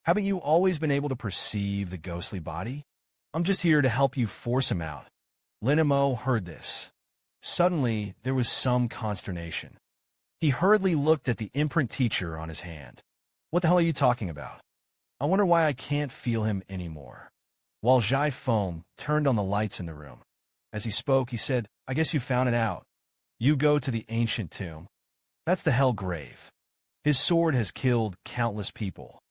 "Haven't you always been able to perceive the ghostly body? I'm just here to help you force him out." Lin Mo heard this. Suddenly, there was some consternation. He hurriedly looked at the imprint teacher on his hand. "What the hell are you talking about? I wonder why I can't feel him anymore." While Jaifeng turned on the lights in the room. As he spoke, he said, "I guess you found it out. You go to the ancient tomb. That's the hell grave. His sword has killed countless people.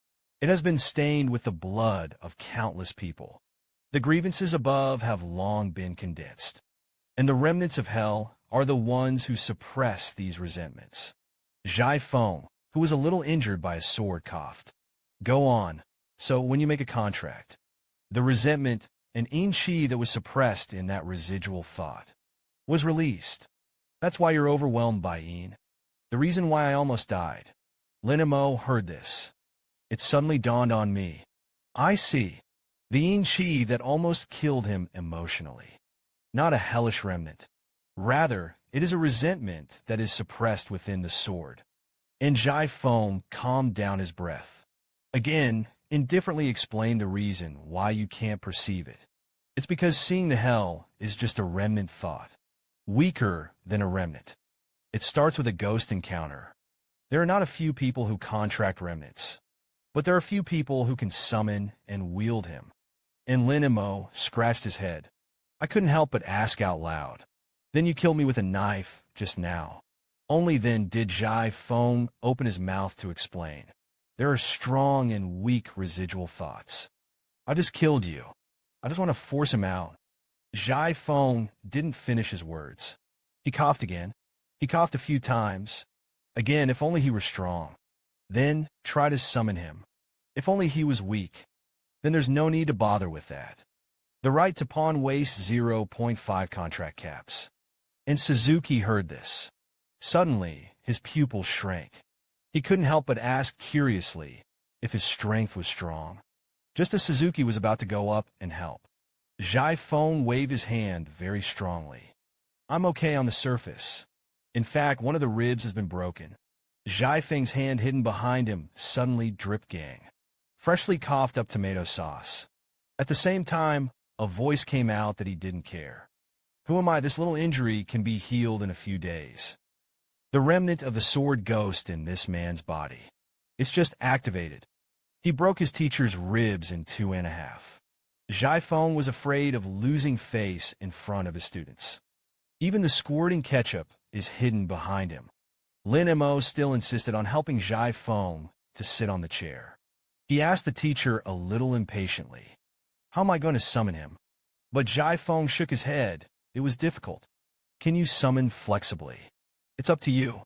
It has been stained with the blood of countless people. The grievances above have long been condensed. And the remnants of hell are the ones who suppress these resentments." Jaifeng, who was a little injured by a sword, coughed. "Go on. So when you make a contract, the resentment and in-chi that was suppressed in that residual thought was released. That's why you're overwhelmed by Yin. The reason why I almost died." Lin Mo heard this. It suddenly dawned on me. I see. The in-chi that almost killed him emotionally. Not a hellish remnant. Rather, it is a resentment that is suppressed within the sword. And Jaifeng calmed down his breath. Again, indifferently explained the reason why you can't perceive it. It's because seeing the hell is just a remnant thought. Weaker than a remnant. It starts with a ghost encounter. There are not a few people who contract remnants, but there are few people who can summon and wield him. And Lin Mo scratched his head. I couldn't help but ask out loud. "Then you killed me with a knife just now." Only then did Jaifeng open his mouth to explain. There are strong and weak residual thoughts. I just killed you. I just want to force him out. Jaifeng didn't finish his words. He coughed again. He coughed a few times. Again, if only he were strong. Then try to summon him. If only he was weak. Then there's no need to bother with that. The right to pawn wastes 0.5 contract caps. And Suzuki heard this. Suddenly, his pupil shrank. He couldn't help but ask curiously if his strength was strong. Just as Suzuki was about to go up and help, Jaifeng waved his hand very strongly. "I'm okay on the surface. In fact, one of the ribs has been broken." Jaifeng's hand hidden behind him suddenly drip gang. Freshly coughed up tomato sauce. At the same time, a voice came out that he didn't care. "Who am I? This little injury can be healed in a few days. The remnant of the sword ghost in this man's body. It's just activated. He broke his teacher's ribs in 2.5. Jaifeng was afraid of losing face in front of his students. Even the squirting ketchup is hidden behind him. Lin Mo still insisted on helping Jaifeng to sit on the chair. He asked the teacher a little impatiently, "How am I going to summon him?" But Jaifeng shook his head. It was difficult. "Can you summon flexibly? It's up to you."